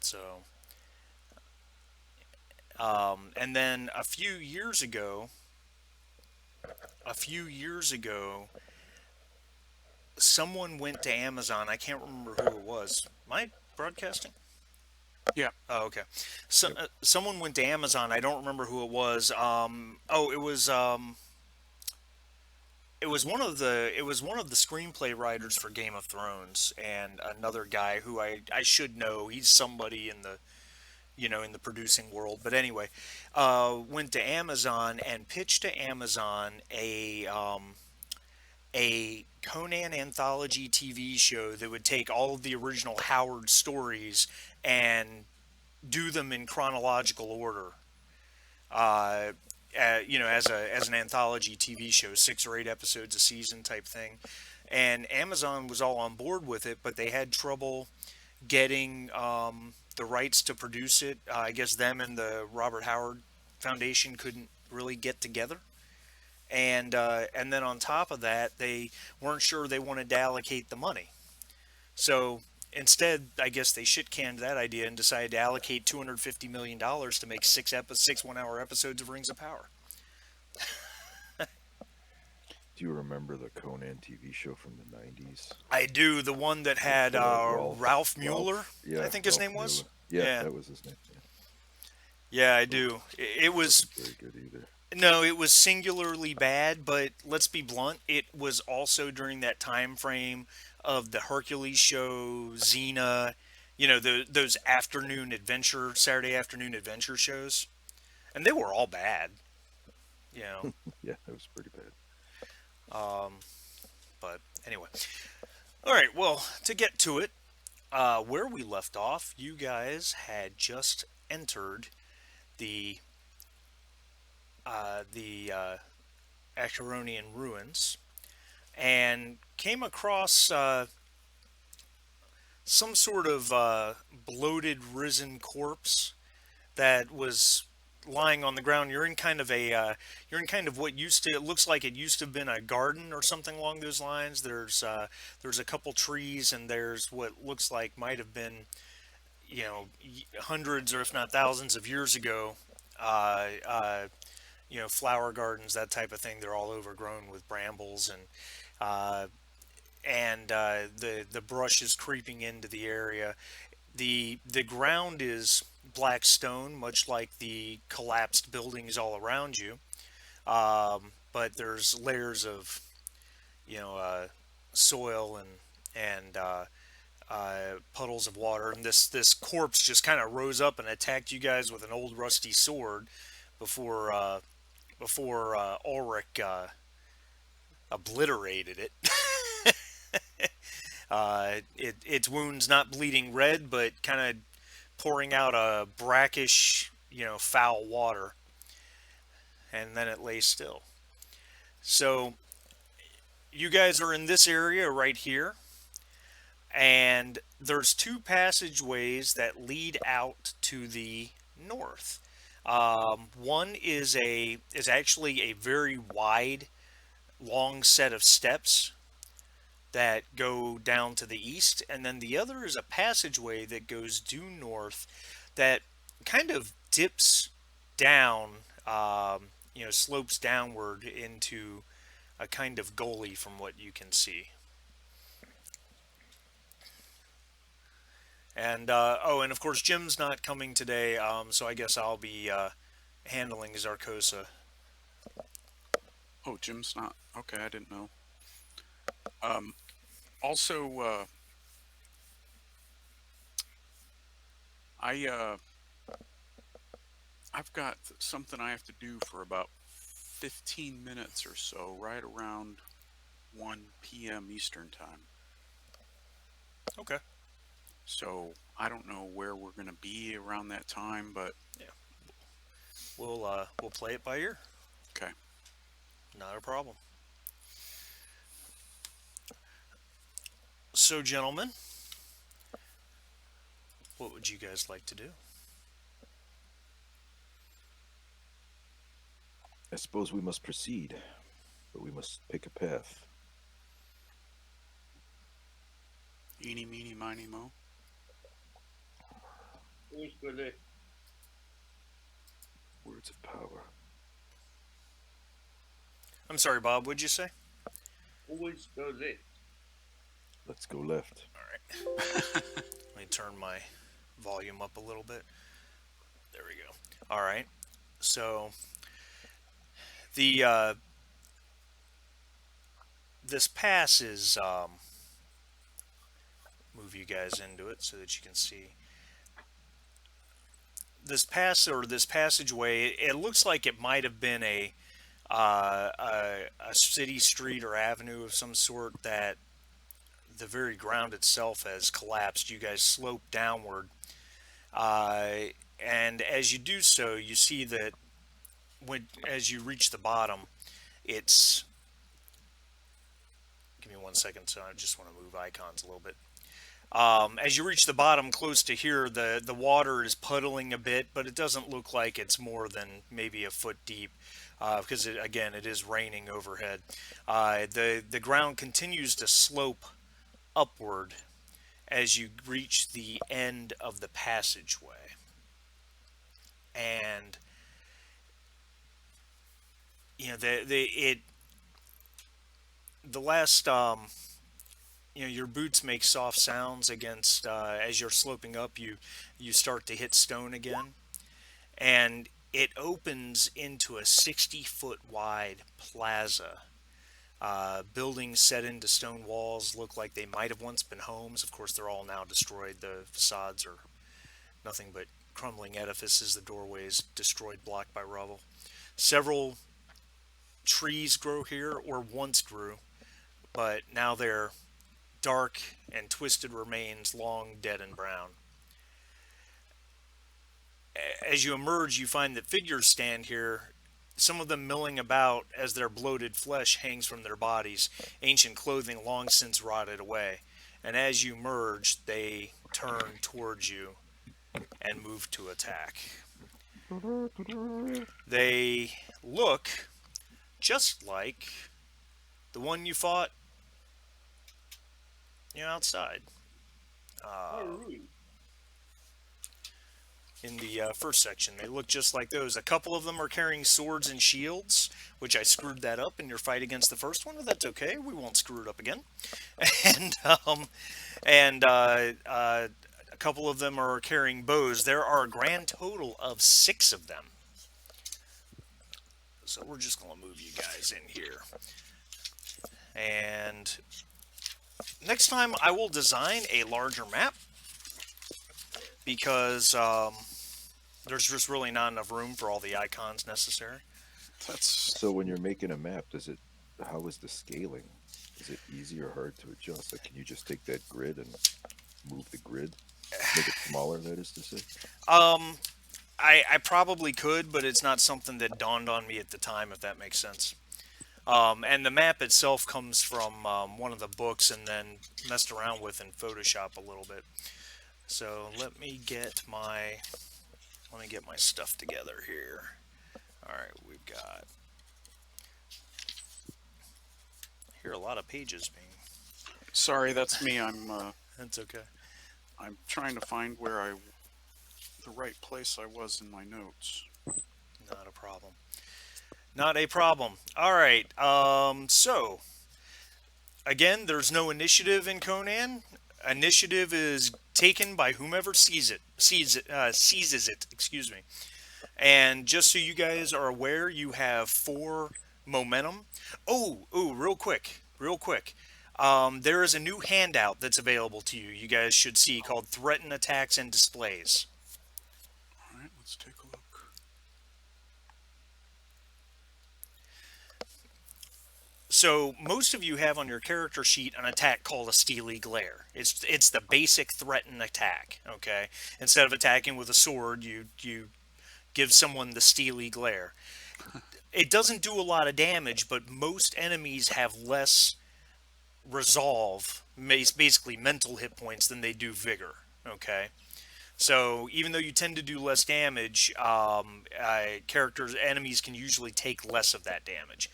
So, and then a few years ago, someone went to Amazon. I can't remember who it was. Am I broadcasting? Yeah. Oh, okay. So, Yep. someone went to Amazon. I don't remember who it was. It was one of the screenplay writers for Game of Thrones, and another guy who I should know. He's somebody in the in the producing world. But anyway, went to Amazon and pitched to Amazon a Conan anthology TV show that would take all of the original Howard stories and do them in chronological order. Uh, as an anthology TV show, 6 or 8 episodes a season type thing. And Amazon was all on board with it, but they had trouble getting the rights to produce it. I guess them and the Robert Howard Foundation couldn't really get together. And then on top of that, they weren't sure they wanted to allocate the money. So instead, I guess they shit canned that idea and decided to allocate $250 million to make six 1 hour episodes of Rings of Power. Do you remember the Conan TV show from the 90s I do, the one that with had Rolf? Ralph Mueller, I Yeah, think his Ralph name was. Mueller. Yeah, Yeah, that was his name. Yeah. yeah, I Ugh, do. It was wasn't very good either. no, it was singularly bad, but let's be blunt, it was also during that time frame of the Hercules show, Xena, those Saturday afternoon adventure shows, and they were all bad, you know. Yeah, that was pretty bad. Um, but anyway, all right. Well, to get to it, where we left off, you guys had just entered the the Acheronian ruins and came across some sort of bloated, risen corpse that was lying on the ground. You're in kind of what used to, it looks like it used to have been a garden or something along those lines. There's a couple trees, and there's what looks like might have been hundreds or if not thousands of years ago. Uh, uh, Flower gardens, that type of thing. They're all overgrown with brambles, uh, and the brush is creeping into the area. The ground is black stone, much like the collapsed buildings all around you. But there's layers of you know soil and puddles of water, and this corpse just kind of rose up and attacked you guys with an old rusty sword before Ulrich obliterated it. Its wounds not bleeding red, but kind of pouring out a brackish, foul water, and then it lay still. So you guys are in this area right here, and there's two passageways that lead out to the north. One is actually a very wide, long set of steps that go down to the east, and then the other is a passageway that goes due north that kind of dips down, slopes downward into a kind of gully from what you can see. And of course Jim's not coming today, so I guess I'll be handling Zarkosa. Oh, Jim's not. Okay, I didn't know. Um, also, I I've got something I have to do for about 15 minutes or so, right around 1 p.m. Eastern time. Okay. So I don't know where we're gonna be around that time, but Yeah, we'll play it by ear. okay. Not a problem. So, gentlemen, what would you guys like to do? I suppose we must proceed, but we must pick a path. Eeny, meeny, miny, mo. Words of power. I'm sorry, Bob. What'd you say? Let's go left. All right. Let me turn my volume up a little bit. There we go. All right. So the this pass is move you guys into it so that you can see this pass or this passageway. It looks like it might have been a city street or avenue of some sort that the very ground itself has collapsed. You guys slope downward, uh, and as you do so, you see that as you reach the bottom, it's. Give me 1 second, so I just want to move icons a little bit. As you reach the bottom, close to here, the water is puddling a bit, but it doesn't look like it's more than maybe a foot deep, because again, it is raining overhead. The ground continues to slope upward as you reach the end of the passageway, and the last your boots make soft sounds against as you're sloping up. You start to hit stone again, and it opens into a 60-foot wide plaza. Buildings set into stone walls look like they might have once been homes. Of course, they're all now destroyed. The facades are nothing but crumbling edifices. The doorways destroyed, blocked by rubble. Several trees grow here, or once grew, but now they're dark and twisted remains, long dead and brown. As you emerge, you find that figures stand here, some of them milling about as their bloated flesh hangs from their bodies, ancient clothing long since rotted away. And as you merge, they turn towards you and move to attack. They look just like the one you fought, outside. In the first section, they look just like those. A couple of them are carrying swords and shields, which I screwed that up in your fight against the first one, but that's okay. We won't screw it up again. And a couple of them are carrying bows. There are a grand total of 6 of them. So we're just going to move you guys in here. And next time I will design a larger map, because there's just really not enough room for all the icons necessary. So when you're making a map, how is the scaling? Is it easy or hard to adjust? Like, can you just take that grid and move the grid, make it smaller? That is to say. I probably could, but it's not something that dawned on me at the time, if that makes sense. And the map itself comes from one of the books, and then messed around with in Photoshop a little bit. So let me get my stuff together here. All right, we've got. I hear a lot of pages being. Sorry, that's me. That's okay. I'm trying to find the right place I was in my notes. Not a problem. Not a problem. All right. So again, there's no initiative in Conan. Initiative is taken by whomever seizes it. Excuse me. And just so you guys are aware, you have 4 momentum. Real quick. There is a new handout that's available to you. You guys should see, called Threaten Attacks and Displays. All right, let's take a look. So most of you have on your character sheet an attack called a Steely Glare. It's the basic threaten attack. Okay, instead of attacking with a sword, you give someone the Steely Glare. It doesn't do a lot of damage, but most enemies have less resolve, basically mental hit points, than they do vigor. Okay, so even though you tend to do less damage, enemies can usually take less of that damage.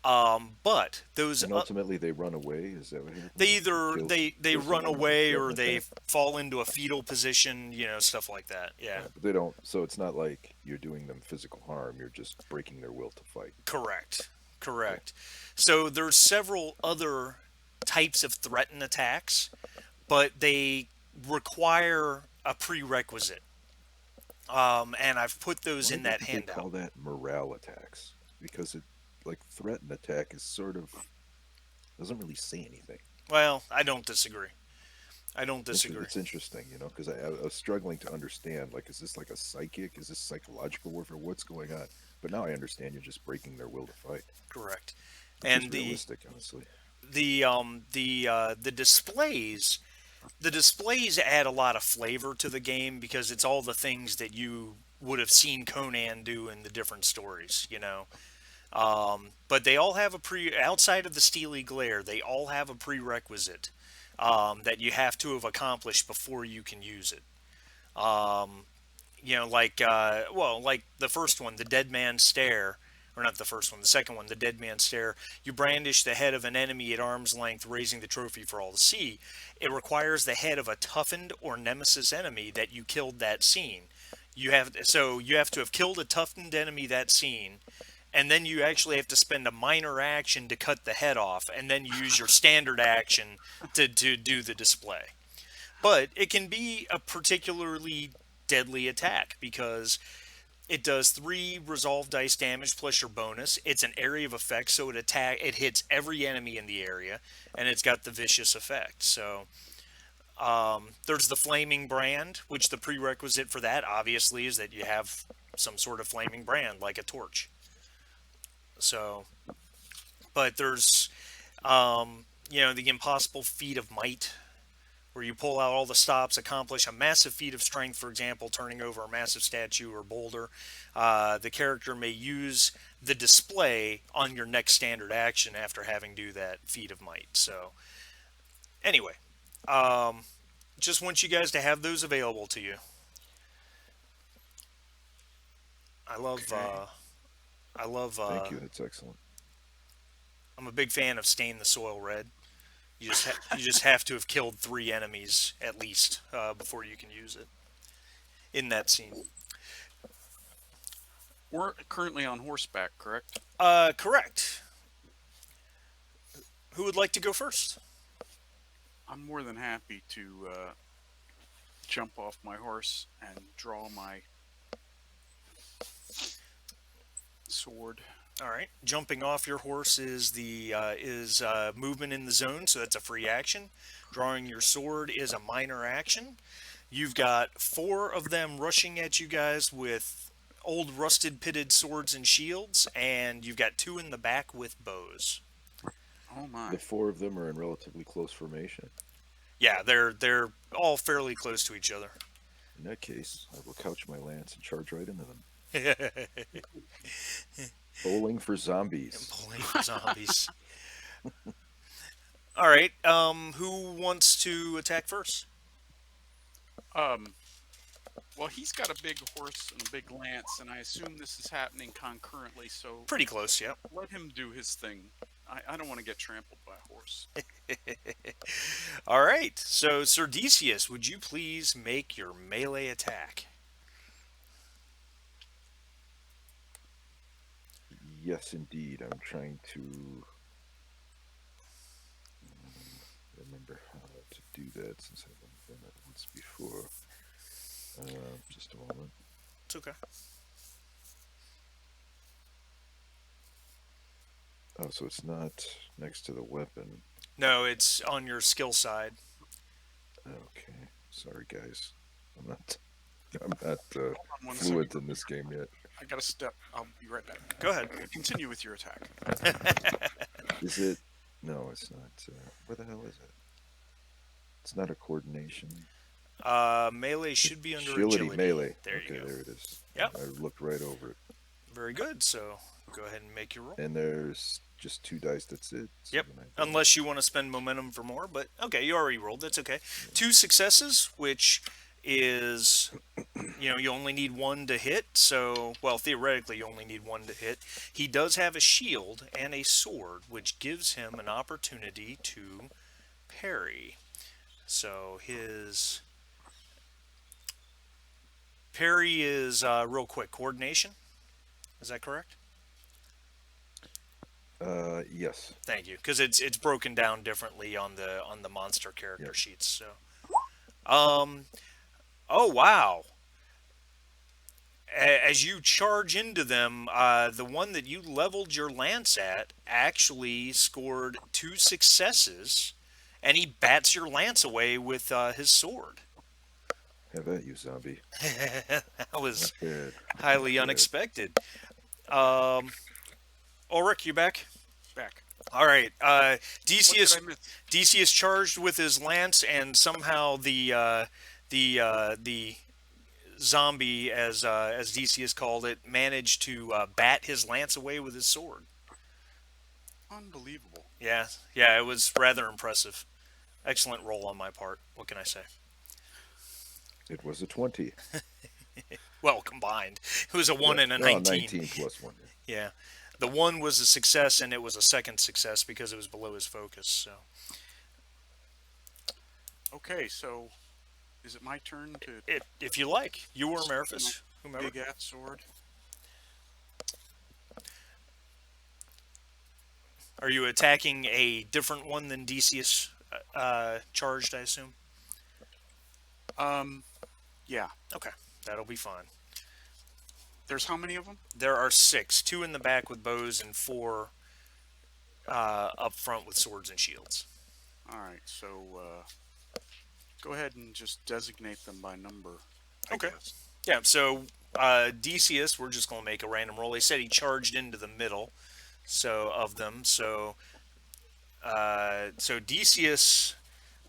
But those And ultimately, they run away. Is that what they happens? Like he either they kills them run and they away or threaten they attack. fall into a fetal position, stuff like that. Yeah, But they don't. So it's not like you're doing them physical harm. You're just breaking their will to fight. correct, Okay. correct. So there's several other types of threaten attacks, but they require a prerequisite. And I've put those Why in that didn't they handout. call that morale attacks? Because it, like, threaten attack is sort of doesn't really say anything. Well, I don't disagree. I don't disagree. It's interesting, because I was struggling to understand. Like, is this like a psychic? Is this psychological warfare? What's going on? But now I understand you're just breaking their will to fight, Correct. which is And the realistic, honestly. the um the displays add a lot of flavor to the game because it's all the things that you would have seen Conan do in the different stories. But they all have a outside of the steely glare, they all have a prerequisite that you have to have accomplished before you can use it. Um, like the first one, the dead man stare, or not the first one, the second one, the dead man stare. You brandish the head of an enemy at arm's length, raising the trophy for all to see. It requires the head of a toughened or nemesis enemy that you killed that scene. You have to have killed a toughened enemy that scene, and then you actually have to spend a minor action to cut the head off, and then you use your standard action to do the display. But it can be a particularly deadly attack because it does 3 resolve dice damage plus your bonus. It's an area of effect, so it hits every enemy in the area, and it's got the vicious effect. So there's the flaming brand, which the prerequisite for that obviously is that you have some sort of flaming brand like a torch. So, but there's the impossible feat of might, where you pull out all the stops, accomplish a massive feat of strength, for example, turning over a massive statue or boulder. The character may use the display on your next standard action after having do that feat of might. So, anyway, um, just want you guys to have those available to you. I love, Okay. I love, Thank you. That's excellent. I'm a big fan of Stain the Soil Red. You just have to have killed 3 enemies at least before you can use it in that scene. We're currently on horseback, correct? Correct. Who would like to go first? I'm more than happy to jump off my horse and draw my sword. All right. Jumping off your horse is the is movement in the zone, so that's a free action. Drawing your sword is a minor action. You've got 4 of them rushing at you guys with old rusted pitted swords and shields, and you've got 2 in the back with bows. Oh The my. 4 of them are in relatively close formation. Yeah, they're all fairly close to each other. In that case, I will couch my lance and charge right into them. Bowling for zombies. Pulling for zombies. All right. Who wants to attack first? Um, well, he's got a big horse and a big lance, and I assume this is happening concurrently, so Pretty close. Yep. let him do his thing. I don't want to get trampled by a horse. All right. So, Sir Decius, would you please make your melee attack? Yes, indeed. I'm trying to remember how to do that since I've only done it once before. Just a moment. It's okay. Oh, so it's not next to the weapon. No, it's on your skill side. Okay. Sorry, guys. I'm not. I'm not Hold on 1 second. fluent in this game yet. I got to step. I'll be right back. Go ahead. Continue with your attack. Is it? No, it's not. Where the hell is it? It's not a coordination. Melee should be under Agility, agility. melee. There Okay, you go. there it is. Yep. I looked right over it. Very good. So, go ahead and make your roll. And there's just 2 dice. That's it. So Yep. then Unless you want to spend momentum for more, but okay, you already rolled. That's okay. 2 successes, which is You only need one to hit. So, well, theoretically, you only need one to hit. He does have a shield and a sword, which gives him an opportunity to parry. So his parry is real quick coordination. Is that correct? Yes. Thank you, because it's broken down differently on the monster character Yep. sheets. So, um, oh wow! As you charge into them, the one that you leveled your lance at actually scored two successes, and he bats your lance away with his sword. Have at you, zombie. That was Not bad. Not highly bad. unexpected. Um, Ulrich, you back? Back. All right. What did I Decius miss? Decius charged with his lance, and somehow the zombie, as Decius called it, managed to bat his lance away with his sword. Unbelievable. Yeah, yeah, it was rather impressive. Excellent roll on my part. What can I say? It was a 20. Well, combined, it was a Yeah. one and a Well, 19. 19 plus 1. Yeah. Yeah, the one was a success, and it was a second success because it was below his focus. So, Okay, so is it my turn to if you like, you or swing my Meriphus, whomever. big ass sword? Are you attacking a different one than Decius charged? I assume. Um, yeah. Okay, that'll be fine. There's how many of them? There are six, two in the back with bows, and four up front with swords and shields. All right, so go ahead and just designate them by number, I Okay. guess. Yeah, so Decius, we're just going to make a random roll. They said he charged into the middle, so of them. So Decius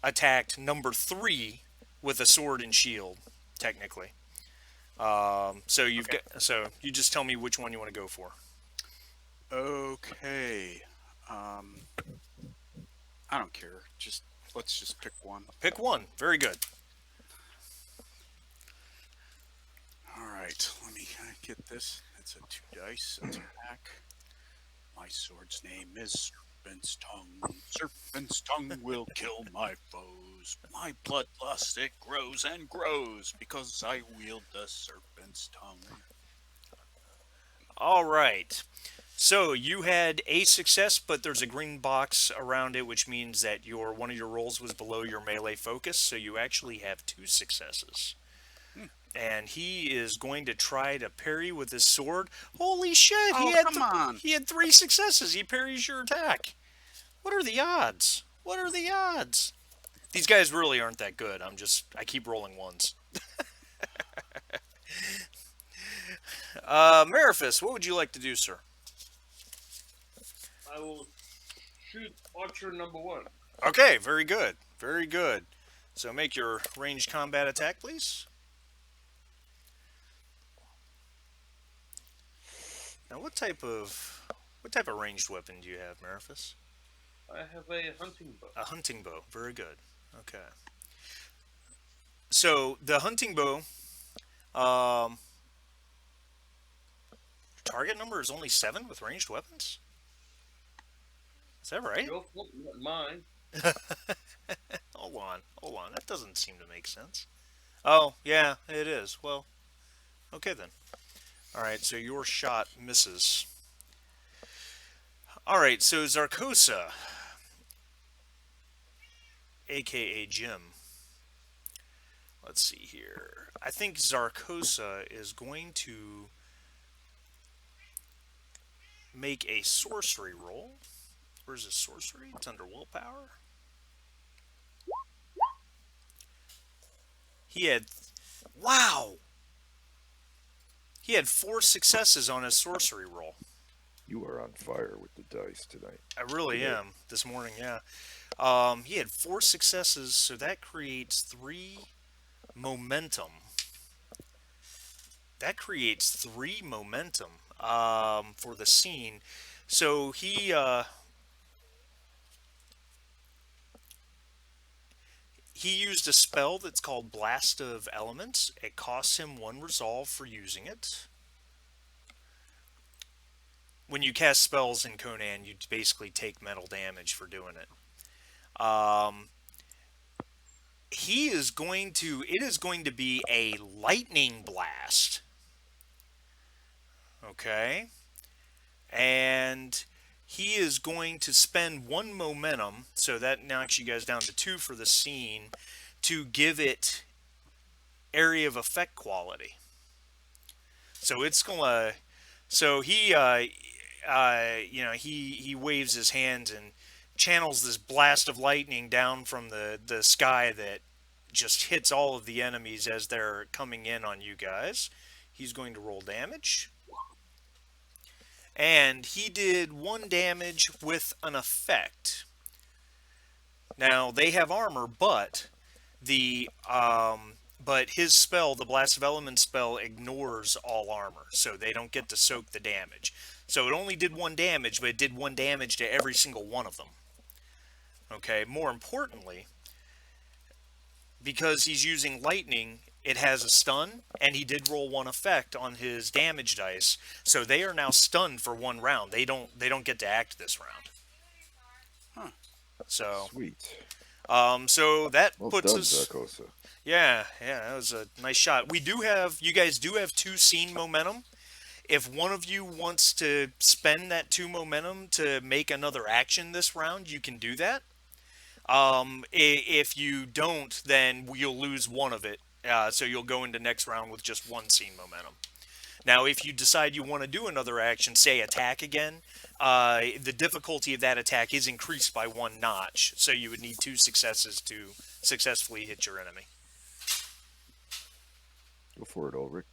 attacked number three with a sword and shield, technically. So Okay. so you just tell me which one you want to go for. Okay. Um, I don't care. Just let's just pick one. Pick one. Very good. All right. Let me get this. It's a 2 dice attack. My sword's name is Serpent's Tongue. Serpent's tongue will kill my foes. My bloodlust it grows and grows because I wield the serpent's tongue. All right. So you had a success, but there's a green box around it, which means that your one of your rolls was below your melee focus. So you actually have two successes. Hmm. And he is going to try to parry with his sword. Holy shit! Oh, come on. He had three successes. He parries your attack. What are the odds? What are the odds? These guys really aren't that good. I keep rolling ones. Meriphus, what would you like to do, sir? I will shoot Archer number one. Okay, very good. Very good. So make your ranged combat attack, please. Now, what type of ranged weapon do you have, Meriphus? I have a hunting bow. A hunting bow. Very good. Okay. So the hunting bow, um, target number is only 7 with ranged weapons. Is that right? Your fault, not mine. Hold on. That doesn't seem to make sense. Oh, yeah, it is. Well, okay then. All right, so your shot misses. All right, so Zarkosa, aka Jim. Let's see here. I think Zarkosa is going to make a sorcery roll. Where's his sorcery? It's under willpower. He had, wow! He had 4 successes on his sorcery roll. You are on fire with the dice tonight. I really Today. am this morning, yeah. He had 4 successes, so that creates 3 momentum. That creates 3 momentum for the scene. So he used a spell that's called Blast of Elements. It costs him one resolve for using it. When you cast spells in Conan, you basically take metal damage for doing it. Um, he is going to. It is going to be a lightning blast. Okay, and he is going to spend one momentum, so that knocks you guys down to two for the scene, to give it area of effect quality. So it's gonna. So he waves his hands and channels this blast of lightning down from the sky that just hits all of the enemies as they're coming in on you guys. He's going to roll damage. And he did one damage with an effect. Now they have armor, but his spell, the Blast of Elements spell, ignores all armor, so they don't get to soak the damage. So it only did one damage, but it did one damage to every single one of them. Okay, more importantly, because he's using lightning, it has a stun, and he did roll one effect on his damage dice, so they are now stunned for one round. They don't get to act this round. Huh. So, Sweet. so that Well puts done, us. Zarkosa. Yeah, that was a nice shot. You guys do have two scene momentum. If one of you wants to spend that two momentum to make another action this round, you can do that. If you don't, then you'll lose one of it. So you'll go into next round with just one scene momentum. Now, if you decide you want to do another action, say attack again, the difficulty of that attack is increased by one notch. So you would need two successes to successfully hit your enemy. Go for it, Ulrich.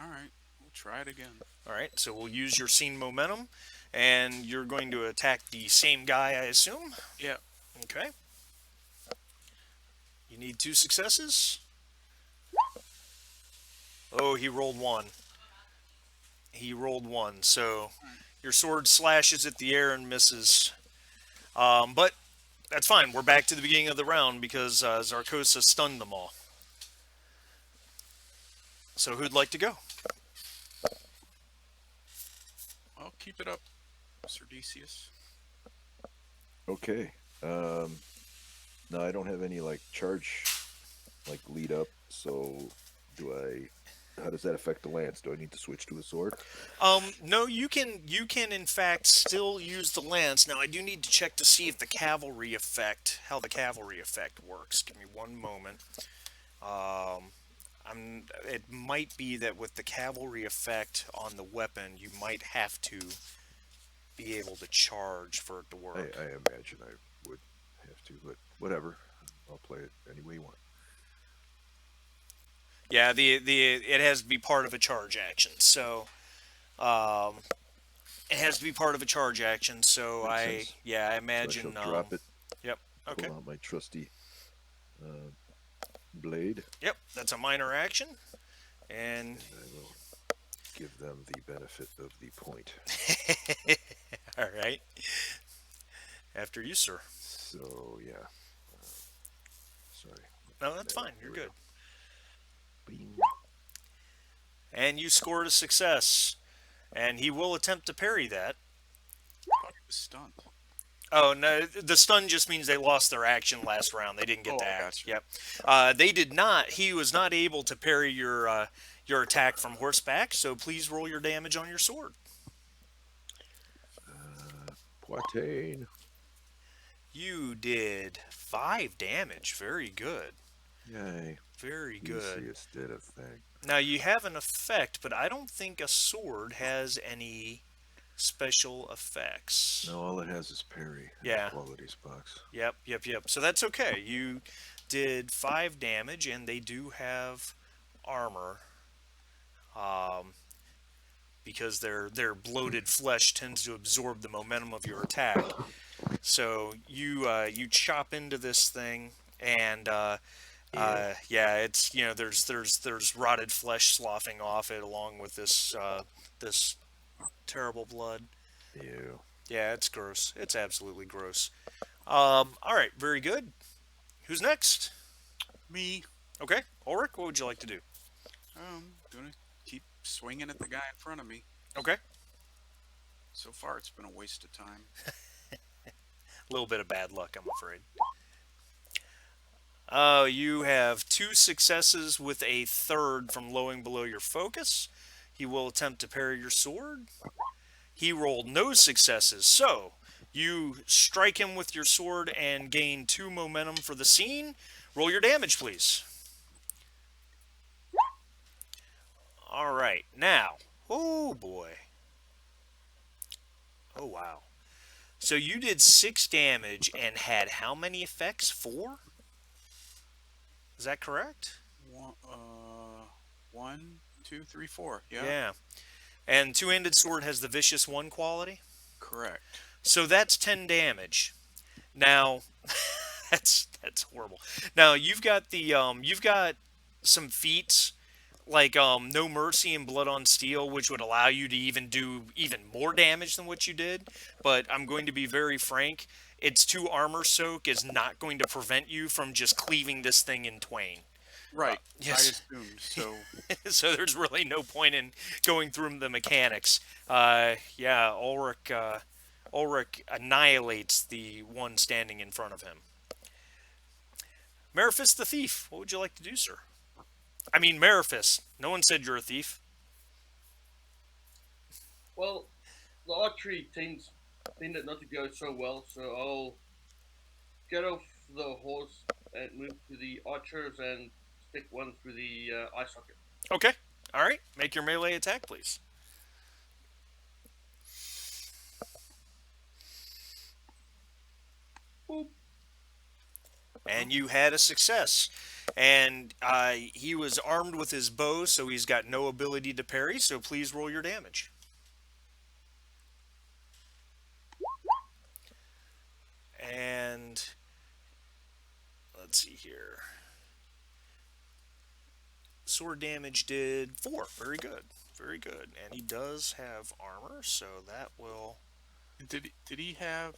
All right. We'll try it again. All right, so we'll use your scene momentum, and you're going to attack the same guy, I assume? Yeah. Okay. You need two successes. Oh, he rolled one. He rolled one, so your sword slashes at the air and misses. But that's fine. We're back to the beginning of the round because Zarkosa stunned them all. So who'd like to go? Well, keep it up, Sir Decius. Okay. No, I don't have any like charge, like lead up. So, do I? How does that affect the lance? Do I need to switch to a sword? No, you can in fact still use the lance. Now I do need to check to see if how the cavalry effect works. Give me one moment. It might be that with the cavalry effect on the weapon, you might have to be able to charge for it to I work. imagine I would have to, but whatever. I'll play it any way you want. Yeah, it has to be part of a charge action. So, it has to be part of a charge action. So Makes sense. I So I imagine. shall drop it. Yep. Okay. Pull out my trusty uh, blade, Yep. That's a minor action, and and I will give them the benefit of the point. all right. After you, sir. So yeah. Sorry. No, that's There, fine. You're here we good. go. Bing. And you scored a success, and he will attempt to parry that. Thought he was stunned. Oh no, the stun just means they lost their action last round. They didn't get Oh, to I act. gotcha. Yep. They did not. He was not able to parry your attack from horseback. So please roll your damage on your sword. Poitain. You did 5 damage. Very good. Yay. Very good. Theseus did a thing. Now you have an effect, but I don't think a sword has any special effects. No, all it has is parry. And Yeah. Qualities box. Yep. So that's okay. You did 5 damage, and they do have armor. Because their bloated flesh tends to absorb the momentum of your attack. So you chop into this thing, and it's there's rotted flesh sloughing off it along with this terrible blood. Ew. Yeah, it's gross. It's absolutely gross. All right, very good. Who's next? Me, Okay, Ulrich, what would you like to do? gonna keep swinging at the guy in front of me. Okay, So far, it's been a waste of time. a little bit of bad luck, I'm afraid. You have two successes with a third from lowing below your focus. He will attempt to parry your sword. He rolled no successes, so you strike him with your sword and gain two momentum for the scene. Roll your damage, please. All right, now, oh boy, oh wow. So you did 6 damage and had how many effects? Four? Is that correct? One, two, three, four. Yeah, Yeah. And two-handed sword has the vicious one quality. correct. So that's 10 damage. Now, that's horrible. Now you've got some feats like no mercy and blood on steel, which would allow you to even do even more damage than what you did. But I'm going to be very frank. Its two armor soak is not going to prevent you from just cleaving this thing in twain. Right. I Yes. assumed. So So there's really no point in going through the mechanics. Yeah, Ulrich annihilates the one standing in front of him. Mariphus the thief. What would you like to do, sir? I mean, Mariphus. No one said you're a thief. Well, the archery tended not to go so well, so I'll get off the horse and move to the archers and stick one through the eye socket. Okay. All right. Make your melee attack, please. Boop. And you had a success. And he was armed with his bow, so he's got no ability to parry. So please roll your damage. And let's see here. Sword damage did 4. Very good. Very good. And he does have armor, so that will. did he have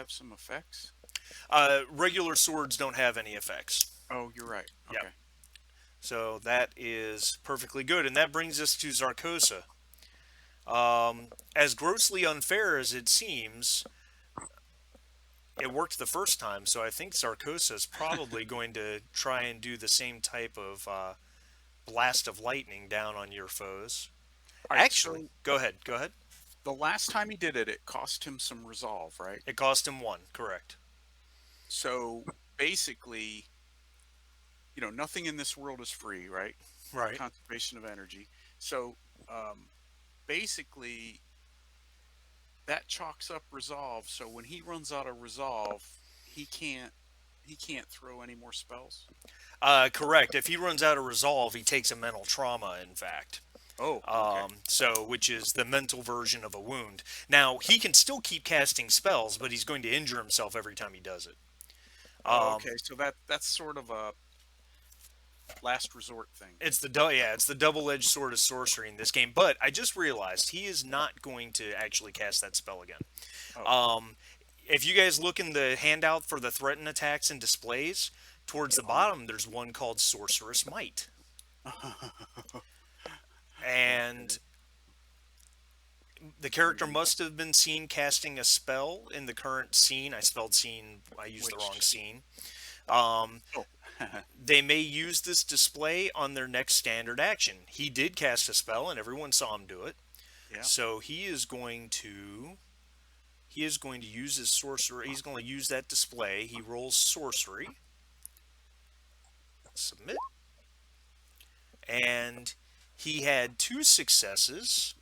some effects? Regular swords don't have any effects. Oh, you're right. Yep. Okay. So that is perfectly good. And that brings us to Zarkosa. As grossly unfair as it seems, it worked the first time, so I think Zarkosa is probably going to try and do the same type of blast of lightning down on your foes. All right. Actually, So go ahead. Go ahead. the last time he did it, it cost him some resolve, right? It cost him 1, correct. So basically, nothing in this world is free, right? Right. Conservation of energy. So basically, that chalks up resolve. So when he runs out of resolve, he can't throw any more spells. Correct. If he runs out of resolve, he takes a mental trauma, in fact. Oh, okay. Which is the mental version of a wound. Now, he can still keep casting spells, but he's going to injure himself every time he does it. Okay, so that's sort of a last resort thing. It's the double-edged sword of sorcery in this game. But I just realized he is not going to actually cast that spell again. Oh. If you guys look in the handout for the threaten attacks and displays, towards the bottom there's one called Sorcerous Might. And the character must have been seen casting a spell in the current scene. I spelled scene, I used the wrong scene. Oh. They may use this display on their next standard action. He did cast a spell and everyone saw him do it. Yeah. So he is going to use his sorcerer. He's going to use that display. He rolls sorcery. Submit. And he had 2 successes.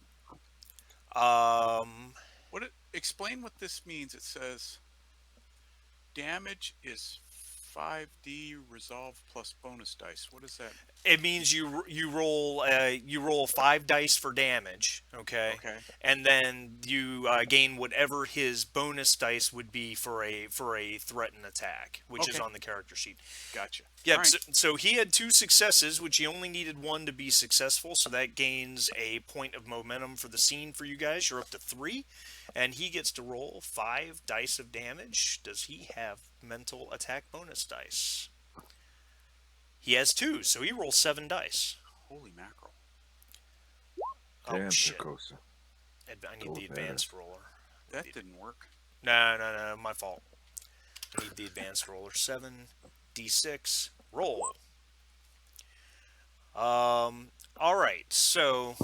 Explain what this means. It says damage is 5d resolve plus bonus dice. What is that? It means you roll 5 dice for damage, okay? Okay. And then you gain whatever his bonus dice would be for a threatened attack, which is Okay. on the character sheet. Gotcha. Yep. All right. So he had 2 successes, which he only needed 1 to be successful. So that gains a point of momentum for the scene for you guys. You're up to 3, and he gets to roll 5 dice of damage. Does he have mental attack bonus dice. He has 2, so he rolls 7 dice. Holy mackerel. Oh, Damn, shit. Carcosa. I need the Total advanced badass. roller. That didn't work. No, no, no, my fault. I need the advanced roller. 7d6. Roll. All right. So,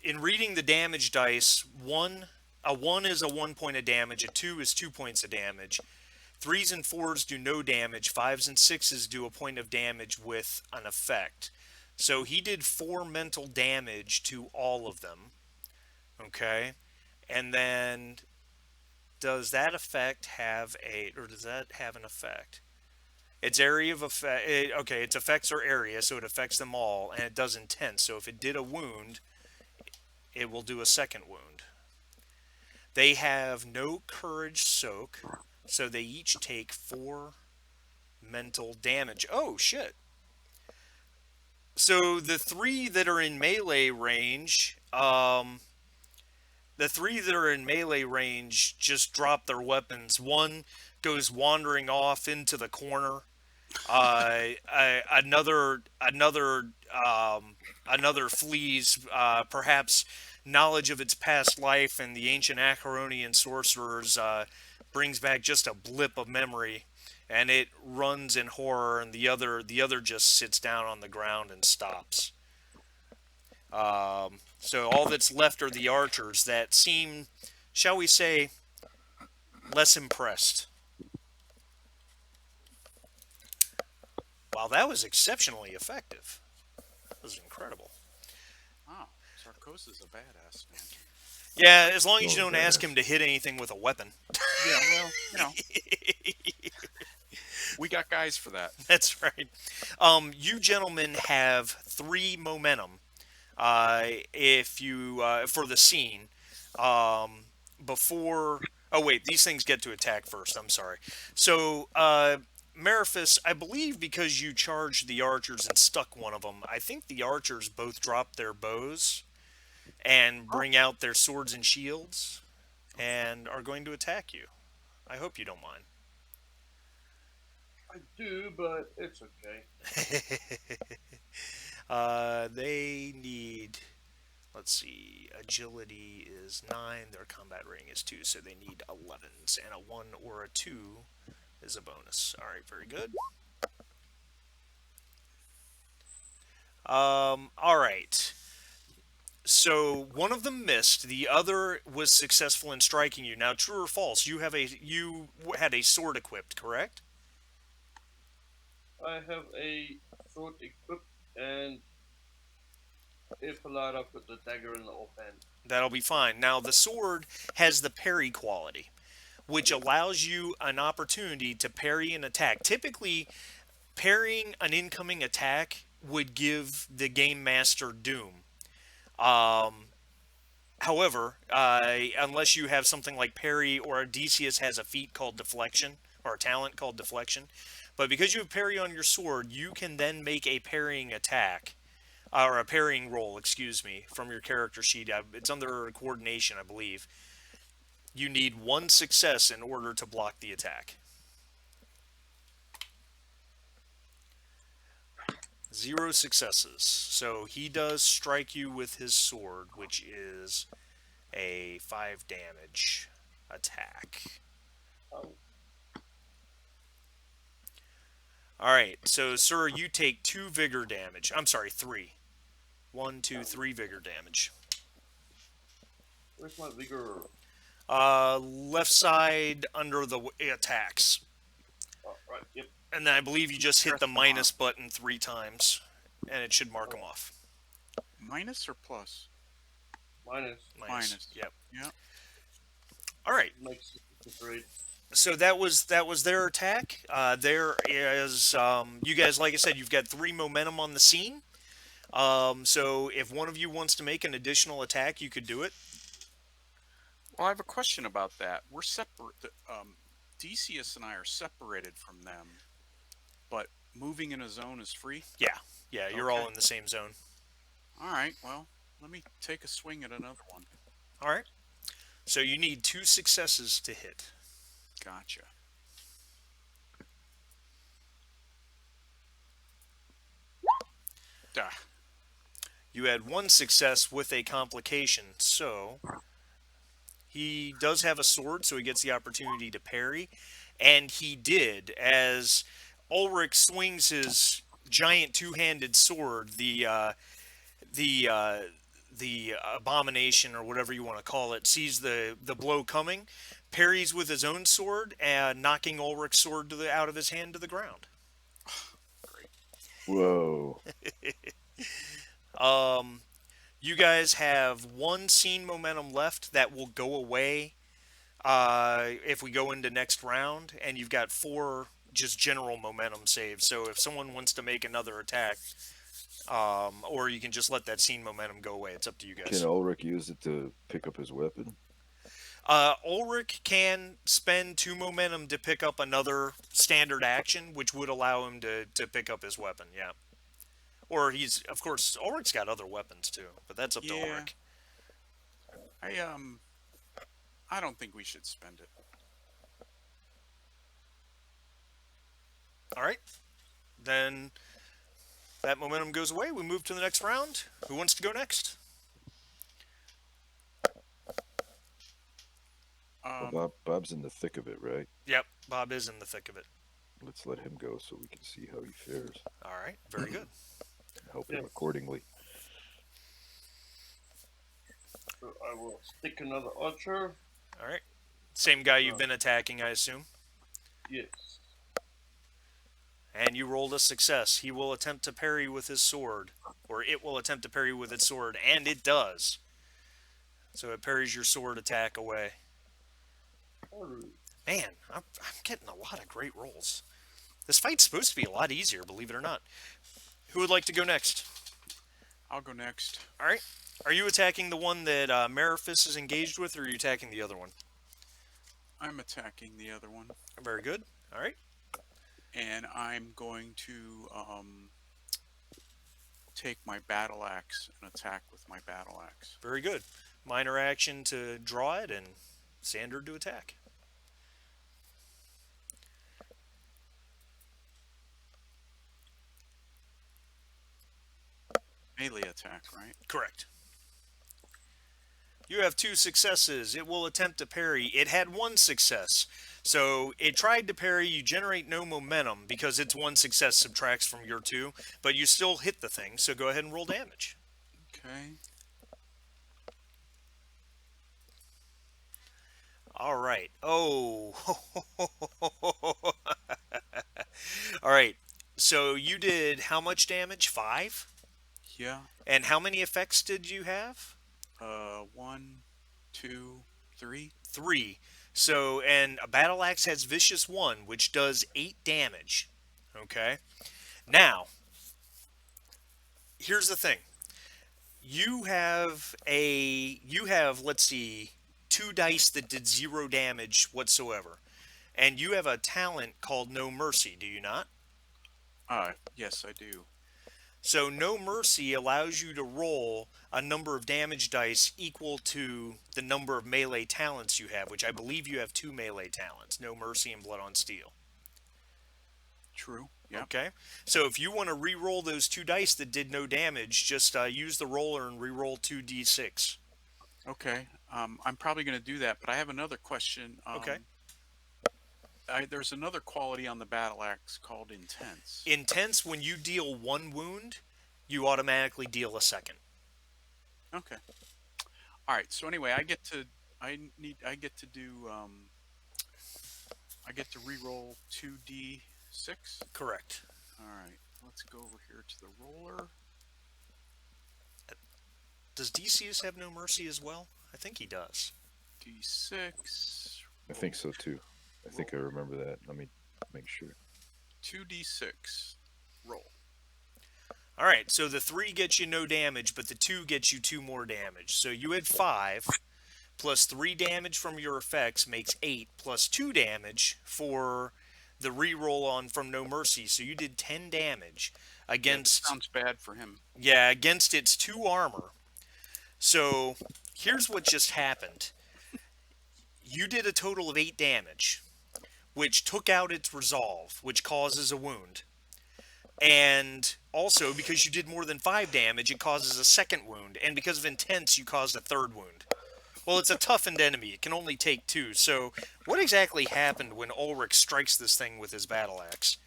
in reading the damage dice, a 1 is a 1 point of damage, a 2 is 2 points of damage. 3s and 4s do no damage. 5s and 6s do a point of damage with an effect. So he did 4 mental damage to all of them. Okay. And then does that effect have or does that have an effect? Its area of effect, okay, its effects are area, so it affects them all, and it does intense. So if it did a wound, it will do a second wound. They have no courage soak, so they each take 4 mental damage. Oh, shit. So the 3 that are in melee range, just drop their weapons. One goes wandering off into the corner. Another flees, perhaps knowledge of its past life and the ancient Acheronian sorcerers brings back just a blip of memory, and it runs in horror. And the other just sits down on the ground and stops. So all that's left are the archers that seem, shall we say, less impressed. Wow, that was exceptionally effective. That was incredible. Wow. Sarkosa's a badass, man. Yeah, as long as you Oh, don't ask badass. him to hit anything with a weapon. Yeah, well, we got guys for that. That's right. You gentlemen have 3 momentum. If you for the scene, before. Oh wait, these things get to attack first. I'm sorry. So, Mariphus, I believe because you charged the archers and stuck one of them, I think the archers both drop their bows and bring out their swords and shields and are going to attack you. I hope you don't mind. I do, but it's okay. They need. Let's see. Agility is 9. Their combat rating is 2, so they need 11s, and a 1 or a 2 is a bonus. All right, very good. All right. So one of them missed. The other was successful in striking you. Now, true or false? You had a sword equipped, correct? I have a sword equipped, and if allowed, I'll put the dagger in the offhand. That'll be fine. Now, the sword has the parry quality, which allows you an opportunity to parry an attack. Typically, parrying an incoming attack would give the game master doom. However, unless you have something like parry, or Odysseus has a feat called deflection, or a talent called deflection. But because you have parry on your sword, you can then make a parrying attack, or a parrying roll, excuse me, from your character sheet. It's under coordination, I believe. You need 1 success in order to block the attack. 0 successes. So he does strike you with his sword, which is a 5 damage attack. Oh, Alright, so sir, you take 2 vigor damage. I'm sorry, 3. 1, 2, 3 vigor damage. where's my vigor? Left side under the attacks. Oh, right, yep. And then I believe you just hit Press the them minus button 3 times, and it should mark them off. Minus or plus? Minus. Minus. Yep. Yeah. All right. Makes it great. So that was their attack. There is you guys, like I said, you've got 3 momentum on the scene. So if one of you wants to make an additional attack, you could do it. Well, I have a question about that. We're separate. Decius and I are separated from them, but moving in a zone is free. Yeah, you're Okay. all in the same zone. All right. Well, let me take a swing at another one. All right. So you need 2 successes to hit. Gotcha. Duh. You had one success with a complication, so he does have a sword, so he gets the opportunity to parry, and he did as Ulrich swings his giant two-handed sword, the the abomination or whatever you want to call it sees the blow coming, parries with his own sword, and knocking Ulrich's sword out of his hand to the ground. Great. Whoa. Um, you guys have one scene momentum left that will go away if we go into next round, and you've got four just general momentum saves. So if someone wants to make another attack, or you can just let that scene momentum go away. It's up to you Can guys. Ulrich use it to pick up his weapon? Ulrich can spend two momentum to pick up another standard action, which would allow him to pick up his weapon. Yeah, or he's of course Ulrich's got other weapons too, but that's up to Yeah. Ulrich. I I don't think we should spend it. All right, then that momentum goes away. We move to the next round. Who wants to go next? Well, Um. Bob's in the thick of it, right? Yep, Bob is in the thick of it. Let's let him go so we can see how he fares All right, very good. and help Yes. him accordingly. So I will stick another archer. All right, same guy you've been attacking, I assume. Yes. And you rolled a success. He will attempt to parry with his sword, or it will attempt to parry with its sword, and it does. So it parries your sword attack away. Alright. Man, I'm getting a lot of great rolls. This fight's supposed to be a lot easier, believe it or not. Who would like to go next? I'll go next. All right. Are you attacking the one that Mariphis is engaged with, or are you attacking the other one? I'm attacking the other one, Very good. All right. and I'm going to take my battle axe and attack with my battle axe. Very good. Minor action to draw it, and standard to attack. Melee attack, right? Correct. You have two successes. It will attempt to parry. It had one success. So it tried to parry. You generate no momentum because its one success subtracts from your two, but you still hit the thing. So go ahead and roll damage. Okay. All right. Oh. All right. So you did how much damage? 5? Yeah. And how many effects did you have? 1, 2, 3. 3. So, and a battle axe has vicious 1, which does 8 damage. Okay. Now, here's the thing. You have, let's see, 2 dice that did 0 damage whatsoever. And you have a talent called No Mercy, do you not? Yes, I do. So No Mercy allows you to roll a number of damage dice equal to the number of melee talents you have, which I believe you have 2 melee talents, No Mercy and Blood on Steel. True. Yeah. Okay? So if you want to re-roll those 2 dice that did no damage, just use the roller and re-roll 2d6. Okay. I'm probably going to do that, but I have another question. Okay. There's another quality on the battle axe called intense. Intense, when you deal 1 wound, you automatically deal a second. Okay. All right. So anyway, I get to re-roll 2d6. Correct. All right. Let's go over here to the roller. Does Decius have No Mercy as well? I think he does. D6. I think so too. I think I remember that. Let me make sure. 2d6. Roll. All right, so the 3 gets you no damage, but the 2 gets you 2 more damage. So you had 5, plus 3 damage from your effects makes 8, plus 2 damage for the reroll on from No Mercy. So you did 10 damage against Sounds bad for him. against its 2 armor. So here's what just happened. You did a total of 8 damage. which took out its resolve, which causes a wound. And also, because you did more than 5 damage, it causes a second wound. And because of intense, you caused a third wound. Well, it's a toughened enemy. It can only take 2. So, what exactly happened when Ulrich strikes this thing with his battle axe?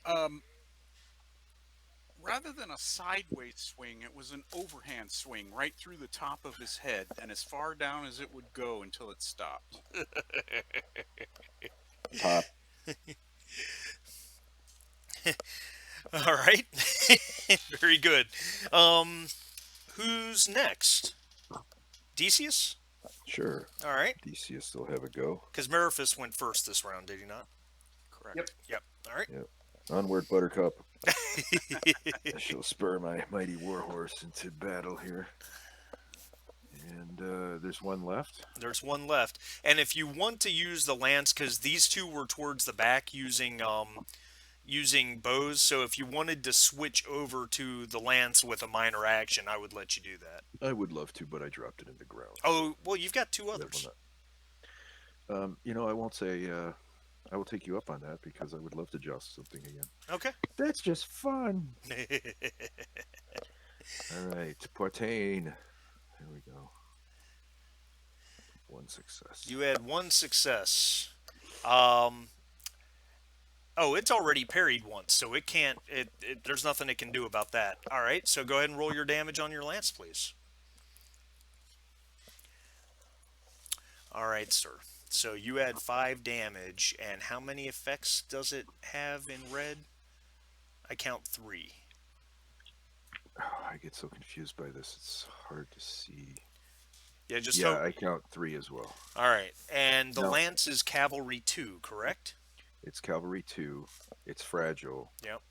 Um, Rather than a sideways swing, it was an overhand swing right through the top of his head and as far down as it would go until it stopped. Pop. All right. Very good. Who's next? Decius? Sure. All right. Decius will have a go. Because Meraphis went first this round, did he not? Correct. Yep. Yep. All right. Yep. Onward, Buttercup. I shall spur my mighty warhorse into battle here. And there's one left. There's one left. And if you want to use the lance, because these two were towards the back using bows, so if you wanted to switch over to the lance with a minor action, I would let you do that. I would love to, but I dropped it in the ground. Oh, well, you've got 2 That others. will not. I won't say. I will take you up on that because I would love to joust something again. Okay. That's just fun. All right, Portain. There we go. 1 success. You had 1 success. Oh, it's already parried once, so it can't. There's nothing it can do about that. All right, so go ahead and roll your damage on your lance, please. All right, sir. So you had 5 damage, and how many effects does it have in red? I count 3. Oh, I get so confused by this. It's hard to see. Yeah, just Yeah, hope. I count 3 as well. All right, and the No. lance is cavalry 2, correct? It's cavalry 2. It's fragile. Yep.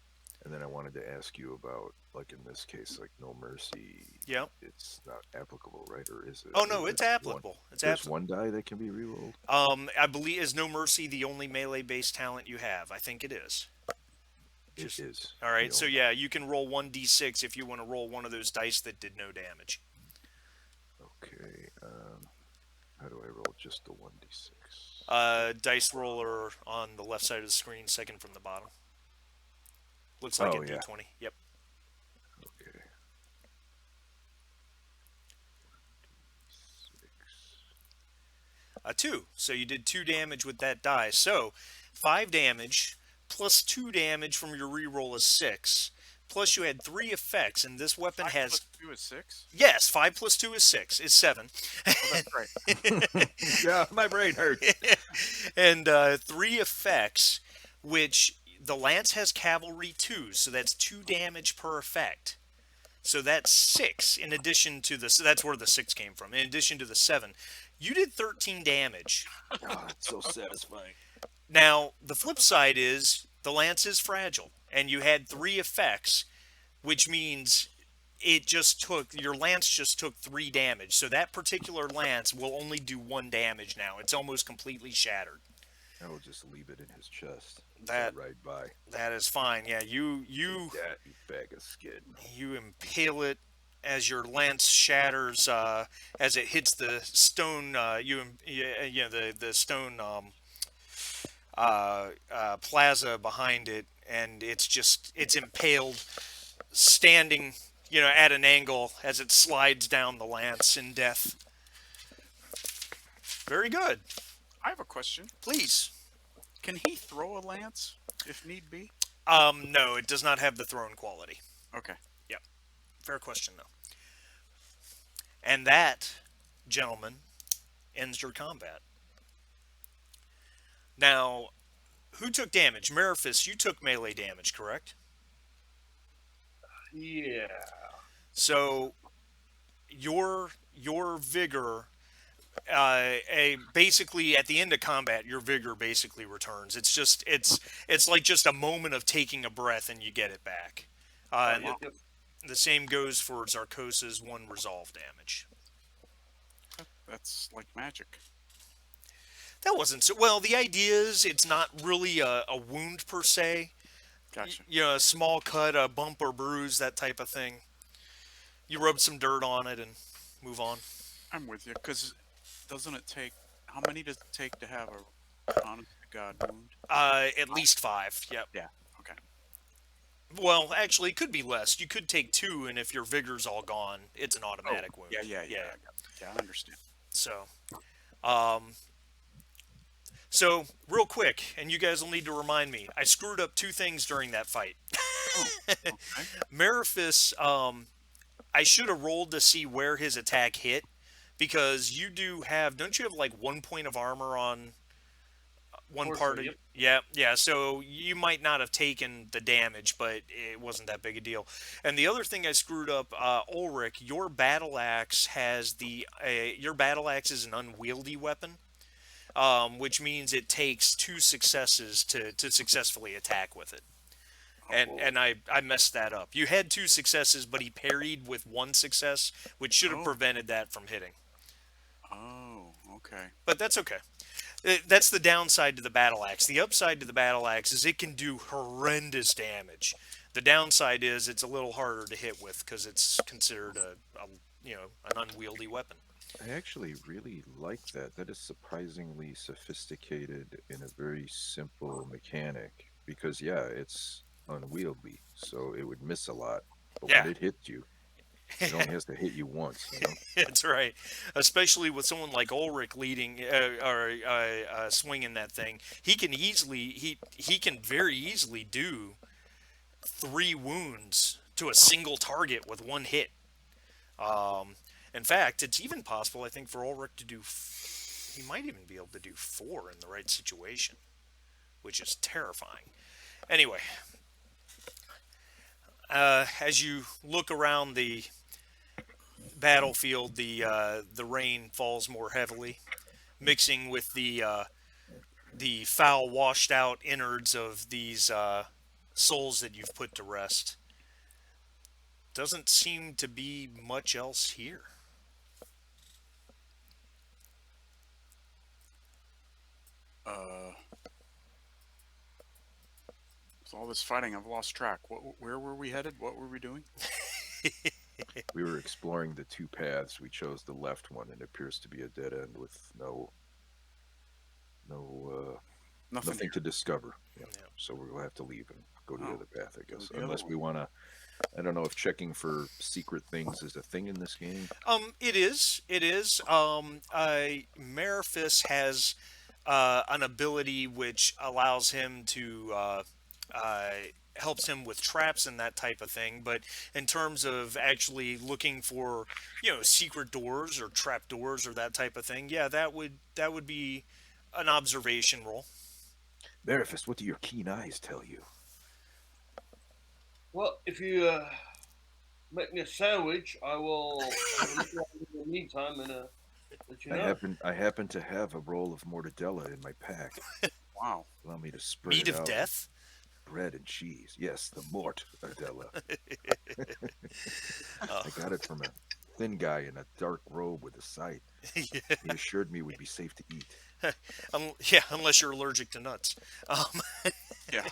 And then I wanted to ask you about, like in this case, like no mercy. Yep. It's not applicable, right? Or is it? Oh no, Or it's there's applicable. It's There's applicable. one die that can be rerolled. I believe is no mercy the only melee-based talent you have. I think it is. It is. All right, the so only- yeah, you can roll 1d6 if you want to roll one of those dice that did no damage. Okay. How do I roll just the 1d6? Dice roller on the left side of the screen, second from the bottom. Looks like Oh, a yeah. d20. Yep. Okay. 6. 2. So you did 2 damage with that die. So 5 damage plus 2 damage from your reroll is 6. Plus you had 3 effects, and this weapon 5 has plus 2 is 6? yes, 5 plus 2 is 6. Is 7. Oh, that's right. Yeah, my brain hurts. And 3 effects, which the lance has cavalry 2, so that's 2 damage per effect. So that's 6 in addition to the. So that's where the 6 came from. In addition to the 7, you did 13 damage. Oh, it's so satisfying. Now the flip side is the lance is fragile, and you had 3 effects, which means your lance just took 3 damage. So that particular lance will only do 1 damage now. It's almost completely shattered. I will just leave it in his chest. That- right by. That is fine. Yeah, you That you bag of skin. you impale it as your lance shatters as it hits the stone. The stone plaza behind it, and it's impaled, standing at an angle as it slides down the lance in death. Very good. I have a question. Please. Can he throw a lance if need be? No, it does not have the thrown quality. Okay. Fair question, though. And that, gentlemen, ends your combat. Now, who took damage? Meraphis, you took melee damage, correct? Yeah. So, your vigor, basically at the end of combat, your vigor basically returns. It's like just a moment of taking a breath and you get it back. And Yep, yep. the same goes for Zarkosa's 1 resolve damage. That's like magic. That wasn't so well. The idea is it's not really a wound per se. Gotcha. A small cut, a bump or bruise, that type of thing. You rub some dirt on it and move on. I'm with you. Because doesn't it take how many does it take to have a honest to God wound? At least five. Yep. Yeah. Okay. Well, actually, it could be less. You could take two, and if your vigor's all gone, it's an Oh, automatic yeah, wound. yeah, yeah. Yeah. Yeah, I understand. So, um, so real quick, and you guys will need to remind me. I screwed up two things during that fight. Oh, okay. Mariphus, I should have rolled to see where his attack hit, because you do have, don't you have like 1 point of armor on one Torso, part of? yep. Yeah, yeah. So you might not have taken the damage, but it wasn't that big a deal. And the other thing I screwed up, Ulrich, your battle axe has your battle axe is an unwieldy weapon, which means it takes two successes to successfully attack with it. Oh, And I messed that up. You had two successes, but he parried with one success, which should have oh, prevented that from hitting. oh, okay. But that's okay. That's the downside to the battle axe. The upside to the battle axe is it can do horrendous damage. The downside is it's a little harder to hit with because it's considered an unwieldy weapon. I actually really like that. That is surprisingly sophisticated in a very simple mechanic. Because yeah, it's unwieldy, so it would miss a lot. But when Yeah, it hits you, it only has to hit you once. You know. that's right. Especially with someone like Ulrich leading or swinging that thing, he can very easily do three wounds to a single target with one hit. Um, in fact, it's even possible, I think, for Ulrich to do. He might even be able to do four in the right situation, which is terrifying. Anyway, as you look around the battlefield, the rain falls more heavily, mixing with the foul, washed out innards of these souls that you've put to rest. Doesn't seem to be much else here. Uh, with all this fighting, I've lost track. Where were we headed? What were we doing? We were exploring the two paths. We chose the left one, and it appears to be a dead end with no Nothing nothing here. to discover. Yeah. Yeah. So we'll have to leave and go to the Oh, other path, I go guess. the other Unless one. we want to. I don't know if checking for secret things is a thing in this game. It is. It is. Mariphus has an ability which allows him to uh, helps him with traps and that type of thing. But in terms of actually looking for, secret doors or trap doors or that type of thing, yeah, that would be an observation roll. Mariphus, what do your keen eyes tell you? Well, if you make me a sandwich, I will have a look around in the meantime and let you know. I happen to have a roll of mortadella in my pack. Wow. Allow me to spread Meat it of out with death. bread and cheese. Yes, the mortadella. Uh, I got it from a thin guy in a dark robe with a scythe. He assured me we'd be safe to eat. yeah, unless you're allergic to nuts. Um, Yeah.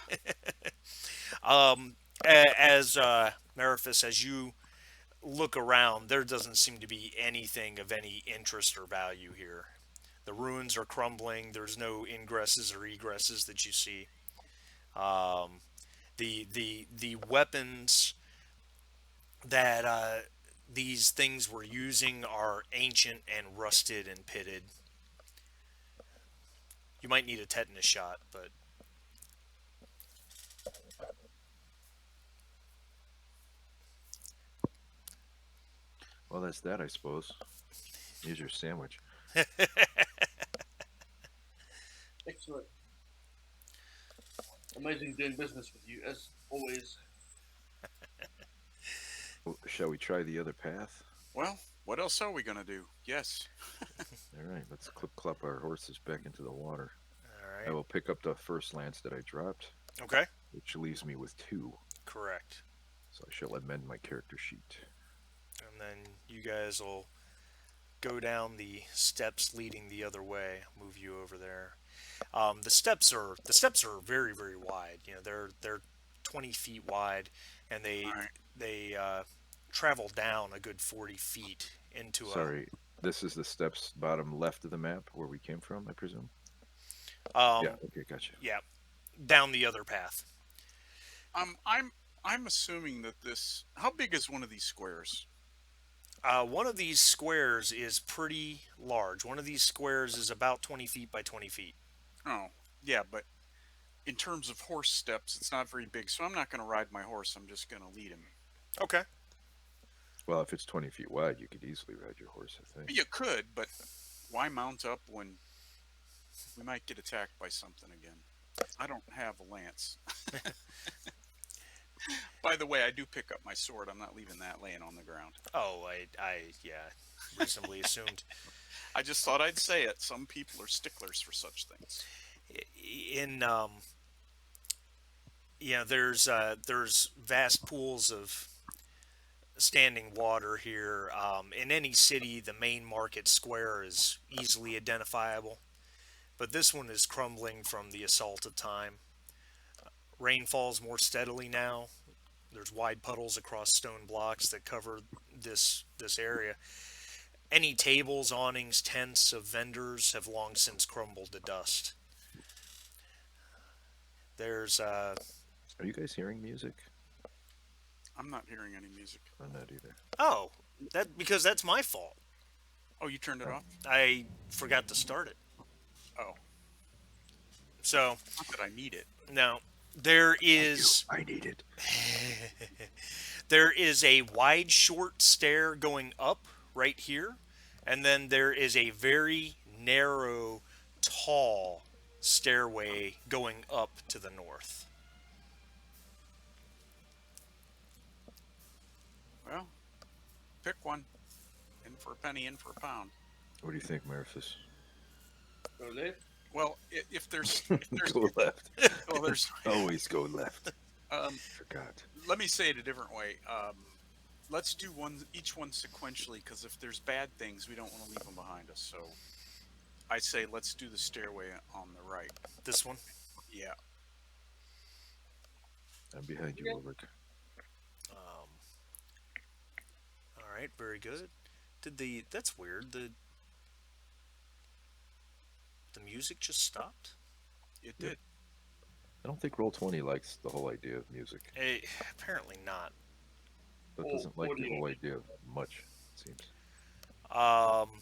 as Mariphus, as you look around, there doesn't seem to be anything of any interest or value here. The ruins are crumbling. There's no ingresses or egresses that you see. Um, the weapons that these things were using are ancient and rusted and pitted. You might need a tetanus shot, but Well, that's that, I suppose. Here's your sandwich. Excellent. Amazing doing business with you, as always. Shall we try the other path? Well, what else are we gonna do? Yes. All right, let's clip clop our horses back into the water. all I right. will pick up the first lance that I dropped, Okay. which leaves me with two. Correct. So I shall amend my character sheet. And then you guys will go down the steps leading the other way. Move you over there. The steps are very very wide. They're 20 feet wide, and All right. they travel down a good 40 feet into a. Sorry, this is the steps bottom left of the map where we came from, I presume. Yeah. Um, Okay. Gotcha. yeah, down the other path. Um, I'm I'm assuming that this. How big is one of these squares? One of these squares is pretty large. One of these squares is about 20 feet by 20 feet. Oh, yeah, but in terms of horse steps, it's not very big. So I'm not going to ride my horse. I'm just going to lead him. Okay. Well, if it's 20 feet wide, you could easily ride your horse, I think. You could, but why mount up when we might get attacked by something again? I don't have a lance. By the way, I do pick up my sword. I'm not leaving that laying on the ground. Oh, yeah, reasonably assumed. I just thought I'd say it. Some people are sticklers for such things. In there's vast pools of standing water here. In any city, the main market square is easily identifiable, but this one is crumbling from the assault of time. Rain falls more steadily now. There's wide puddles across stone blocks that cover this area. Any tables, awnings, tents of vendors have long since crumbled to dust. There's Are you guys hearing music? I'm not hearing any music. I'm not either. oh, that because that's my fault. Oh, you turned it off? I forgot to start it. Oh, So not that I need it. now there is I need it. there is a wide short stair going up right here, and then there is a very narrow tall stairway going up to the north. Well, pick one. In for a penny, in for a pound. What do you think, Marius? Go left. Well, if there's, if there's, Go left. well, there's. Always go left. Um, Forgot. let me say it a different way. Let's do each one sequentially, because if there's bad things, we don't want to leave them behind us. So, I say let's do the stairway on the right. This one. Yeah. I'm behind you, Okay. Ulrich. Um, all right, very good. That's weird. The music just stopped. It Yep. did. I don't think Roll20 likes the whole idea of music, Apparently not. but Oh, doesn't like what do the you whole mean? idea much, it seems. Um,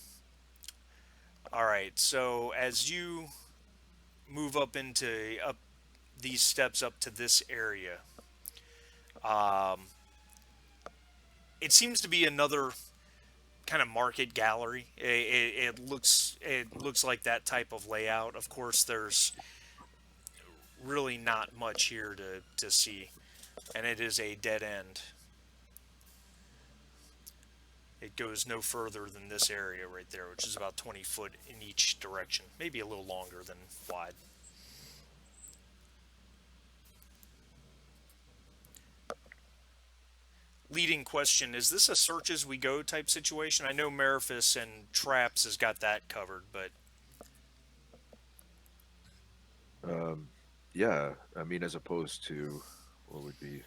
all right. So as you move up these steps up to this area, um, it seems to be another kind of market gallery. It looks like that type of layout. Of course, there's really not much here to see, and it is a dead end. It goes no further than this area right there, which is about 20 foot in each direction, maybe a little longer than wide. Leading question: is this a search as we go type situation? I know Mariphus and Traps has got that covered, but Um, yeah, I mean, as opposed to what would be.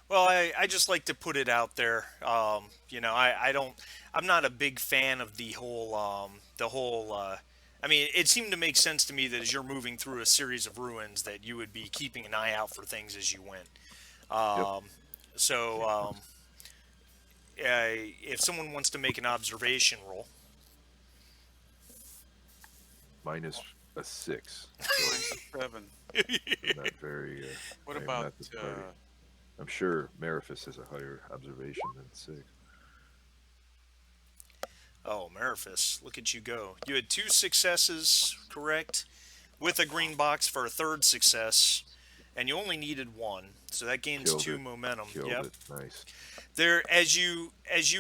well, I just like to put it out there. I don't. I'm not a big fan of the whole. I mean, it seemed to make sense to me that as you're moving through a series of ruins, that you would be keeping an eye out for things as you went. Yep. Um, so, Makes sense. if someone wants to make an observation roll, Mine is a 6, so Mine's a 7. I'm not very. What I am about not this party. I'm sure Mariphus has a higher observation than 6. oh, Mariphus, look at you go! You had two successes, correct, with a green box for a third success, and you only needed one, so that gains Killed two it. momentum. Killed Yep. it. Nice. There, as you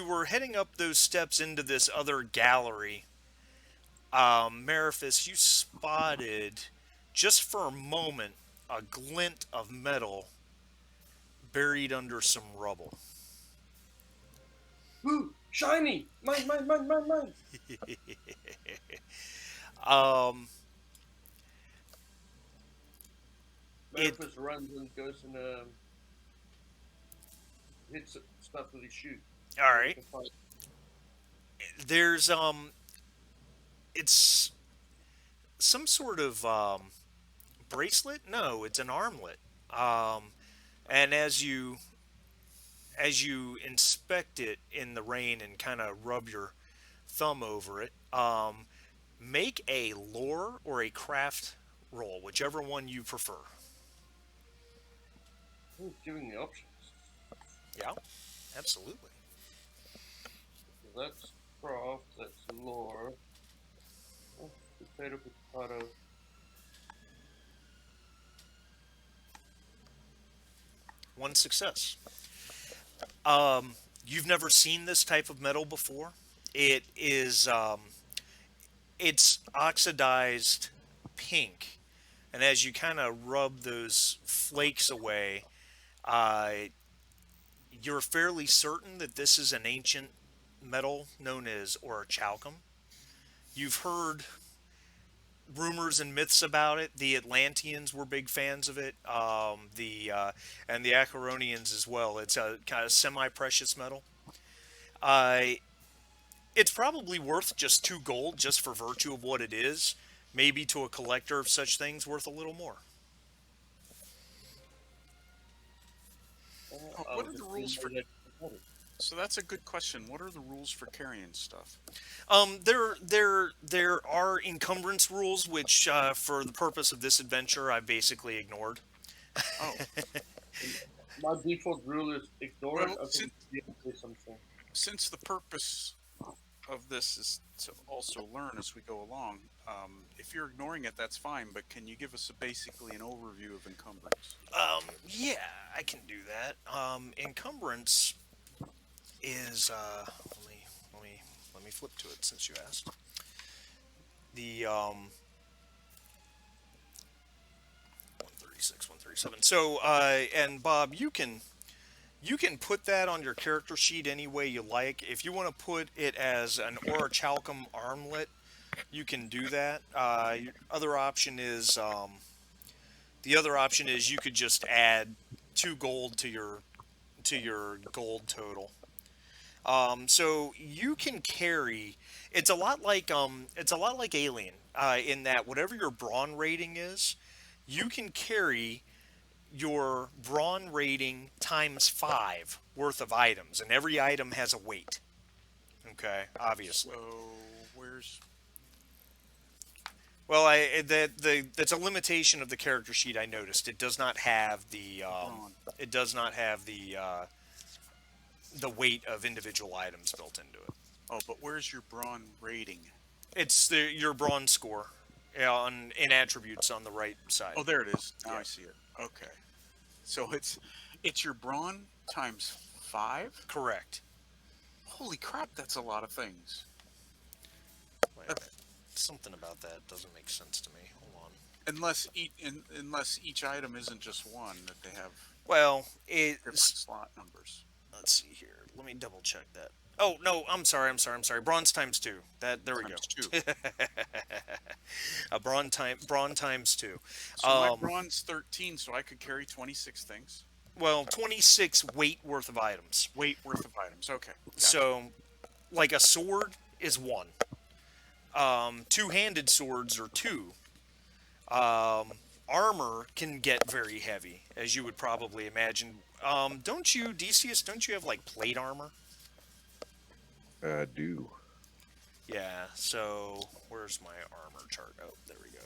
were heading up those steps into this other gallery, Mariphus, you spotted just for a moment a glint of metal buried under some rubble. Ooh, shiny! Mine, mine, mine, mine, mine! um, It- Memphis runs and goes and hits stuff with his shoe. all right. There's it's some sort of bracelet. No, it's an armlet. Um, and as you inspect it in the rain and kind of rub your thumb over it, make a lore or a craft roll, whichever one you prefer. Who's giving the options? Yeah, absolutely. So that's craft, that's lore. Oh, potato, potato. One success. You've never seen this type of metal before. It is it's oxidized pink, and as you kind of rub those flakes away, uh, you're fairly certain that this is an ancient metal known as orichalcum. You've heard rumors and myths about it. The Atlanteans were big fans of it. The and the Acheronians as well. It's a kind of semi-precious metal. Uh, it's probably worth just 2 gold, just for virtue of what it is. Maybe to a collector of such things, worth a little more. What I'll are the just rules for? relay that to the party. So that's a good question. What are the rules for carrying stuff? There are encumbrance rules, which for the purpose of this adventure, I basically ignored. Oh, My default rule is ignore it well, until you say something. since the purpose of this is to also learn as we go along, if you're ignoring it, that's fine. But can you give us basically an overview of encumbrance? Yeah, I can do that. Encumbrance is let me flip to it since you asked. The 136, 137. So and Bob, you can put that on your character sheet any way you like. If you want to put it as an orichalcum armlet, you can do that. Your other option is the other option is you could just add 2 gold to your gold total. So you can carry. It's a lot like Alien in that whatever your brawn rating is, you can carry your brawn rating times 5 worth of items, and every item has a weight. Okay, obviously. So where's Well, that's a limitation of the character sheet. I noticed it does not have brawn? it does not have the weight of individual items built into it. Oh, but where's your brawn rating? It's your brawn score on in attributes on the right side. Oh, there it is. Now Yeah. I see it. Okay. So it's your brawn times 5. Correct. Holy crap, that's a lot of things. Wait a That's, minute. Something about that doesn't make sense to me. Hold on. unless each item isn't just one, that they have Well, different it's slot numbers. let's see here. Let me double check that. Oh no, I'm sorry. Bronze times 2. There we go. Times 2. A brawn times 2. So my Um, brawn's 13, so I could carry 26 things. well, 26 weight worth of items. Weight worth of items. Okay. Gotcha. So, like a sword is 1. Two-handed swords are 2. Armor can get very heavy, as you would probably imagine. Don't you, Decius? Don't you have like plate armor? I do. Yeah. So where's my armor chart? Oh, there we go.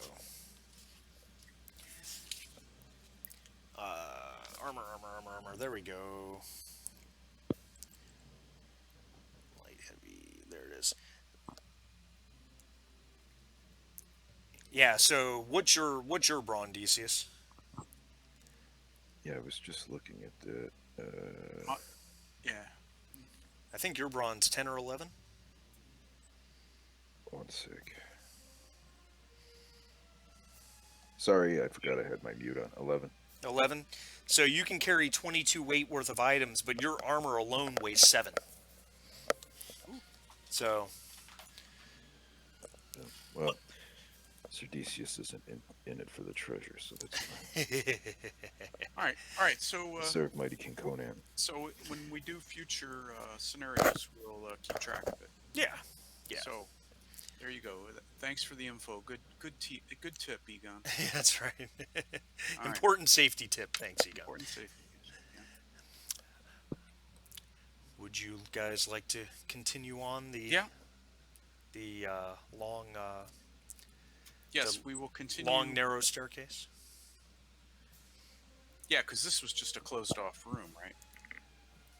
Armor. There we go. Light, heavy. There it is. Yeah. So what's your brawn, Decius? Yeah, I was just looking at that. Yeah. I think your brawn's 10 or 11. One sec. Sorry, I forgot I had my mute on. 11. 11. So you can carry 22 weight worth of items, but your armor alone weighs 7. So Well, Sir Decius isn't in it for the treasure, so that's fine. All right. All right. So Serve mighty King Conan. so when we do future scenarios, we'll keep track of it. yeah. Yeah, So there you go. Thanks for the info. Good tip, Egon. that's right. All right. Important safety tip. Thanks, Egon. Important safety. Yeah. Would you guys like to continue on Yeah. the the Yes, we will long continue. narrow staircase? Yeah, because this was just a closed off room, right?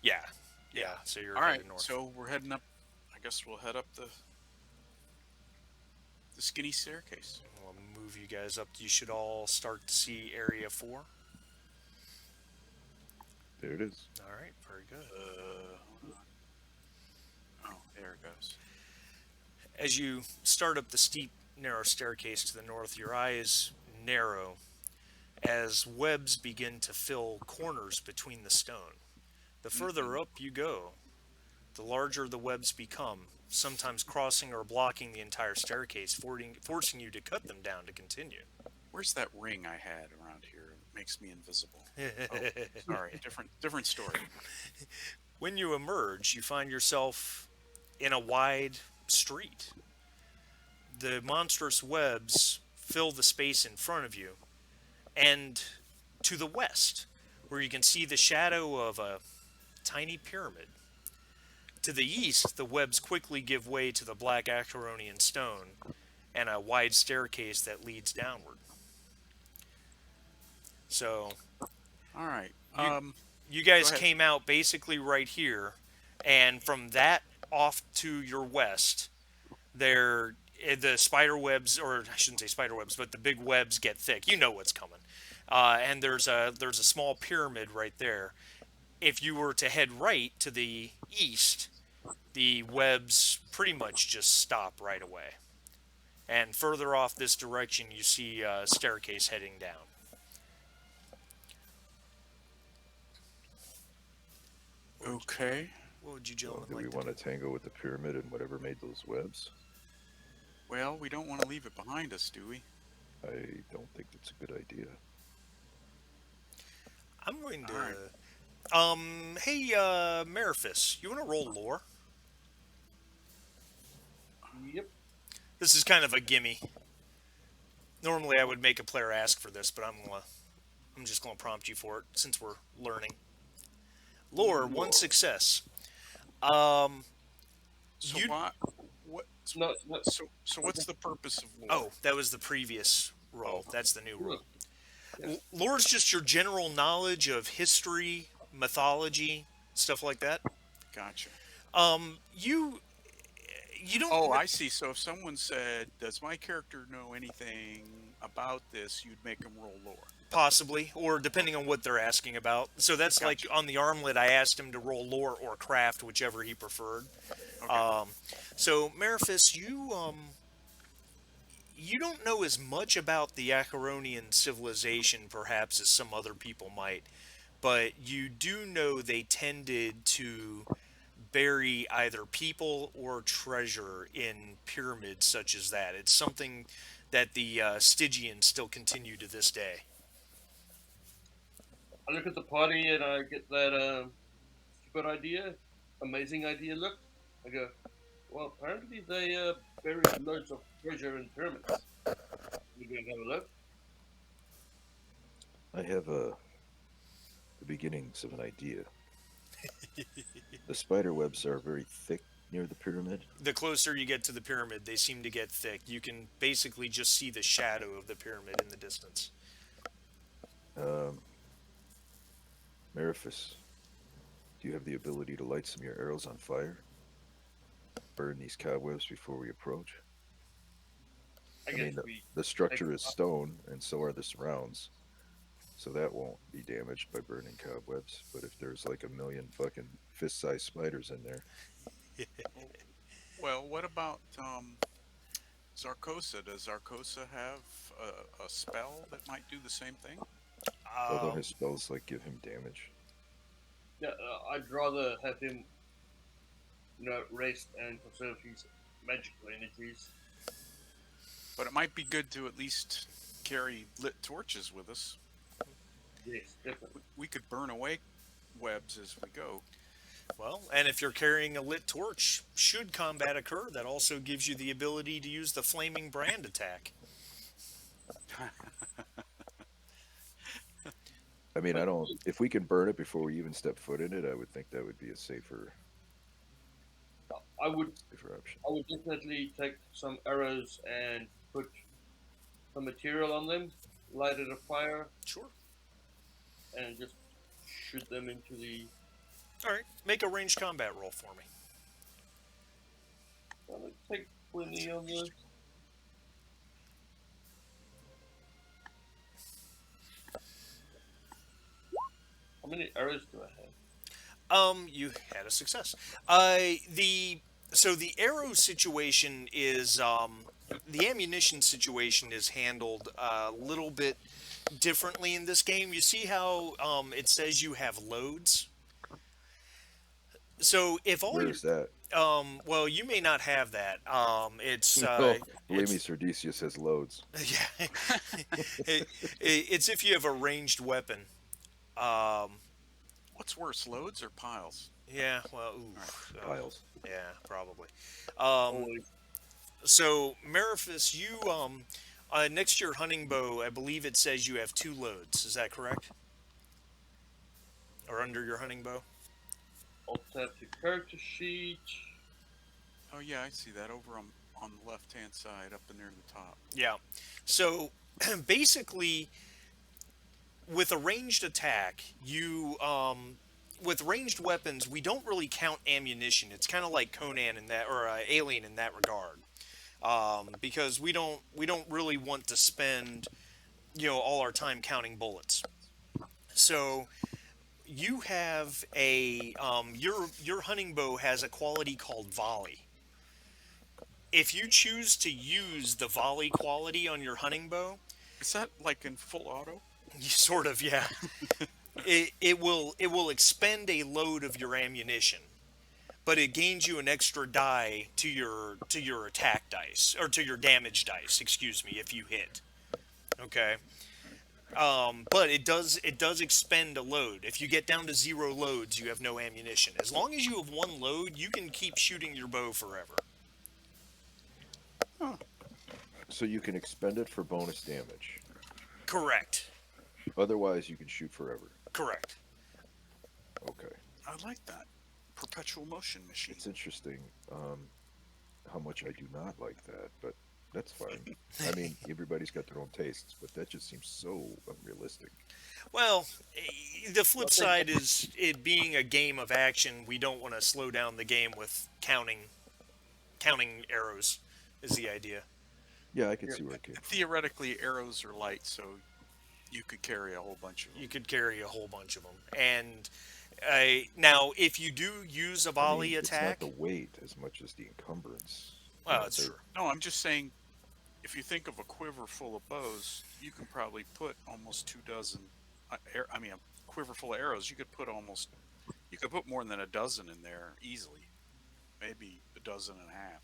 Yeah, Yeah. yeah. So you're All right. headed north. So we're heading up. I guess we'll head up the skinny staircase. We'll move you guys up. You should all start to see area 4. There it is. All right, very good. Hold on. Oh, there it goes. As you start up the steep, narrow staircase to the north, your eyes narrow as webs begin to fill corners between the stone. The further up you go, the larger the webs become, sometimes crossing or blocking the entire staircase, forcing you to cut them down to continue. Where's that ring I had around here? It makes me invisible. Oh, sorry. Different story. When you emerge, you find yourself in a wide street. The monstrous webs fill the space in front of you, and to the west, where you can see the shadow of a tiny pyramid. To the east, the webs quickly give way to the black Acheronian stone and a wide staircase that leads downward. So, All right. you Go guys ahead. came out basically right here, and from that off to your west, there the spider webs, or I shouldn't say spider webs, but the big webs get thick. You know what's coming. And there's a small pyramid right there. If you were to head right to the east, the webs pretty much just stop right away. And further off this direction, you see a staircase heading down. Okay. What would you So gentlemen do we like to want do? to tango with the pyramid and whatever made those webs? Well, we don't want to leave it behind us, do we? I don't think that's a good idea. I'm going All right. to. Hey, Mariphus, you want to roll lore? Yep. This is kind of a gimme. Normally, I would make a player ask for this, but I'm just gonna prompt you for it since we're learning. Lore, one success. Um, So you. what? No, no. So what's the purpose of lore? Oh, that was the previous roll. Oh. That's the new roll. Yeah. Lore is just your general knowledge of history, mythology, stuff like that. Gotcha. You don't. Oh, I see. So if someone said, "Does my character know anything about this?" You'd make them roll lore. Possibly, or depending on what they're asking about. So that's like Gotcha. on the armlet, I asked him to roll lore or craft, whichever he preferred. Okay. So Mariphus, you don't know as much about the Acheronian civilization, perhaps, as some other people might, but you do know they tended to bury either people or treasure in pyramids such as that. It's something that the Stygians still continue to this day. I look at the party and I get that stupid idea, amazing idea look. I go, well, apparently they buried loads of treasure in pyramids. We go and have a look. I have the beginnings of an idea. The spider webs are very thick near the pyramid. The closer you get to the pyramid, they seem to get thick. You can basically just see the shadow of the pyramid in the distance. Um, Mariphus, do you have the ability to light some of your arrows on fire? Burn these cobwebs before we approach? I I guess mean, we the structure is stone, and so are the surrounds. So that won't be damaged by burning cobwebs. But if there's like a million fucking fist-sized spiders in there, Well, what about Zarkosa? Does Zarkosa have a spell that might do the same thing? although Um, his spells like give him damage. yeah, I'd rather have him, rest and conserve his magical energies. But it might be good to at least carry lit torches with us. Yes, definitely. We could burn away webs as we go. Well, and if you're carrying a lit torch, should combat occur, that also gives you the ability to use the flaming brand attack. I mean, I But don't. If we can burn it before we even step foot in it, I would think that would be a I would safer option. I would definitely take some arrows and put some material on them, light it a fire, Sure. and just shoot them into the. All right, make a ranged combat roll for me. I'm gonna take That's 20 on this. interesting. How many arrows do I have? You had a success. The so the arrow situation is the ammunition situation is handled a little bit differently in this game. You see how it says you have loads. So if all Where your is that? well, you may not have that. No, believe me, It's Serdicius has loads. yeah, it's if you have a ranged weapon. Um, What's worse, loads or piles? yeah, well, All right. Piles. yeah, probably. Um, Always. so Mariphus, you next to your hunting bow, I believe it says you have two loads. Is that correct? Or under your hunting bow? I'll tap the character sheet. Oh yeah, I see that over on the left hand side, up and near the top. Yeah. So basically, with a ranged attack, you with ranged weapons, we don't really count ammunition. It's kind of like Conan in that, or Alien in that regard, because we don't really want to spend all our time counting bullets. So you have your hunting bow has a quality called volley. If you choose to use the volley quality on your hunting bow, Is that like in full auto? you sort of, yeah, it will expend a load of your ammunition, but it gains you an extra die to your attack dice, or to your damage dice, excuse me, if you hit. Okay. But it does expend a load. If you get down to zero loads, you have no ammunition. As long as you have one load, you can keep shooting your bow forever. Huh. So you can expend it for bonus damage. Correct. Otherwise, you can shoot forever. Correct. Okay. I like that. Perpetual motion machine. It's interesting how much I do not like that, but that's fine. I mean, everybody's got their own tastes, but that just seems so unrealistic. Well, the flip side is it being a game of action. We don't want to slow down the game with counting arrows. Is the idea? Yeah, I can see where it came from. Theoretically, arrows are light, so you could carry a whole bunch of them. You could carry a whole bunch of them. And now, if you do use a I volley mean, attack, it's not the weight as much as the encumbrance. well, that's they're- true. No, I'm just saying, if you think of a quiver full of bows, you can probably put almost 2 dozen. I mean, a quiver full of arrows, you could put more than a dozen in there easily. Maybe a dozen and a half.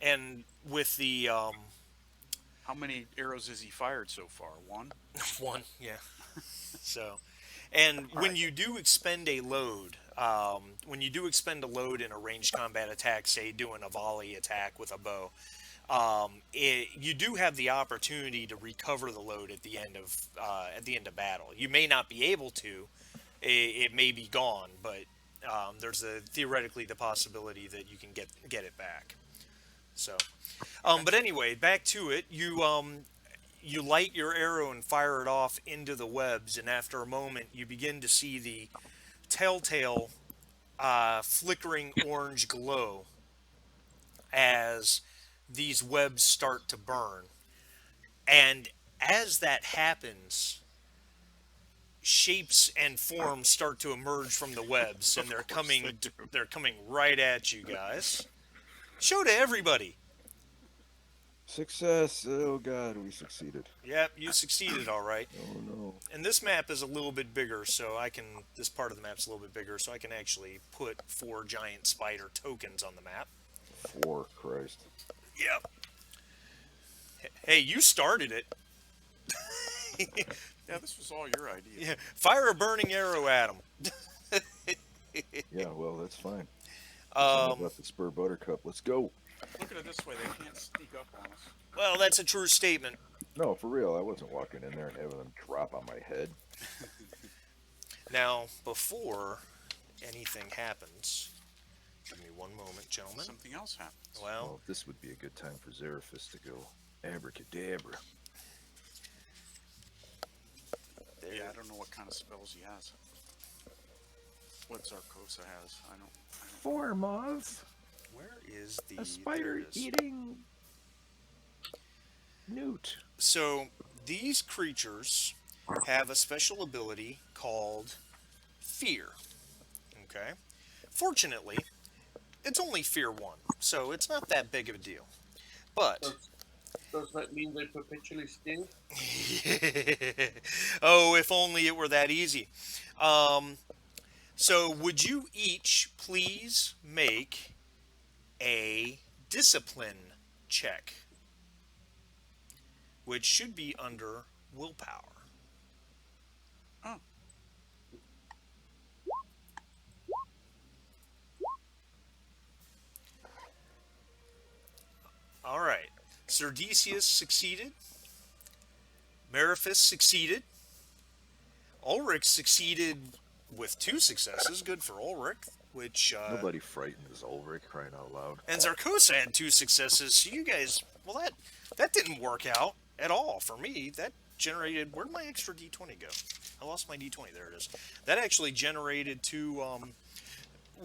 And with the How many arrows has he fired so far? One? one, yeah. So, and when right. you do expend a load, in a ranged combat attack, say doing a volley attack with a bow, you do have the opportunity to recover the load at the end of battle. You may not be able to; it may be gone, but there's theoretically the possibility that you can get it back. So, but anyway, back to it. You light your arrow and fire it off into the webs, and after a moment, you begin to see the telltale flickering orange glow as these webs start to burn. And as that happens, shapes and forms start to emerge from the webs, and Of course they do. they're coming right at you guys. Show to everybody. Success! Oh god, we succeeded. Yep, you succeeded all right. Oh no. And this map is a little bit bigger, so this part of the map's a little bit bigger, so I can actually put 4 giant spider tokens on the map. 4, Christ. Yep. Hey, you started it. Yeah, this was all your idea. Yeah, fire a burning arrow at him. Yeah, well, that's fine. It's all um, about the spur buttercup. Let's go. Look at it this way: they can't sneak up on us. well, that's a true statement. No, for real. I wasn't walking in there and having them drop on my head. Now, before anything happens, give me one moment, gentlemen. Something else happens. Well, Well, this would be a good time for Zeraphis to go abracadabra. there. Yeah, I don't know what kind of spells he has. What Zarkosa has, I don't. Form of Where is the a there spider it is. eating newt. So these creatures have a special ability called fear. Okay. Fortunately, it's only fear one, so it's not that big of a deal. But Does that mean they're perpetually scared? oh, if only it were that easy. Um, so would you each please make a discipline check, which should be under willpower. Oh, All right. Serdicius succeeded. Meriphus succeeded. Ulrich succeeded with 2 successes. Good for Ulrich. Which Nobody frightens Ulrich, crying out loud. and Zarkosa had 2 successes. So you guys, well, that didn't work out at all for me. That generated. Where'd my extra D20 go? I lost my D20. There it is. That actually generated two.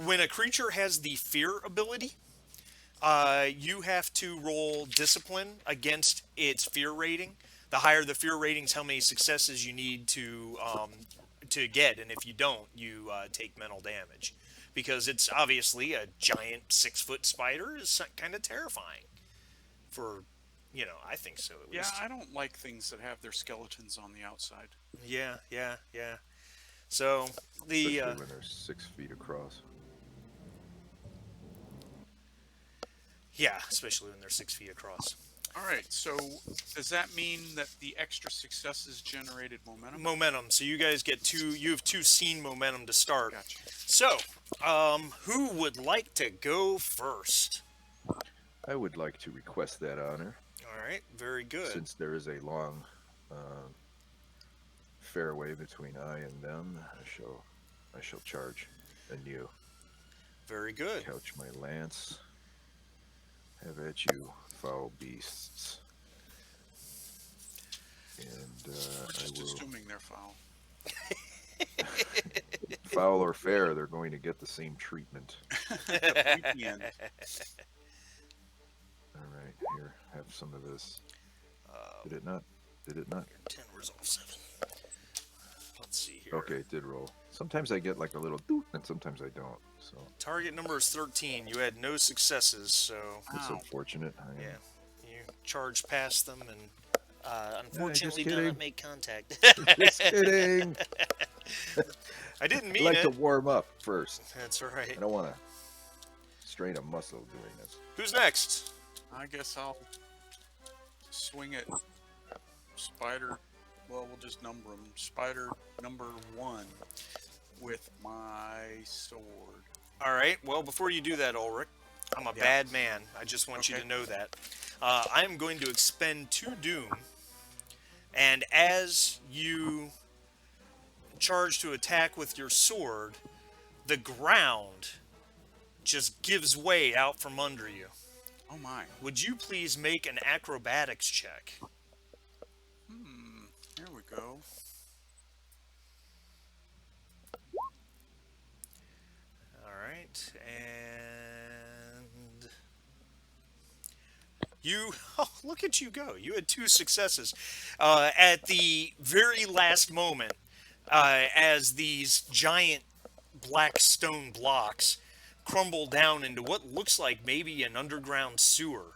When a creature has the fear ability, you have to roll discipline against its fear rating. The higher the fear ratings, how many successes you need to get, and if you don't, you take mental damage. Because it's obviously a giant 6 foot spider is kind of terrifying. For, I think so at yeah, least. I don't like things that have their skeletons on the outside. Yeah, yeah, yeah. So the Especially when they're 6 feet across. yeah, especially when they're 6 feet across. All right, so does that mean that the extra successes generated momentum? Momentum. So you guys get two. You have 2 scene momentum to start. Gotcha. So, who would like to go first? I would like to request that honor, All right, very good. since there is a long fairway between I and them. I shall charge anew. Very good. Couch my lance. Have at you, foul beasts. And We're just I will. assuming they're foul. Foul or fair, they're going to get the same treatment. The pointy end. All right, here, have some of this. Uh, Did it not? Did it not? 10 resolve 7. Let's see here. Okay, it did roll. Sometimes I get like a little doot, and sometimes I don't. So Target number is 13. You had no successes, so it's Ow. unfortunate. yeah, you charged past them and unfortunately just did kidding. not make contact. Just kidding. I didn't I mean like it. to warm up first. That's all right. I don't want to strain a muscle doing this. Who's next? I guess I'll swing at spider. Well, we'll just number them. Spider number 1 with my sword. All right. Well, before you do that, Ulrich, I'm a Yeah. bad man. I just want you Okay. to know that. I'm going to expend 2 doom, and as you charge to attack with your sword, the ground just gives way out from under you. Oh my. Would you please make an acrobatics check? Here we go. All right, and you, oh, look at you go. You had 2 successes. At the very last moment, as these giant black stone blocks crumble down into what looks like maybe an underground sewer,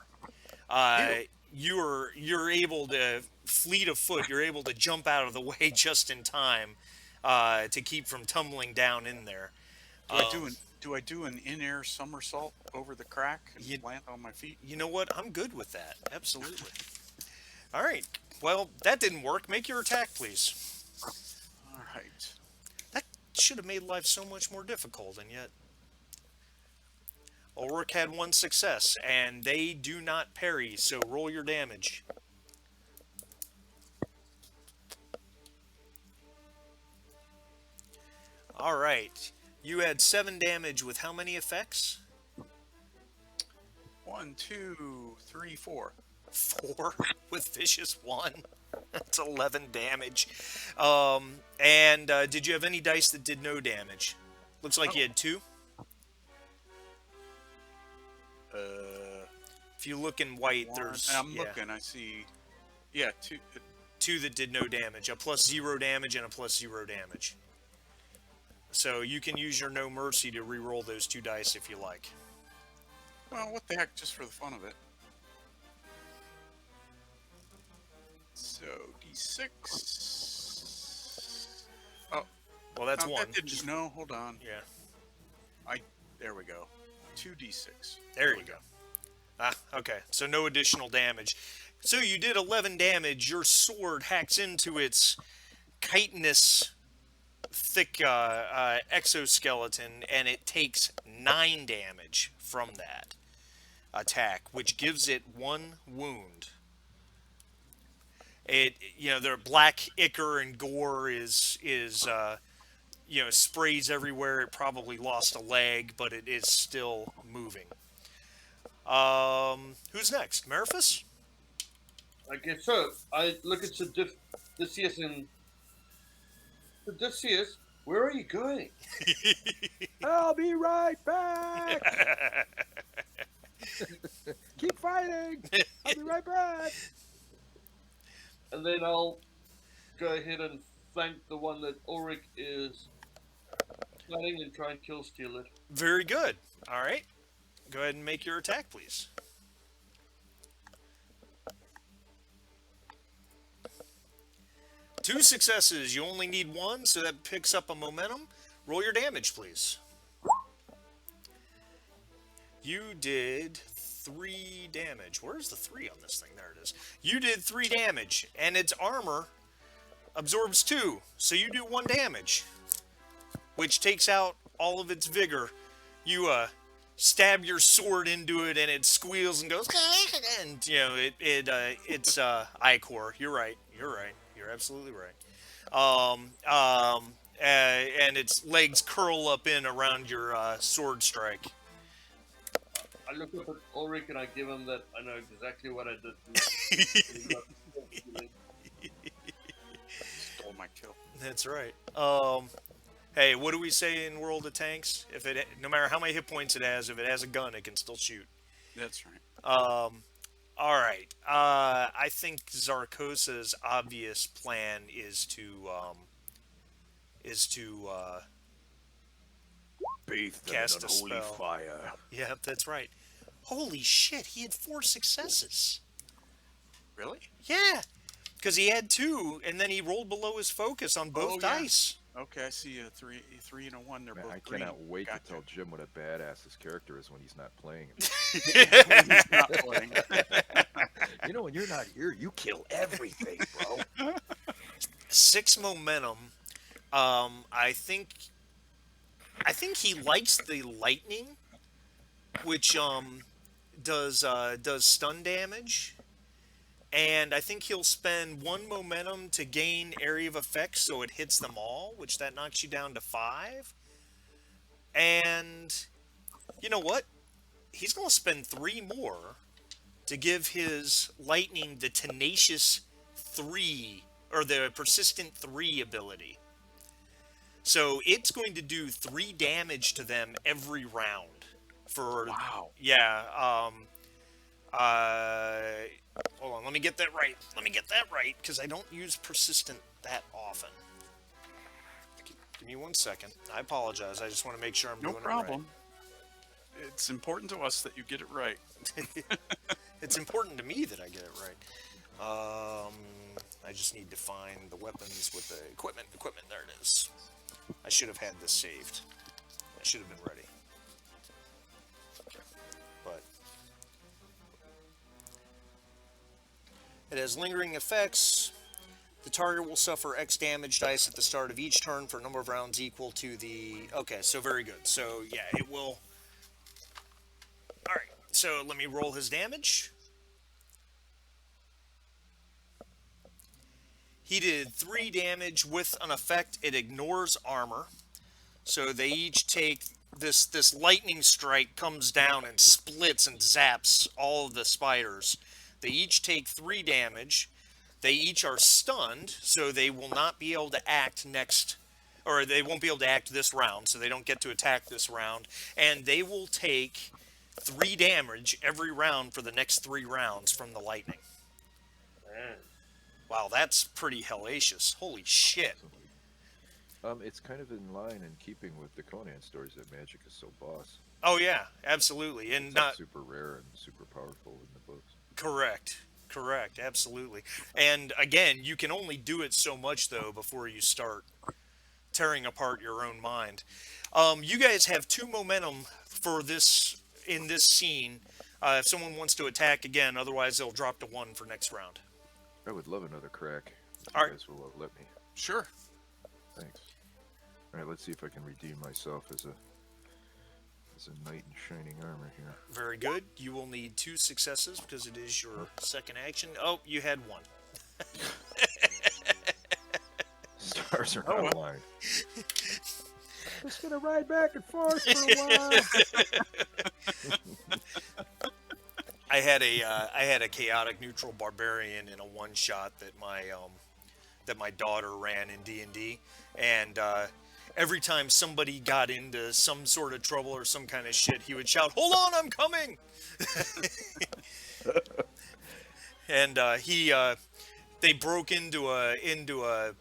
you're able to fleet of foot. You're able to jump out of the way just in time to keep from tumbling down in there. Do I do an in-air somersault over the crack and You- land on my feet? You know what? I'm good with that. Absolutely. All right. Well, that didn't work. Make your attack, please. All right. That should have made life so much more difficult, and yet Ulrich had one success, and they do not parry, so roll your damage. Alright. You had 7 damage with how many effects? 1, 2, 3, 4. 4 with vicious 1. That's 11 damage. And did you have any dice that did no damage? Looks like you had 2. Uh, If you look in white, one, there's I'm looking. I see. Yeah, 2. 2 that did no damage. A plus 0 damage and a plus 0 damage. So you can use your No Mercy to re-roll those 2 dice if you like. Well, what the heck, just for the fun of it. So, D6. Oh, Well, that's no, 1. that didn't, no, hold on. Yeah. There we go. 2D6. There you go. Ah, okay. So no additional damage. So you did 11 damage. Your sword hacks into its chitinous, thick exoskeleton, and it takes 9 damage from that attack, which gives it 1 wound. It, their black ichor and gore is sprays everywhere. It probably lost a leg, but it is still moving. Who's next? Meriphus? I guess so. I look at Odysseus and Odysseus, where are you going? I'll be right back. Keep fighting. I'll be right back. And then I'll go ahead and flank the one that Ulrich is fighting and try and kill steal it. Very good. All right. Go ahead and make your attack, please. Two successes. You only need 1, so that picks up a momentum. Roll your damage, please. You did 3 damage. Where's the 3 on this thing? There it is. You did 3 damage, and its armor absorbs 2, so you do 1 damage, which takes out all of its vigor. You stab your sword into it, and it squeals and goes, and it's Ichor. You're right. You're absolutely right. And its legs curl up in around your sword strike. I look up at Ulrich and I give him that I know exactly what I did. Stole my kill. That's right. Hey, what do we say in World of Tanks? No matter how many hit points it has, if it has a gun, it can still shoot. That's right. All right. I think Zarkosa's obvious plan is to Bathe them Cast in a unholy spell. fire. Yeah, that's right. Holy shit, he had 4 successes. Really? Yeah, because he had 2, and then he rolled below his focus on both yeah. dice. Okay, I see a 3 and a 1. They're Man, both I green. cannot wait Gotcha. to tell Jim what a badass his character is when he's not playing. He's not playing. When you're not here, you kill everything, bro. 6 momentum. I think he likes the lightning, which does stun damage, and I think he'll spend 1 momentum to gain area of effect, so it hits them all, which that knocks you down to 5. And you know what? He's gonna spend 3 more to give his lightning the tenacious 3 or the persistent 3 ability. So it's going to do 3 damage to them every round. Wow. Yeah. Hold on. Let me get that right. Because I don't use persistent that often. Give me 1 second. I apologize. I just want to make sure I'm No doing problem. It's important to us that you get it right. it right. It's important to me that I get it right. I just need to find the weapons with the equipment. There it is. I should have had this saved. I should have been ready. But it has lingering effects. The target will suffer X damage dice at the start of each turn for a number of rounds equal to the. Okay, so very good. So yeah, it will. All right. So let me roll his damage. He did 3 damage with an effect. It ignores armor. So they each take this lightning strike comes down and splits and zaps all of the spiders. They each take 3 damage. They each are stunned, so they will not be able to act next, or they won't be able to act this round, so they don't get to attack this round. And they will take 3 damage every round for the next 3 rounds from the lightning. Man. Wow, that's pretty hellacious. Holy shit. It's kind of in line and keeping with the Conan stories that magic is so boss. Oh yeah, absolutely. And It's not super rare and super powerful in the books. correct. Correct, absolutely. And again, you can only do it so much though before you start tearing apart your own mind. You guys have 2 momentum for this in this scene. If someone wants to attack again, otherwise they'll drop to 1 for next round. I would love another crack. If All you right. guys will let me. Sure. Thanks. All right, let's see if I can redeem myself as a knight in shining armor here. Very good. You will need 2 successes because it is your second action. Oh, you had 1. Stars are Oh, not well. aligned. Just gonna ride back and forth for a while. I had a chaotic neutral barbarian in a one shot that my daughter ran in D&D, and every time somebody got into some sort of trouble or some kind of shit, he would shout, "Hold on, I'm coming!" And they broke into a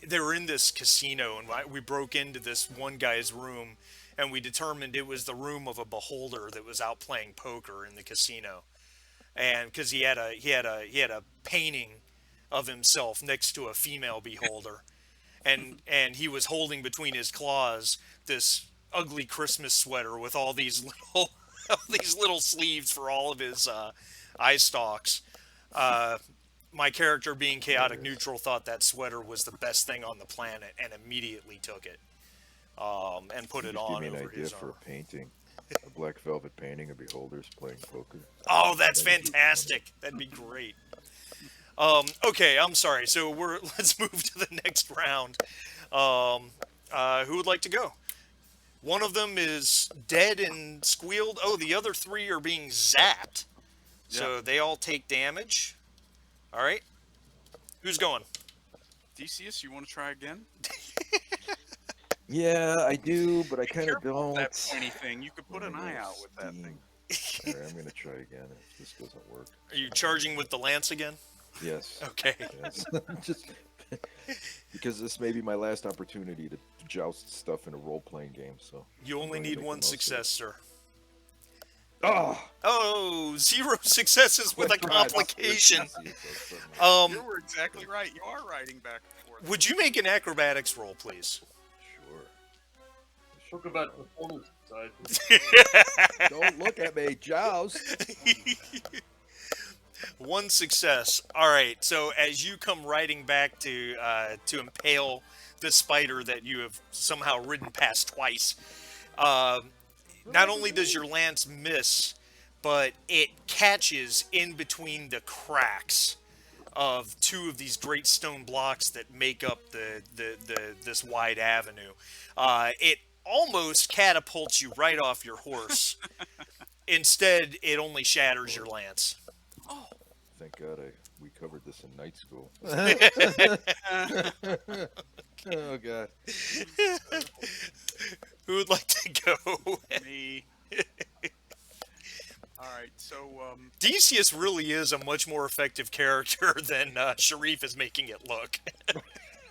they were in this casino, and we broke into this one guy's room, and we determined it was the room of a beholder that was out playing poker in the casino, and because he had a painting of himself next to a female beholder, and he was holding between his claws this ugly Christmas sweater with all these little all these little sleeves for all of his eye stalks. My character, being chaotic neutral, thought that sweater was the best thing on the planet and immediately took it and put it Just give on me an over idea his for arm. a painting. A black velvet painting of beholders playing poker. Oh, that's That'd be fantastic. That'd be great. Okay, I'm sorry. So let's move to the next round. Who would like to go? One of them is dead and squealed. Oh, the other 3 are being zapped. So they all take damage. All right. Who's going? Theseus, you want to try again? Yeah, I do, but I kind of Careful with don't. that anything. You could put an eye out with that thing. All right, I'm gonna try again if this doesn't work. Are you charging with the lance again? Yes. Okay. Yes. Just because this may be my last opportunity to joust stuff in a role-playing game, so. You only I'm gonna need make the 1 most of it. success, sir. Oh! Oh, 0 successes with a That's right. complication. You were exactly right. You are riding back and forth. Would you make an acrobatics roll, please? Sure. Talk about performance side. Don't look at me, joust. 1 success. All right. So as you come riding back to impale the spider that you have somehow ridden past twice, not only does your lance miss, but it catches in between the cracks of 2 of these great stone blocks that make up this wide avenue. It almost catapults you right off your horse. Instead, it only shatters your lance. Thank God we covered this in night school. Oh God. Who would like to go? Me. All right, so Decius really is a much more effective character than Sharif is making it look.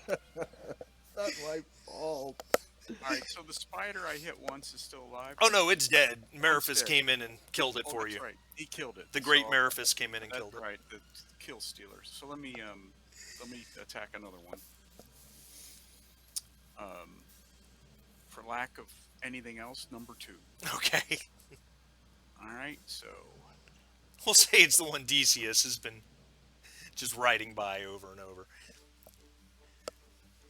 Not my fault. all right, so the spider I hit once is still alive. Oh no, it's dead. Mariphus dead. came in and killed it Oh, for that's you. right. He killed it. The great So, Mariphus came in and That's killed it. right. The kill stealer. So let me attack another one. For lack of anything else, number 2. Okay. All right, so We'll say it's the one Decius has been just riding by over and over.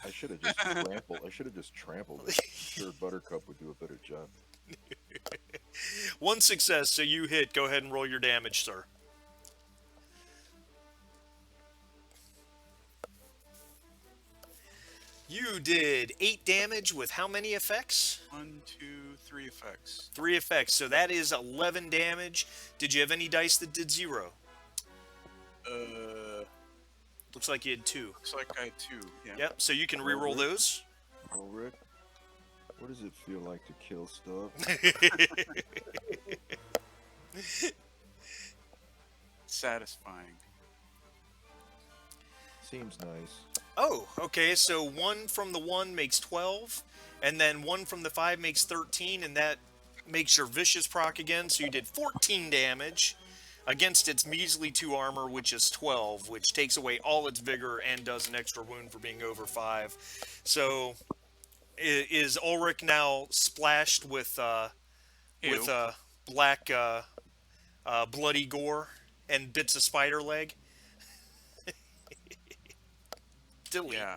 I should have just trampled. I should have just trampled it. I'm sure Buttercup would do a better job. One success, so you hit. Go ahead and roll your damage, sir. You did 8 damage with how many effects? 1, 2, 3 effects. 3 effects, so that is 11 damage. Did you have any dice that did 0? Looks like you had 2. Looks like I had 2. Yeah. Yep, so you can re-roll those. Ulrich, what does it feel like to kill stuff? Satisfying. Seems nice. Oh, okay, so 1 from the 1 makes 12, and then 1 from the 5 makes 13, and that makes your vicious proc again, so you did 14 damage against its measly 2 armor, which is 12, which takes away all its vigor and does an extra wound for being over 5. So, is Ulrich now splashed with black bloody gore and bits of spider leg? Delete. Yeah.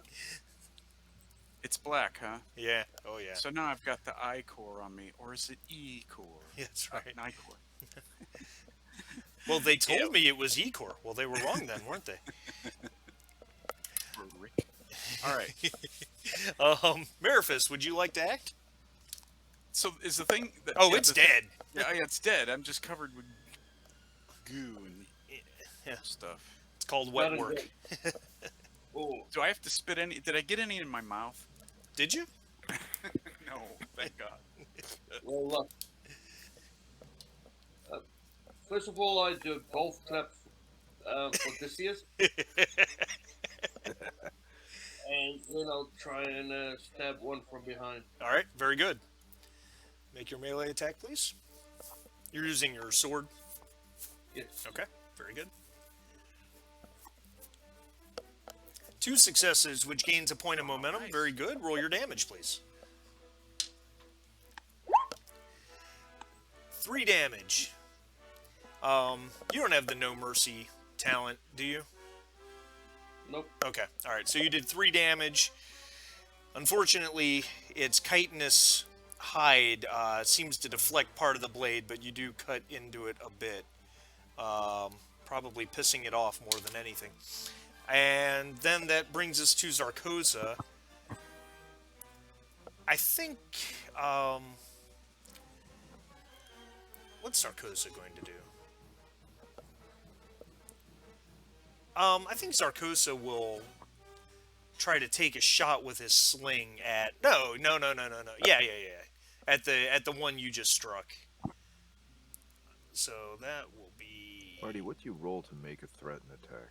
It's black, huh? Yeah. Oh, yeah. So now I've got the I core on me, or is it E core? Yeah, that's right. I core. Well, they told me it was Ecor. Well, they were wrong then, weren't they? Or Rick. All right. Mariphus, would you like to act? So is the thing that? Oh, yeah, it's the dead. Yeah, it's dead. I'm just covered with goo and Yeah. stuff. It's called wet Not work. Oh, Do I have to spit any? Did I get any in my mouth? Did you? No, thank God. well, first of all, I do a golf clap for Odysseus, and then I'll try and stab one from behind. All right, very good. Make your melee attack, please. You're using your sword. Yes. Okay, very good. 2 successes, which gains a point of momentum. Nice. Very good. Roll your damage, please. 3 damage. You don't have the no mercy talent, do you? Nope. Okay. All right. So you did 3 damage. Unfortunately, its chitinous hide seems to deflect part of the blade, but you do cut into it a bit, probably pissing it off more than anything. And then that brings us to Zarkoza. I think, what's Zarkoza going to do? I think Zarkoza will try to take a shot with his sling at... No. Yeah. At the one you just struck. So that will be... Marty, what do you roll to make a threat and attack?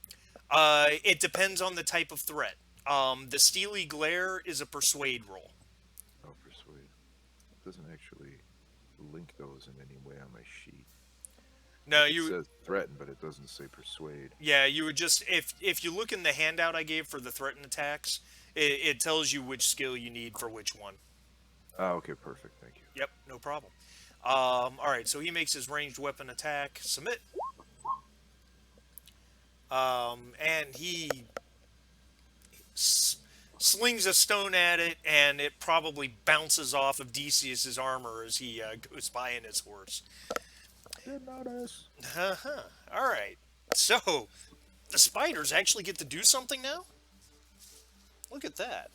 It depends on the type of threat. The Steely Glare is a persuade roll. Oh, persuade. It doesn't actually link those in any way on my sheet. No, It you... says threaten, but it doesn't say persuade. Yeah, you would just... If you look in the handout I gave for the threatened attacks, it tells you which skill you need for which one. Ah, okay, perfect. Thank you. Yep, no problem. Alright, so he makes his ranged weapon attack. Submit. And he slings a stone at it, and it probably bounces off of Decius's armor as he goes by in his horse. They're not us. Alright, so the spiders actually get to do something now? Look at that.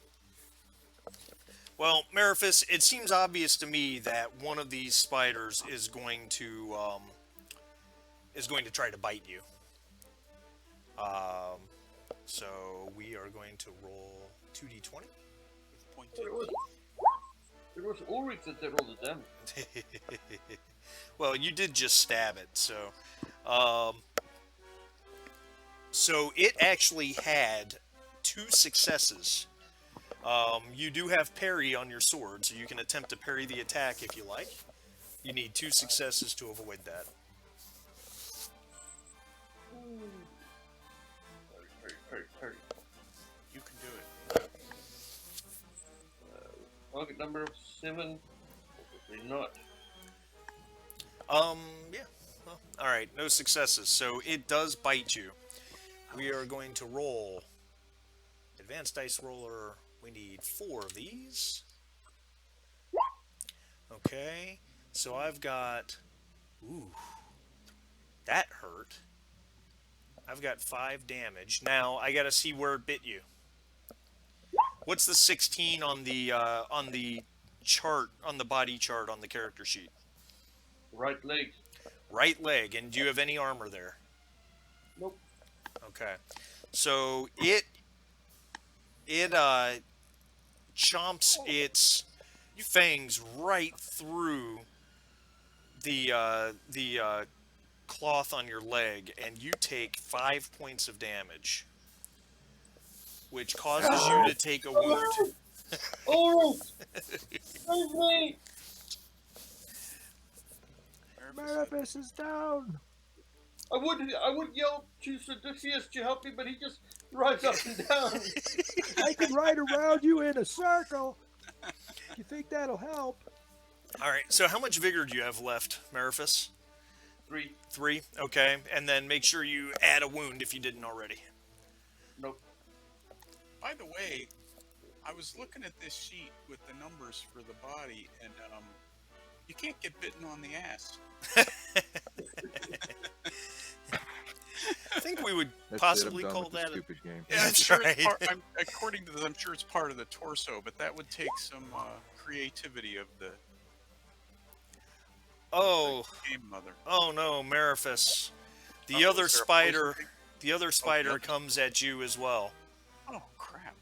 Well, Mariphus, it seems obvious to me that one of these spiders is going to try to bite you. So we are going to roll 2d20. It was Ulrich that did all the damage. Well, you did just stab it, so so it actually had 2 successes. You do have parry on your sword, so you can attempt to parry the attack if you like. You need 2 successes to avoid that. Parry. You can do it. Target number of 7. Probably not. Yeah. Well, alright, no successes, so it does bite you. We are going to roll Advanced Dice Roller We need 4 of these. Okay, so I've got... Ooh, that hurt. I've got 5 damage. Now, I gotta see where it bit you. What's the 16 on the chart, on the body chart on the character sheet? Right leg. Right leg, and do you have any armor there? Nope. Okay. So it chomps its fangs right through the cloth on your leg, and you take 5 points of damage, which causes you to take a wound. Oh, save me! Marabus is down. I would yell to Modiphius to help me, but he just rides up and down. I can ride around you in a circle. You think that'll help? All right. So how much vigor do you have left, Marifus? 3. 3. Okay. And then make sure you add a wound if you didn't already. Nope. By the way, I was looking at this sheet with the numbers for the body, and you can't get bitten on the ass. I think we would That's possibly it, I'm done call with the that. stupid game. Yeah, I'm That's sure right. according to this, I'm sure it's part of the torso, but that would take some creativity of the Oh, game mother. oh no, Marifus. The Oh, other is there a spider, poison thing? the other spider yep. comes at you as well. Oh crap!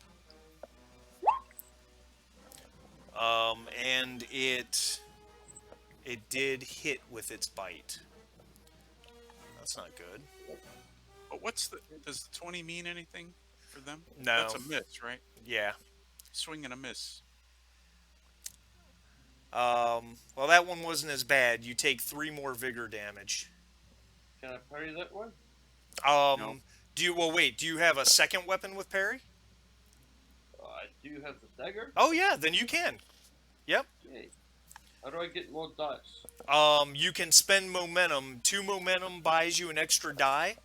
And it did hit with its bite. That's not good. But does the 20 mean anything for them? No. That's a miss, right? Yeah. Swing and a miss. Well, that one wasn't as bad. You take 3 more vigor damage. Can I parry that one? No. Do you? Well, wait. Do you have a second weapon with parry? I do have the dagger. Oh yeah, then you can. Yep. Yay. How do I get more dice? You can spend momentum. 2 momentum buys you an extra die.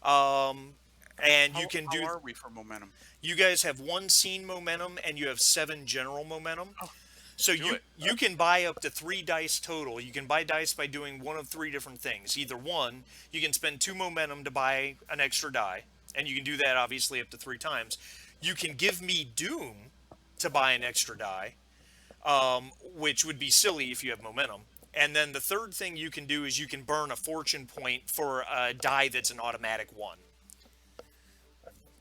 And you can do. How are we for momentum? You guys have 1 scene momentum, and you have 7 general momentum. Oh, So do it. you can buy up to 3 dice total. You can buy dice by doing one of 3 different things. Either one, you can spend 2 momentum to buy an extra die, and you can do that obviously up to 3 times. You can give me Doom to buy an extra die, which would be silly if you have momentum. And then the third thing you can do is you can burn a fortune point for a die that's an automatic 1.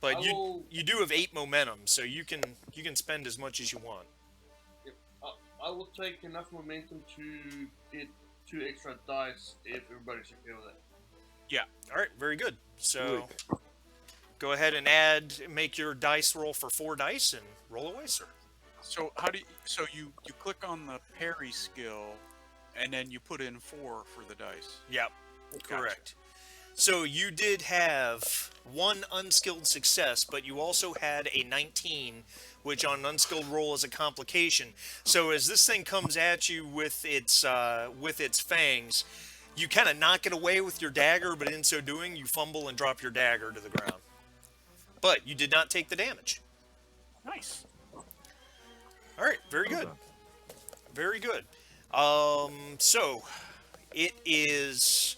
But you do have 8 momentum, so you can spend as much as you want. I will take enough momentum to get 2 extra dice if everybody's okay with that. Yeah. All right. Very good. So Good. go ahead and make your dice roll for 4 dice and roll away, sir. So how do you? So you click on the parry skill, and then you put in 4 for the dice. Yep. Gotcha. Correct. So you did have 1 unskilled success, but you also had a 19, which on an unskilled roll is a complication. So as this thing comes at you with its fangs, you kind of knock it away with your dagger, but in so doing, you fumble and drop your dagger to the ground. But you did not take the damage. Nice. All right, very Well good. done. Very good. So it is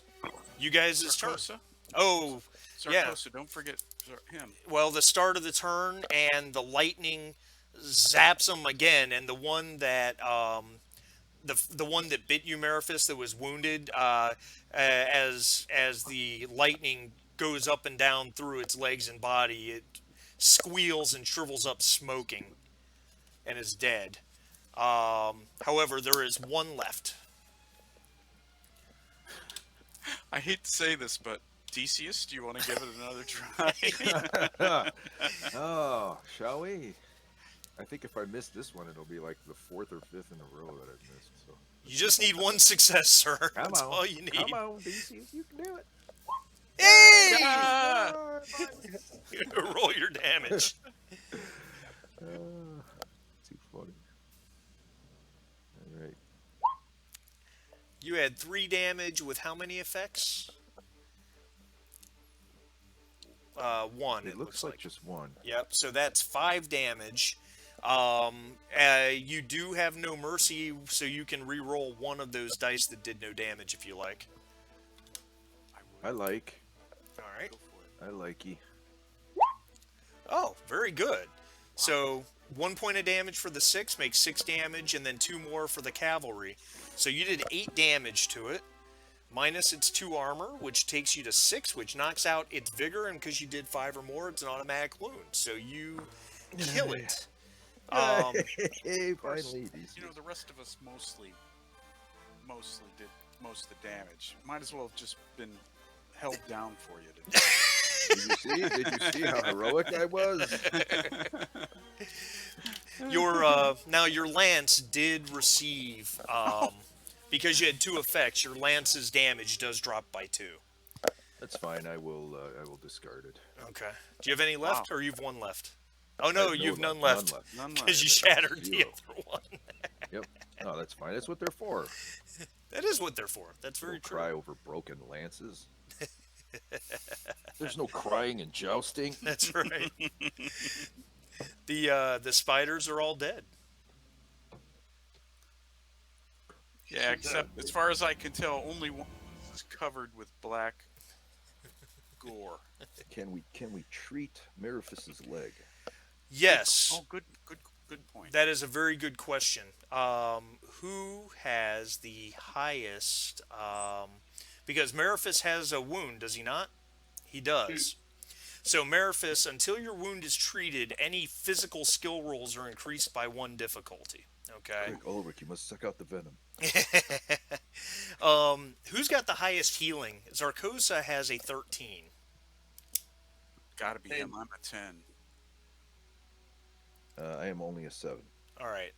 you guys' turn. Sarkosa? Oh, yeah. Sarkosa, don't forget him. Well, the start of the turn, and the lightning zaps him again, and the one that the one that bit you, Marifus, that was wounded, as the lightning goes up and down through its legs and body, it squeals and shrivels up, smoking, and is dead. However, there is 1 left. I hate to say this, but Decius, do you want to give it another try? Oh, shall we? I think if I miss this one, it'll be like the 4th or 5th in a row that I've missed. So You just need 1 success, sir. come That's on, all you need. come on, DC, you can do it. Hey! Ah! Roll your damage. Too funny. All right. You had 3 damage with how many effects? 1. It looks like just 1. Yep. So that's 5 damage. You do have no mercy, so you can re-roll one of those dice that did no damage if you like. I I would like. All right. go for it. I likey. Oh, very good. So 1 point of damage for the 6 makes 6 damage, and then 2 more for the cavalry. So you did 8 damage to it, minus its 2 armor, which takes you to 6, which knocks out its vigor, and because you did 5 or more, it's an automatic wound. So you kill it. Hey, Of course, finally, these. the rest of us mostly did most of the damage. Might as well have just been held down for you today. Did you see? Did you see how heroic I was? Now your lance did receive because you had 2 effects. Your lance's damage does drop by 2. That's fine. I will. I will discard it. Okay. Do you have any left, Wow. or you've one left? Oh I no, have you've none None left left. None because you left. shattered the 0. other one. Yep. No, that's fine. That's what they're for. That is what they're for. That's very Don't true. cry over broken lances. There's no crying and jousting. That's right. The spiders are all dead. Yeah, except as far as I can tell, only one is covered with black gore. Can we treat Merifis's leg? Yes, Oh, good point. that is a very good question. Who has the highest? Because Merifis has a wound, does he not? He does. So Merifis, until your wound is treated, any physical skill rolls are increased by 1 difficulty. Okay. Quick, Ulrich, you must suck out the venom. Who's got the highest healing? Zarkosa has a 13. Gotta be him. I'm a 10. I am only a 7. All right.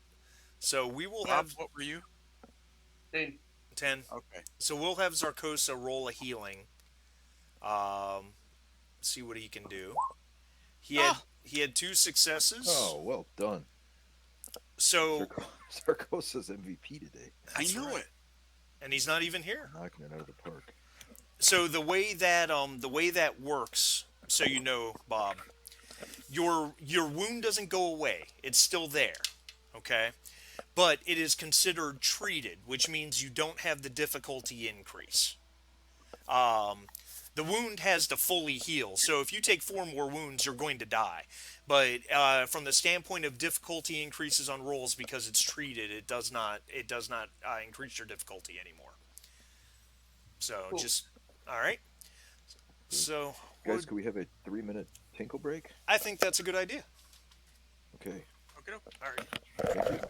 So we will Bob, have what were you? 10. 10. Okay. So we'll have Zarkosa roll a healing. See what he can do. He had 2 successes. Oh, well done. So Sarkosa's MVP today. I knew it. and he's not even here. Knocking it out of the park. So the way that works, so you know, Bob, your wound doesn't go away. It's still there. Okay? But it is considered treated, which means you don't have the difficulty increase. The wound has to fully heal. So if you take 4 more wounds, you're going to die. But from the standpoint of difficulty increases on rolls, because it's treated, it does not increase your difficulty anymore. So Cool. just all right. So Guys, can we have a 3-minute tinkle break? I think that's a good idea. Okay. Okay. All right. Thank you.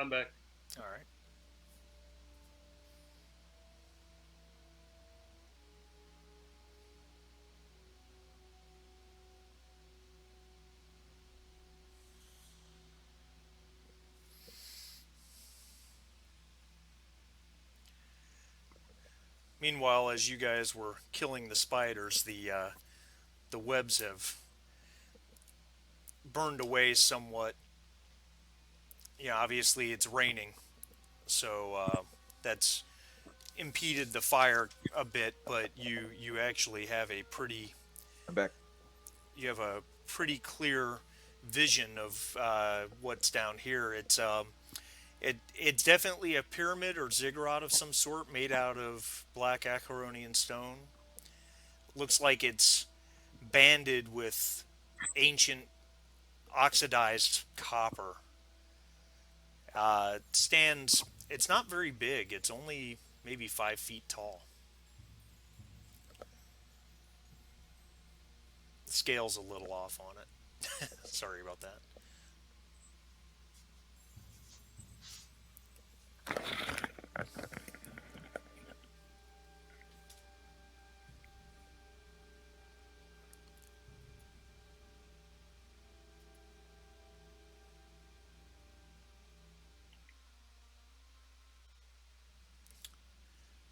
I'm back. All right. Meanwhile, as you guys were killing the spiders, the webs have burned away somewhat. Yeah, obviously it's raining, so that's impeded the fire a bit. But you actually have a pretty I'm back. you have a pretty clear vision of what's down here. It's definitely a pyramid or ziggurat of some sort made out of black Acheronian stone. Looks like it's banded with ancient oxidized copper. Stands. It's not very big. It's only maybe 5 feet tall. The scale's a little off on it. Sorry about that.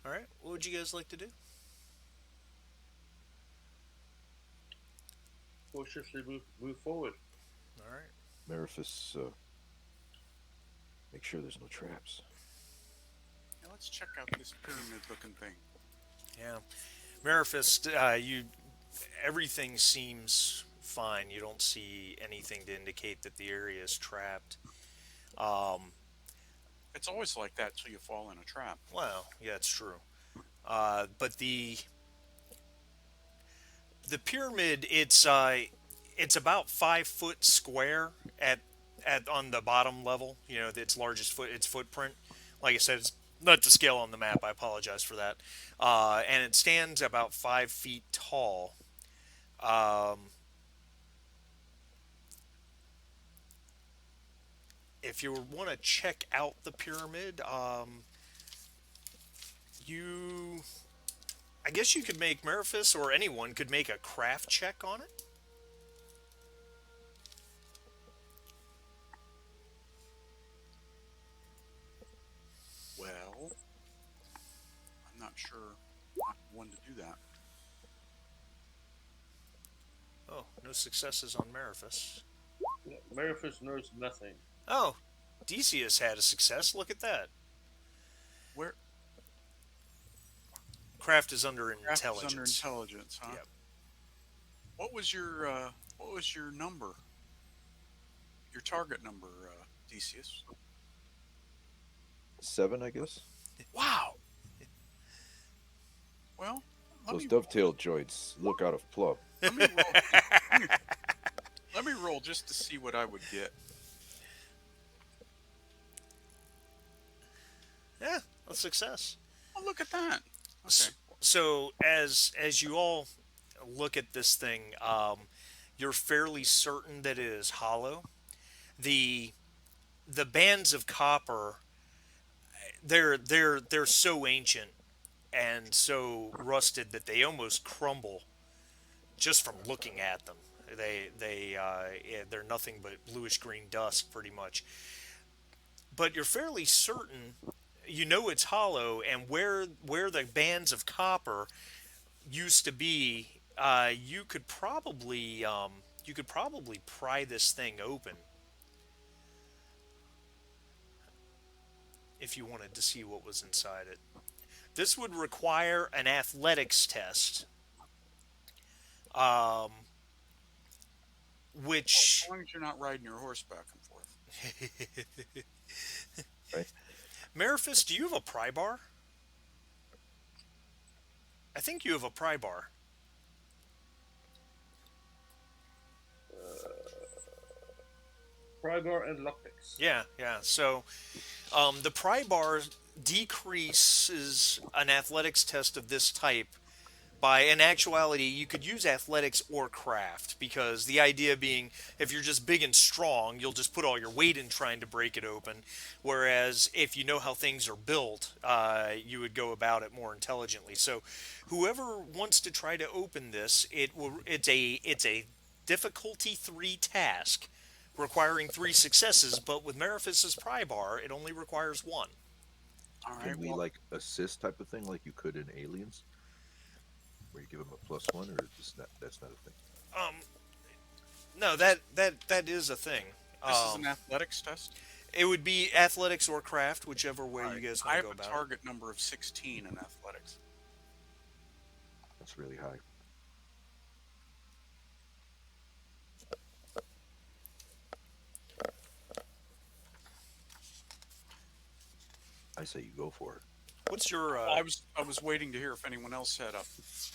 All right. What would you guys like to do? Cautiously move forward. All right. Mariphus, make sure there's no traps. Now let's check out this pyramid-looking thing. Yeah. Mariphist, you everything seems fine. You don't see anything to indicate that the area is trapped. Um, It's always like that till you fall in a trap. well, yeah, it's true. But the pyramid, it's about 5 foot square at on the bottom level. You know, its largest its footprint. Like I said, it's not to scale on the map. I apologize for that. And it stands about 5 feet tall. Um, if you want to check out the pyramid, you I guess you could make Mariphus or anyone could make a craft check on it. Well, I'm not sure I'm one to do that. Oh, no successes on Mariphus. Mariphus knows nothing. Oh, Decius had a success. Look at that. Where Craft is under craft is under intelligence. intelligence, huh? Yep. What was your number? Your target number, Decius? 7, I guess. Wow. Well, let Those me dovetail joints look out of plumb. let me roll. let, me, let me roll just to see what I would get. Yeah, a success. Oh, look at that. S- Okay. So as you all look at this thing, you're fairly certain that it is hollow. The the bands of copper, they're so ancient and so rusted that they almost crumble just from looking at them. They're nothing but bluish green dust, pretty much. But you're fairly certain, you know it's hollow, and where the bands of copper used to be, you could probably pry this thing open if you wanted to see what was inside it. This would require an athletics test, um, As which long as you're not riding your horse back and forth. Right? Mariphus, do you have a pry bar? I think you have a pry bar. Pry bar and lockpicks. Yeah, yeah. So the pry bar decreases an athletics test of this type By in actuality, you could use athletics or craft because the idea being if you're just big and strong, you'll just put all your weight in trying to break it open. Whereas if you know how things are built, you would go about it more intelligently. So, whoever wants to try to open this, it's a difficulty 3 task requiring 3 successes, but with Mariphis's pry bar, it only requires 1. All Can right. we Well, like assist type of thing like you could in Aliens, where you give them a +1, or is that's not a thing? Um, no, that is a thing. this is Um, an athletics test. it would be athletics or craft, whichever way All you right. guys I want to have go a about it. target number of 16 in athletics. That's really high. I say you go for it. What's your I was waiting to hear if anyone else had a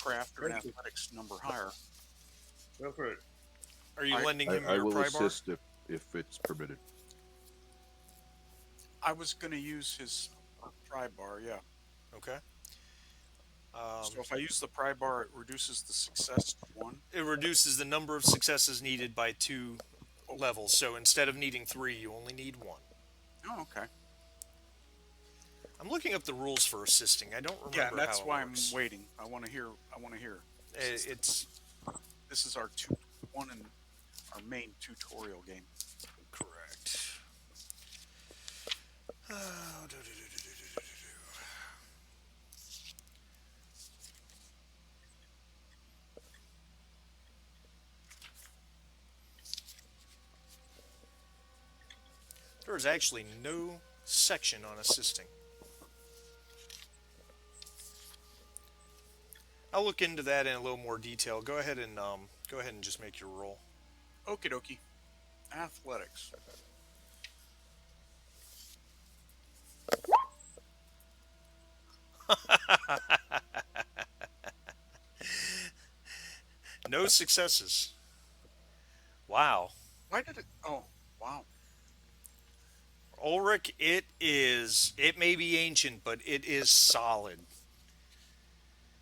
craft or an Thank you. athletics number higher. Go for it. Are you I lending him I your will pry bar? assist if it's permitted. I was going to use his pry bar, yeah. Okay. Um, So if I use the pry bar, it reduces the success to 1. it reduces the number of successes needed by 2 levels. So instead of needing 3, you only need 1. Oh, okay. I'm looking up the rules for assisting. I don't Yeah, remember that's how it why works. I'm waiting. I want to hear. I want to hear. It's This is our one in our main tutorial game. correct. There is actually no section on assisting. I'll look into that in a little more detail. Go ahead and just make your roll. Okie dokie. Athletics. No successes. Wow. Why did it? Oh, wow. Ulrich, it may be ancient, but it is solid.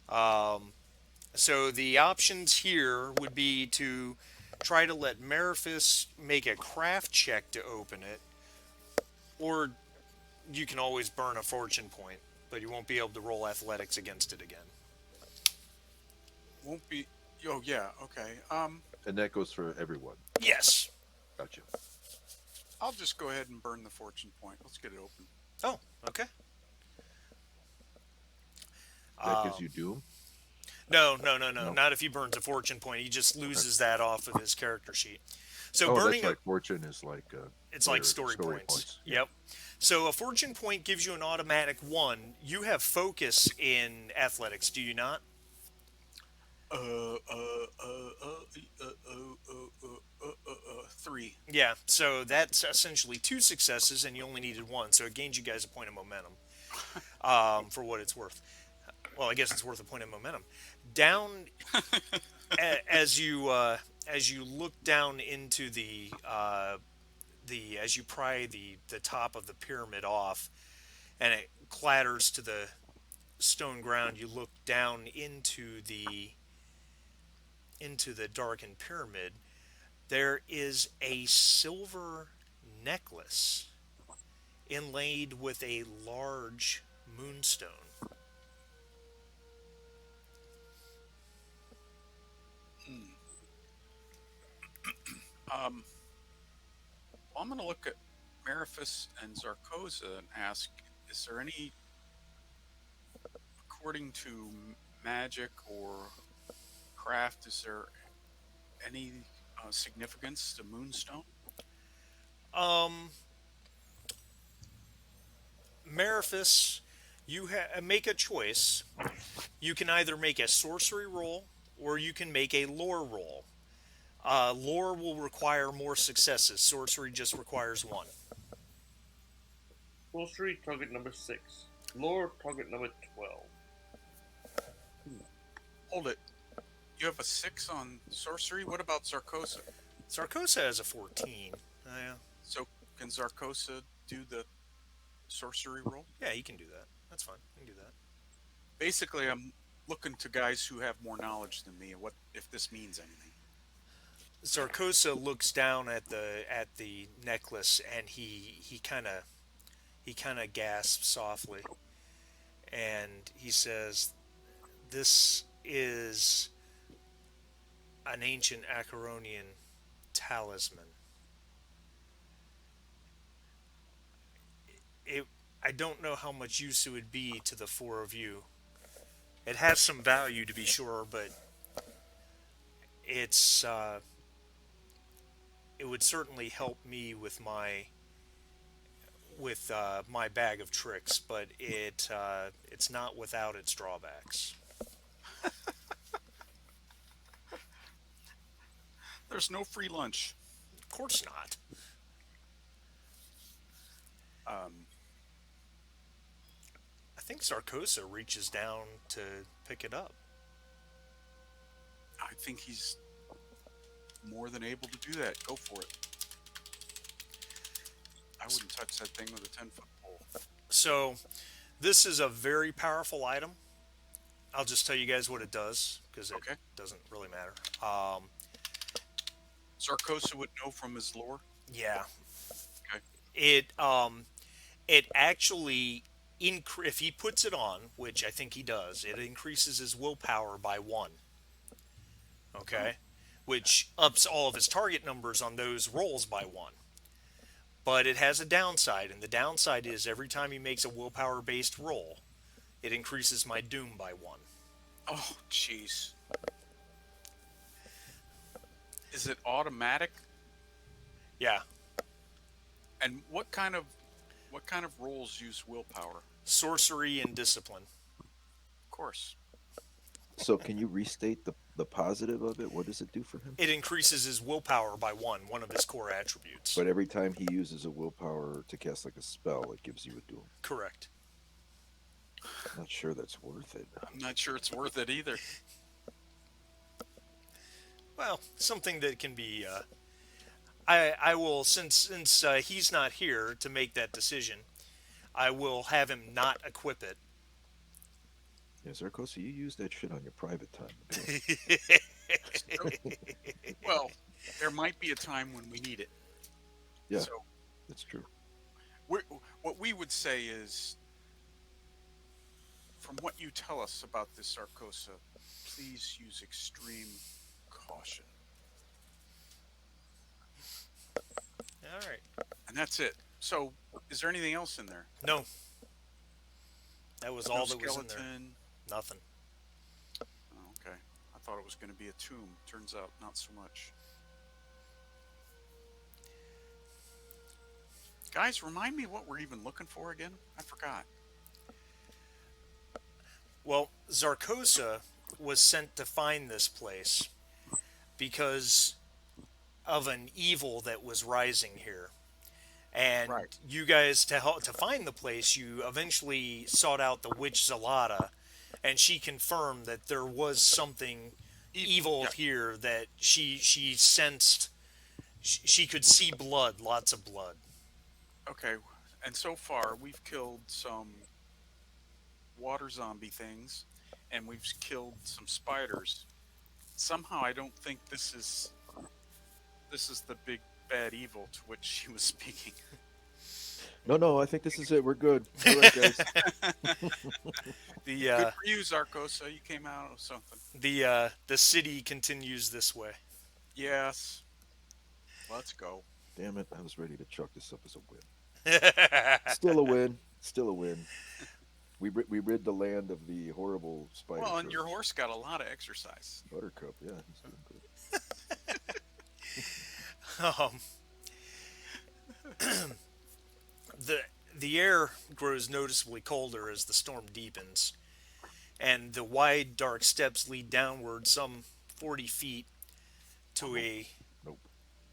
Um, so the options here would be to try to let Mariphis make a craft check to open it, or you can always burn a fortune point, but you won't be able to roll athletics against it again. Won't be. Oh yeah. Okay. And that goes for everyone. Yes. Gotcha. I'll just go ahead and burn the fortune point. Let's get it open. Oh, okay. That gives you doom. No, No. not if he burns a fortune point. He just Okay. loses that off of his character sheet. So Oh, burning that's like fortune is like it's like their story points. Yeah. Yep. So a fortune point gives you an automatic 1. You have focus in athletics, do you not? 3. Yeah. So that's essentially 2 successes, and you only needed 1. So it gains you guys a point of momentum. For what it's worth. Well, I guess it's worth a point of momentum. Down as you look down into the as you pry the top of the pyramid off, and it clatters to the stone ground. You look down into the darkened pyramid. There is a silver necklace inlaid with a large moonstone. Um, I'm going to look at Mariphis and Zarkoza and ask: is there any, according to magic or craft, is there any significance to Moonstone? Um, Mariphis, make a choice. You can either make a sorcery roll or you can make a lore roll. Lore will require more successes. Sorcery just requires 1. Sorcery, target number 6. Lore, target number 12. Hold it. You have a 6 on sorcery. What about Zarkosa? Sarkosa has a 14. Yeah. So can Zarkosa do the sorcery roll? Yeah, you can do that. That's fine. You can do that. Basically, looking to guys who have more knowledge than me, and what if this means anything. Zarkosa looks down at the necklace and he kind of gasps softly and he says, "This is an ancient Acheronian talisman. It I don't know how much use it would be to the four of you. It has some value to be sure, but it's it would certainly help me with my bag of tricks, but it's not without its drawbacks. There's no free lunch. Of course not." Um, I think Sarkosa reaches down to pick it up. I think he's more than able to do that. Go for it. I wouldn't touch that thing with a 10-foot pole. So this is a very powerful item. I'll just tell you guys what it does because it Okay. doesn't really matter. Zarkosa would know from his lore. Yeah, Okay. it actually if he puts it on, which I think he does, it increases his willpower by one. Okay, which ups all of his target numbers on those rolls by one. But it has a downside, and the downside is every time he makes a willpower based roll, it increases my doom by one. Oh, jeez. Is it automatic? Yeah, And what kind of rolls use willpower? sorcery and discipline. Of course. So can you restate the positive of it? What does it do for him? It increases his willpower by one of his core attributes. But every time he uses a willpower to cast like a spell, it gives you a doom. Correct. I'm not sure that's worth it. I'm not sure it's worth it either. Well, something that can be. I will since he's not here to make that decision. I will have him not equip it. Yeah, Zarkosa, you use that shit on your private time. Okay? Well, there might be a time when we need it. Yeah, So that's true. what we would say is, from what you tell us about this Zarkosa, please use extreme caution. All right. And that's it. So, is there anything else in there? No, that was No all that was in there. skeleton. Nothing. Oh, okay. I thought it was going to be a tomb. Turns out, not so much. Guys, remind me what we're even looking for again? I forgot. Well, Zarkosa was sent to find this place because of an evil that was rising here. And Right. you guys to help to find the place, you eventually sought out the witch Zalata, and she confirmed that there was something evil Yeah. here that she sensed. She could see blood, lots of blood. Okay. And so far, we've killed some water zombie things, and we've killed some spiders. Somehow, I don't think this is the big bad evil to which she was speaking. No, I think this is it. We're good. All right, guys. The Good for you, Zarkosa. You came out of something. the city continues this way. Yes. Let's go. Damn it! I was ready to chalk this up as a win. Still a win. Still a win. We rid the land of the horrible spider. Well, and your crows. horse got a lot of exercise. Buttercup, yeah, he's doing good. Um, the air grows noticeably colder as the storm deepens, and the wide dark steps lead downward some 40 feet to a Nope.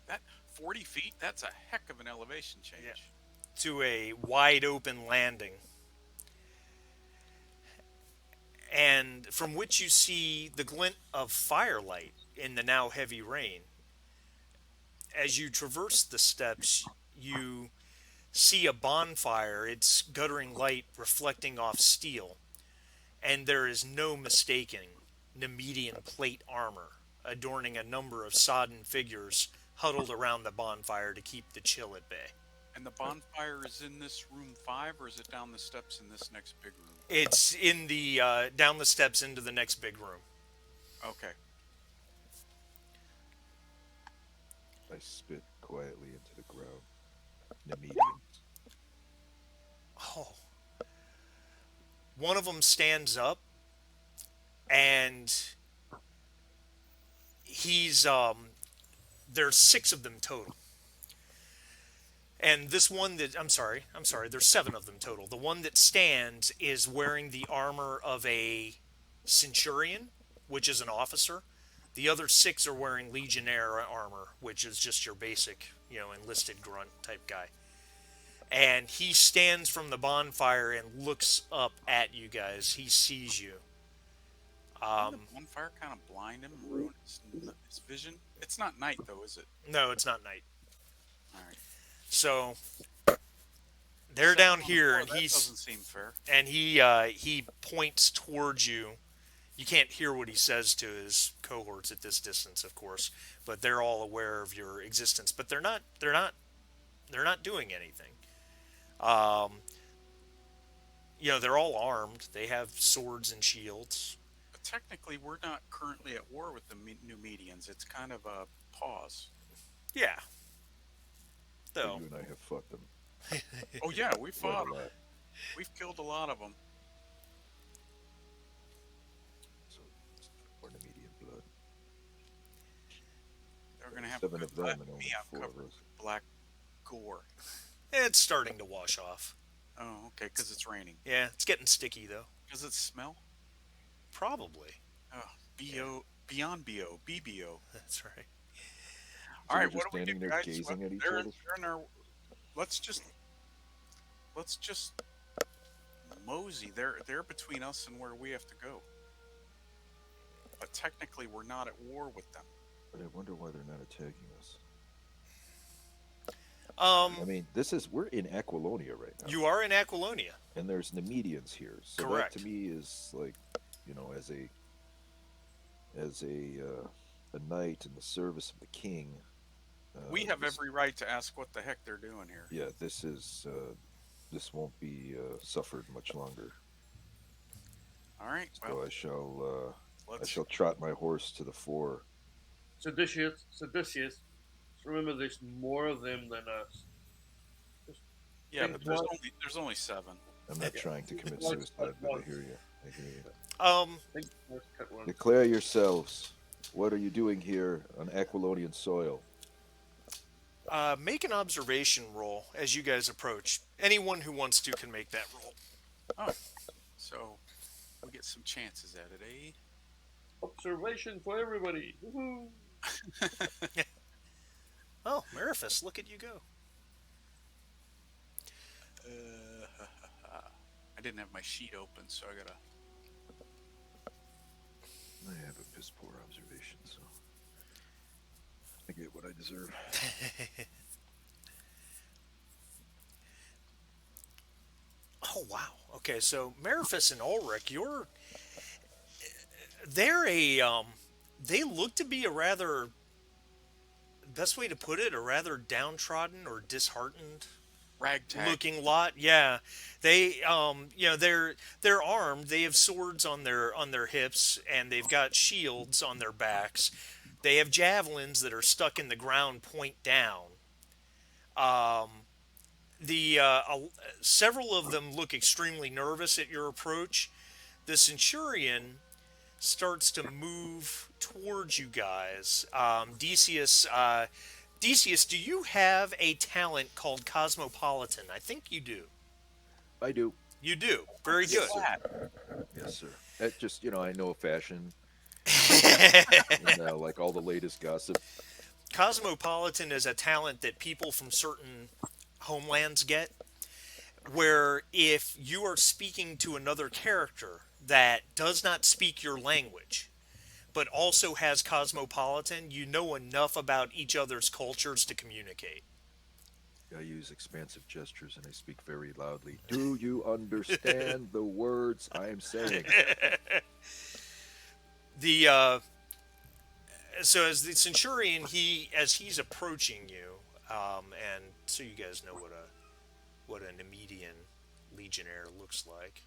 That 40 feet, that's a heck of an elevation change. Yeah. to a wide open landing, and from which you see the glint of firelight in the now heavy rain. As you traverse the steps, you see a bonfire, its guttering light reflecting off steel, and there is no mistaking Nemedian plate armor adorning a number of sodden figures huddled around the bonfire to keep the chill at bay. And the bonfire is in this room 5, or is it down the steps in this next big room? It's in the down the steps into the next big room. Okay. I spit quietly into the ground. Nemedians. Oh, one of them stands up, and he's there's six of them total. And this one that I'm sorry, there's seven of them total. The one that stands is wearing the armor of a centurion, which is an officer. The other six are wearing legionnaire armor, which is just your basic, enlisted grunt type guy. And he stands from the bonfire and looks up at you guys. He sees you. Didn't the bonfire kind of blind him and ruin his vision? It's not night, though, is it? No, it's not night. All right. So they're down here, and that doesn't seem fair. he points towards you. You can't hear what he says to his cohorts at this distance, of course, but they're all aware of your existence. But they're not doing anything. Um, they're all armed. They have swords and shields. But technically, we're not currently at war with the New Medians. It's kind of a pause. Yeah. So Though. you and I have fought them. Oh yeah, we Quite fought a 'em. lot. We've killed a lot of them. So it's more Nemedian blood. They're gonna have Seven good of them luck and with only me. I'm 4 of covered us. with black gore. It's starting to wash off. Oh, okay, because it's raining. Yeah, it's getting sticky though. Does it smell? Probably. Oh, BO, beyond BO, BBO. That's right. All we're right, just what do we do, standing there guys? gazing at each They're other? in our. Let's just mosey. They're between us and where we have to go. But technically, we're not at war with them. But I wonder why they're not attacking us. Um, I mean, we're in Aquilonia right now, you are in Aquilonia. and there's Nemedians here. So Correct. that to me is like, as a knight in the service of the king. We have this- every right to ask what the heck they're doing here. Yeah, this won't be suffered much longer. All right, So well, I let's. shall trot my horse to the fore. Seditious. Remember, there's more of them than us. Yeah, but What? there's only 7. I'm not trying to commit Once, suicide, but I once. hear you. I hear you. Think let's cut one. Declare yourselves. What are you doing here on Aquilonian soil? Make an observation roll as you guys approach. Anyone who wants to can make that roll. Oh, so we get some chances at it, eh? Observation for everybody. Woohoo! Oh, Mariphus, look at you go. I didn't have my sheet open, so I gotta. I have a piss poor observation, so I get what I deserve. Oh wow. Okay, so Mariphus and Ulrich, they're they look to be a rather, best way to put it, a rather downtrodden or disheartened Ragtag. looking lot. Yeah, they they're armed. They have swords on their hips, and they've got shields on their backs. They have javelins that are stuck in the ground, point down. Um, several of them look extremely nervous at your approach. The centurion starts to move towards you guys. Decius, do you have a talent called Cosmopolitan? I think you do. I do. You do. Very good. Yes, sir. That just, I know fashion and like all the latest gossip. Cosmopolitan is a talent that people from certain homelands get, where if you are speaking to another character that does not speak your language, but also has Cosmopolitan, you know enough about each other's cultures to communicate. I use expansive gestures and I speak very loudly. Do you understand the words I am saying? The so as the centurion, as he's approaching you, and so you guys know what an Nemedian legionnaire looks like.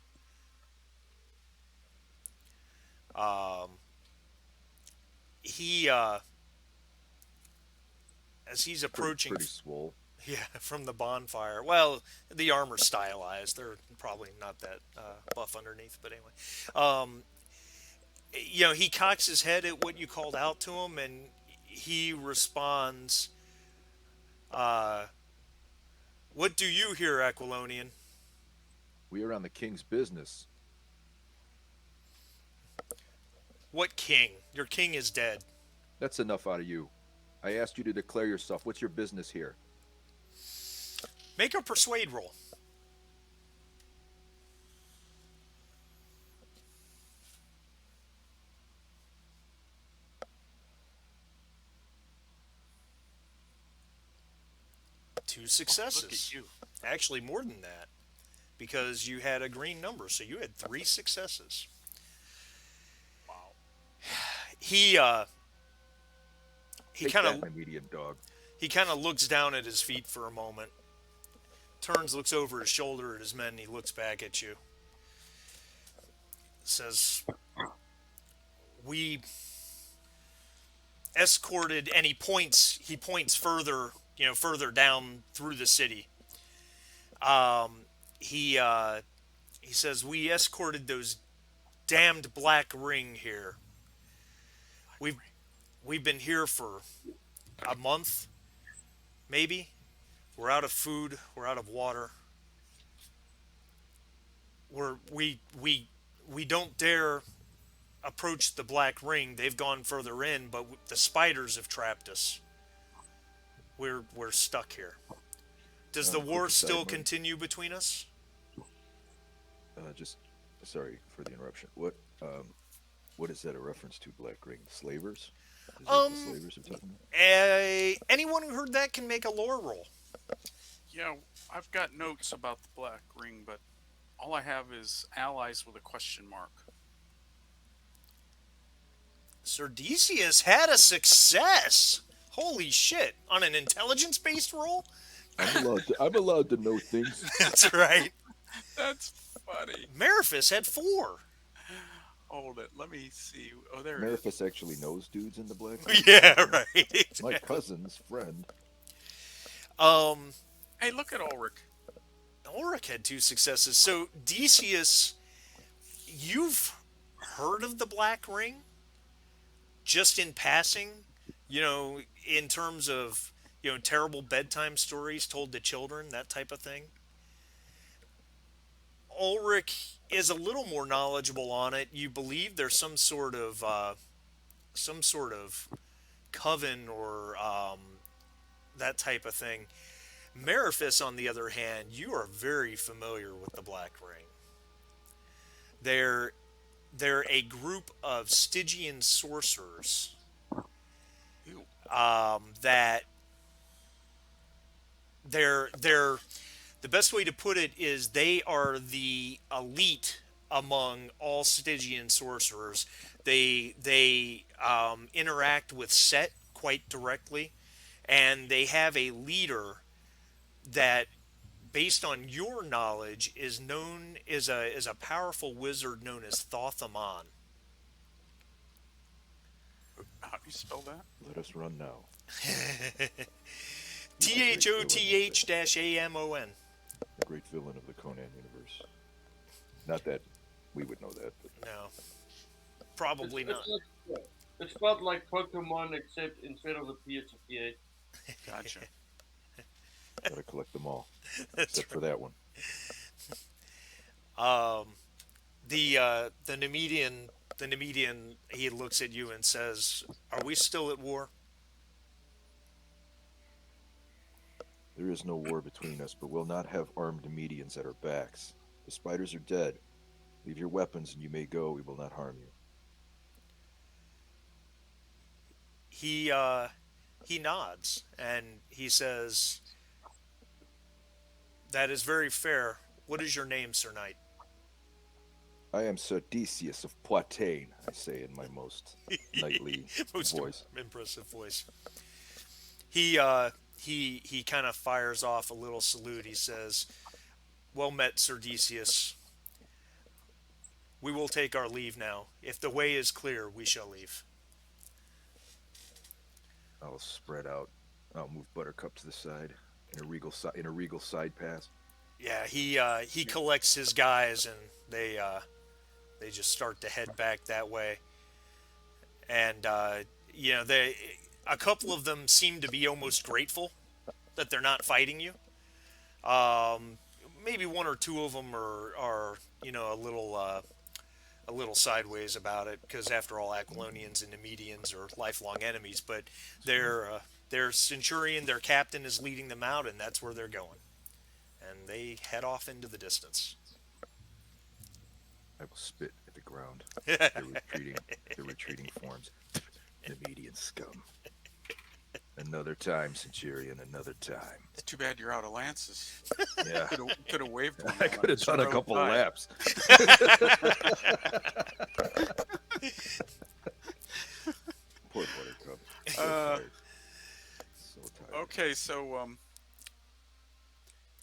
Um, he as he's approaching, Pretty swole. yeah, from the bonfire. Well, the armor's stylized. They're probably not that buff underneath, but anyway, um, he cocks his head at what you called out to him, and he responds, uh, "What do you hear, Aquilonian?" We are on the king's business. "What king? Your king is dead." That's enough out of you. I asked you to declare yourself. What's your business here? Make a persuade roll. Two Oh, look at successes. you. Actually, more than that, because you had a green number, so you had three successes. Wow. He he Take kind that, of my median dog. he kind of looks down at his feet for a moment, turns, looks over his shoulder at his men, and he looks back at you. Says, "We escorted," and he points further, further down through the city. Um, he says, "We escorted those damned black ring here. We've we've been here for a month, maybe. We're out of food. We're out of water. We don't dare approach the black ring. They've gone further in, but the spiders have trapped us. We're stuck here. Does the Quick war aside, still Marty. continue between us?" Just sorry for the interruption. What is that a reference to? Black Ring slavers? Is that the Um, slavers you're talking about? anyone who heard that can make a lore roll. Yeah, I've got notes about the Black Ring, but all I have is allies with a question mark. Sir Decius had a success. Holy shit! On an intelligence-based roll. I'm allowed to know things. That's right. That's funny. Mariphus had four. Hold it. Let me see. Oh, there it is. Mariphus actually knows dudes in the Black Ring. Yeah, right. My cousin's friend. Um, Hey, look at Ulrich. Ulrich had two successes. So Decius, you've heard of the Black Ring, just in passing. In terms of terrible bedtime stories told to children, that type of thing. Ulrich is a little more knowledgeable on it. You believe there's some sort of coven or that type of thing. Mariphus, on the other hand, you are very familiar with the Black Ring. They're they're a group of Stygian sorcerers Ew. that they're the best way to put it is they are the elite among all Stygian sorcerers. They interact with Set quite directly, and they have a leader that, based on your knowledge, is known is a powerful wizard known as Thothamon. How do you spell that? Let us run now. Thoth-Amon. The great villain of the Conan universe. Not that we would know that, but No, It's, probably it's, not. it's spelled like Pokemon, except instead of a P, it's a PH. Gotcha. gotta collect them all, That's except for that one. right. The Nemedian he looks at you and says, "Are we still at war?" There is no war between us, but we'll not have armed medians at our backs. The spiders are dead. Leave your weapons and you may go. We will not harm you. He nods and he says, That is very fair. What is your name, Sir Knight? I am Sir Decius of Poitain, I say in my most knightly Most voice. impressive voice. He kind of fires off a little salute. He says, "Well met, Sir Decius. We will take our leave now. If the way is clear, we shall leave." I'll spread out. I'll move Buttercup to the side in a regal side pass. Yeah, he collects his guys and they just start to head back that way. And they a couple of them seem to be almost grateful that they're not fighting you. Um, Maybe one or two of them are a little sideways about it because after all, Aquilonians and Nemedians are lifelong enemies. But Smart. their centurion, their captain, is leading them out, and that's where they're going. And they head off into the distance. I will spit at the ground. The retreating forms. The median scum. Another time, Centurion, another time. It's too bad you're out of lances. Yeah. Could have waved one. I could have done a couple of laps. Poor Buttercup. So tired. So tired. Okay, so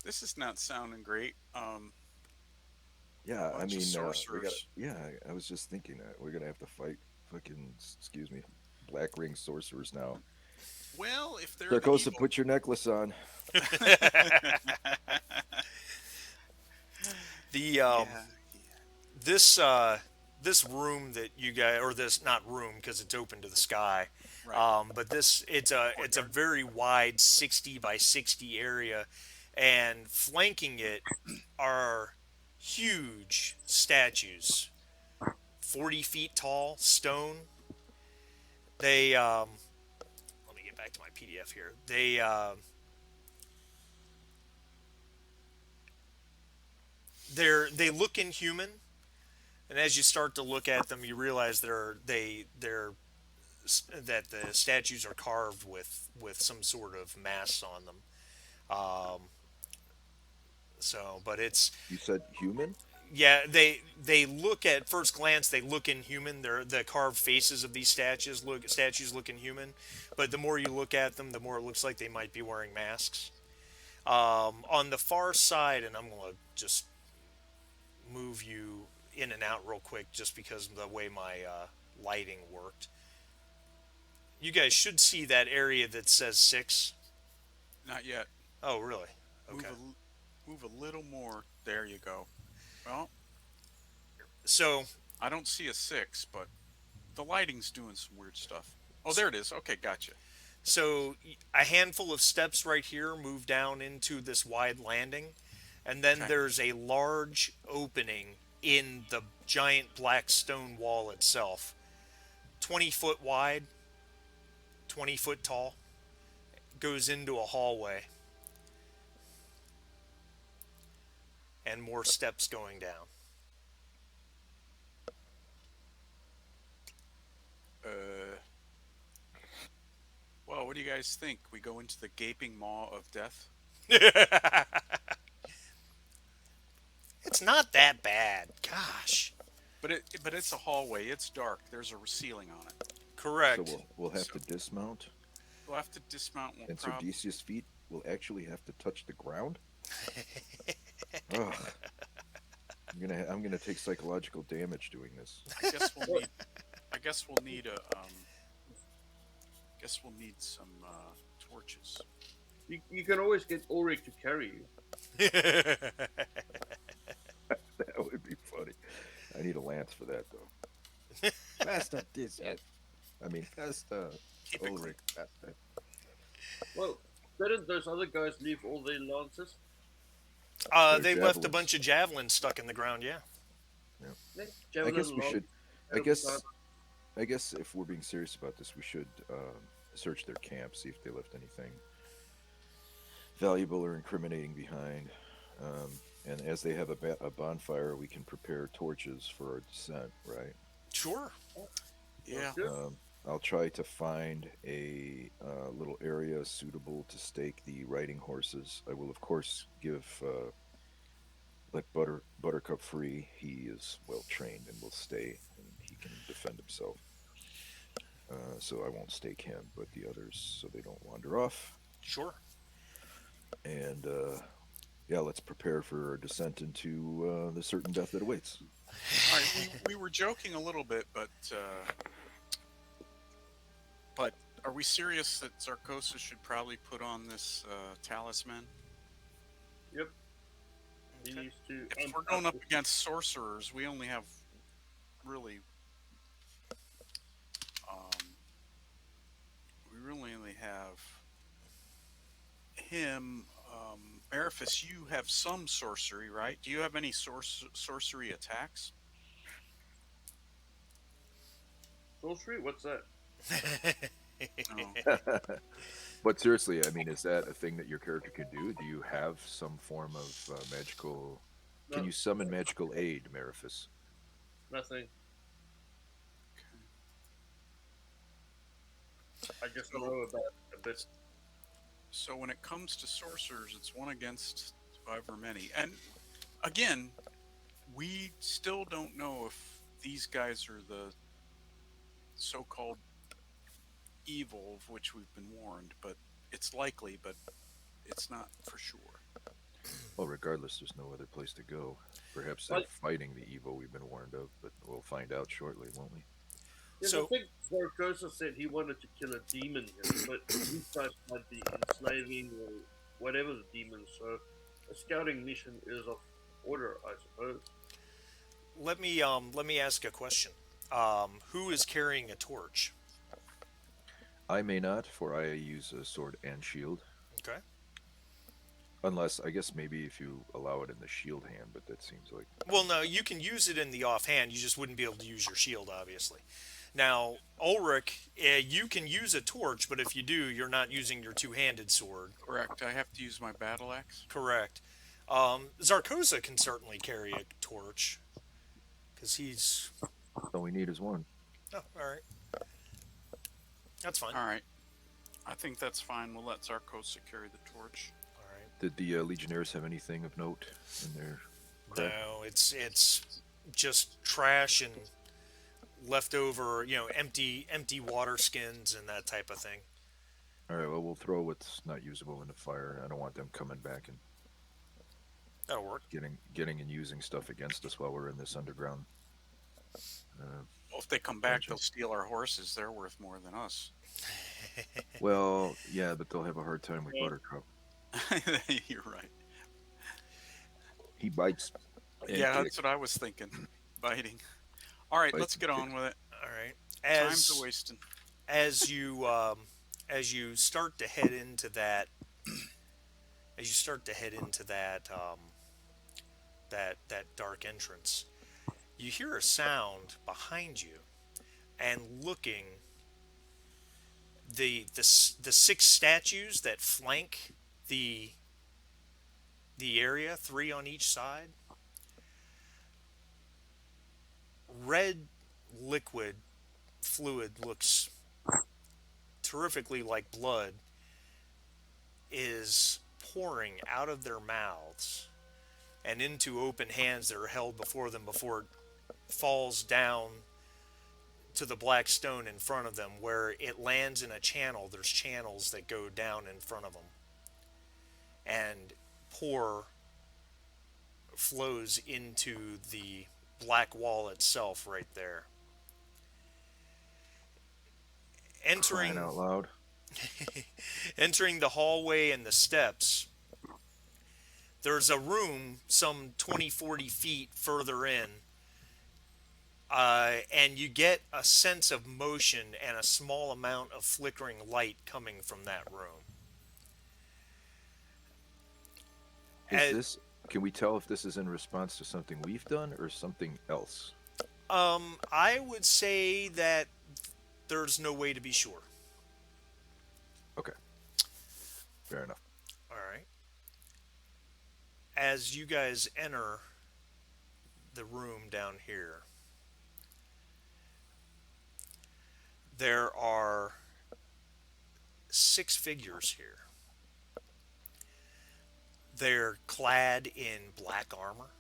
this is not sounding great. Yeah, I Bunch of mean, sorcerers. I was just thinking that we're gonna have to fight fucking, excuse me, black ring sorcerers now. Well, if they're the Sarkosa, evil, put your necklace on. The yeah, this this room that you guys, or this, not room because it's open to the sky, right. but this, it's a very wide 60 by 60 area, and flanking it are huge statues, 40 feet tall, stone. They let me get back to my PDF here. They look inhuman, and as you start to look at them, you realize they're that the statues are carved with some sort of mass on them. Um, but it's, You said human? yeah, they look, at first glance, they look inhuman. They're the carved faces of these statues look inhuman, but the more you look at them, the more it looks like they might be wearing masks. On the far side, and I'm gonna just move you in and out real quick, just because of the way my lighting worked. You guys should see that area that says 6. Not yet. Oh, really? Move Okay. move a little more. There you go. Well, So, I don't see a 6, but the lighting's doing some weird stuff. Oh, there it is. Okay, gotcha. so a handful of steps right here move down into this wide landing, and then Okay. there's a large opening in the giant black stone wall itself, 20 foot wide, 20 foot tall, goes into a hallway, and more steps going down. Uh, well, what do you guys think? We go into the gaping maw of death? It's not that bad. Gosh. But it's a hallway. It's dark. There's a ceiling on it. So Correct. we'll have So to dismount, we'll have to dismount. We'll and Sir prob- Decius' feet will actually have to touch the ground. Ugh, I'm gonna take psychological damage doing this. I guess we'll need. I guess we'll need a. Guess we'll need some torches. You can always get Ulrich to carry you. That would be funny. I need a lance for that though. Master Decius. I mean, Master Keep it Ulrich. Master. Well, didn't those other guys leave all their lances? They left a Javelins. bunch of javelins stuck in the ground, yeah. Yeah, I javelin guess we lance, should. I guess. I guess if we're being serious about this, we should search their camp, see if they left anything valuable or incriminating behind. And as they have a bonfire, we can prepare torches for our descent, right? Sure. Yeah. Good. I'll try to find a little area suitable to stake the riding horses. I will, of course, give let Buttercup free. He is well trained and will stay, and he can defend himself. So I won't stake him, but the others, so they don't wander off. Sure. And yeah, let's prepare for a descent into the certain death that awaits. All right, we were joking a little bit, but are we serious that Zarkosa should probably put on this talisman? Yep. He Okay. needs to. If we're going up against sorcerers, we only have really, um, we really only have him. Arifis, you have some sorcery, right? Do you have any sorcery attacks? Sorcery? What's that? No. But seriously, I mean, is that a thing that your character can do? Do you have some form of magical? Can No, you summon magical aid, Mariphus? nothing. Okay. I just So, know about it a bit. so when it comes to sorcerers, it's one against however many. And again, we still don't know if these guys are the so-called evil of which we've been warned, but it's likely, but it's not for sure. Well, regardless, there's no other place to go. Perhaps they're But fighting the evil we've been warned of, but we'll find out shortly, won't we? yes, I So think Zaragoza said he wanted to kill a demon here, but these guys might be enslaving or whatever the demons. So a scouting mission is of order, I suppose. let me ask a question. Who is carrying a torch? I may not, for I use a sword and shield. Okay. Unless, I guess maybe if you allow it in the shield hand, but that seems like. Well, no, you can use it in the offhand. You just wouldn't be able to use your shield, obviously. Now, Ulrich, you can use a torch, but if you do, you're not using your two-handed sword. Correct. I have to use my battle axe. Correct. Zarkoza can certainly carry a torch because he's. All we need is one. Oh, all right. That's fine. All right. I think that's fine. We'll let Zarkosa carry the torch. All right. Did the Legionnaires have anything of note in their craft? No, it's just trash and leftover, empty water skins and that type of thing. All right, well, we'll throw what's not usable in the fire. I don't want them coming back and That'll work. getting and using stuff against us while we're in this underground. Well, if they come back, Gotcha. they'll steal our horses. They're worth more than us. Well, yeah, but they'll have a hard time with Yeah. Buttercup. You're right. He bites. And Yeah, kicks. that's what I was thinking. Biting. All right, Bites let's and get on kicks. with it. All right. Time's a wasting. As you as you start to head into that as you start to head into that dark entrance, you hear a sound behind you, and looking, the six statues that flank the the area, three on each side, red liquid fluid looks terrifically like blood is pouring out of their mouths and into open hands that are held before them before it falls down to the black stone in front of them, where it lands in a channel. There's channels that go down in front of them, and pour flows into the black wall itself right there. Crying out loud. Entering the hallway and the steps, there's a room some 20-40 feet further in, and you get a sense of motion and a small amount of flickering light coming from that room. Is As- this? Can we tell if this is in response to something we've done or something else? I would say that there's no way to be sure. Okay, fair enough. All right. As you guys enter the room down here, There are six figures here. They're clad in black armor,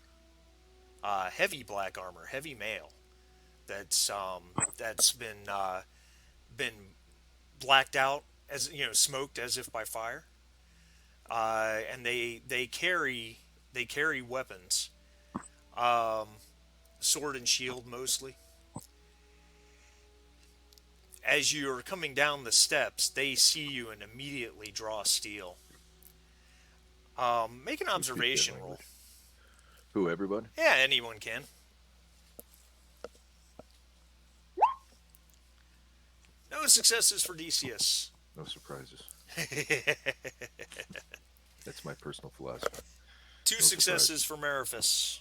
heavy black armor, heavy mail. That's been blacked out, as you know, smoked as if by fire. And they carry weapons, um, sword and shield mostly. As you're coming down the steps, they see you and immediately draw steel. Make an Who speaks that observation roll. language? Who? Everybody? Yeah, anyone can. No successes for DCS. No surprises. That's my personal philosophy. Two No successes surprises. for Mariphus.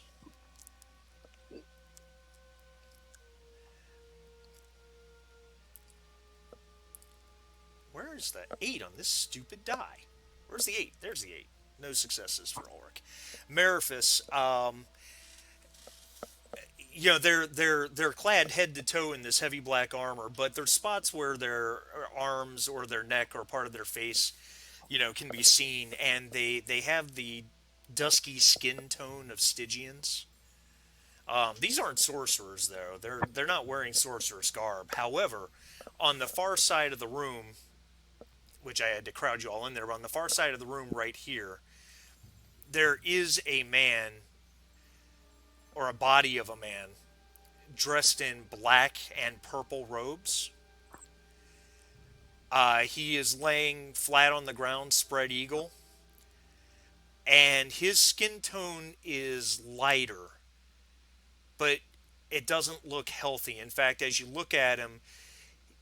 Where is the 8 on this stupid die? Where's the 8? There's the 8. No successes for Ulrich. Mariphus, they're clad head to toe in this heavy black armor, but there's spots where their arms or their neck or part of their face, can be seen, and they have the dusky skin tone of Stygians. These aren't sorcerers, though. They're not wearing sorcerer's garb. However, on the far side of the room, which I had to crowd you all in there, but on the far side of the room right here, there is a man, or a body of a man, dressed in black and purple robes. He is laying flat on the ground, spread eagle, and his skin tone is lighter, but it doesn't look healthy. In fact, as you look at him,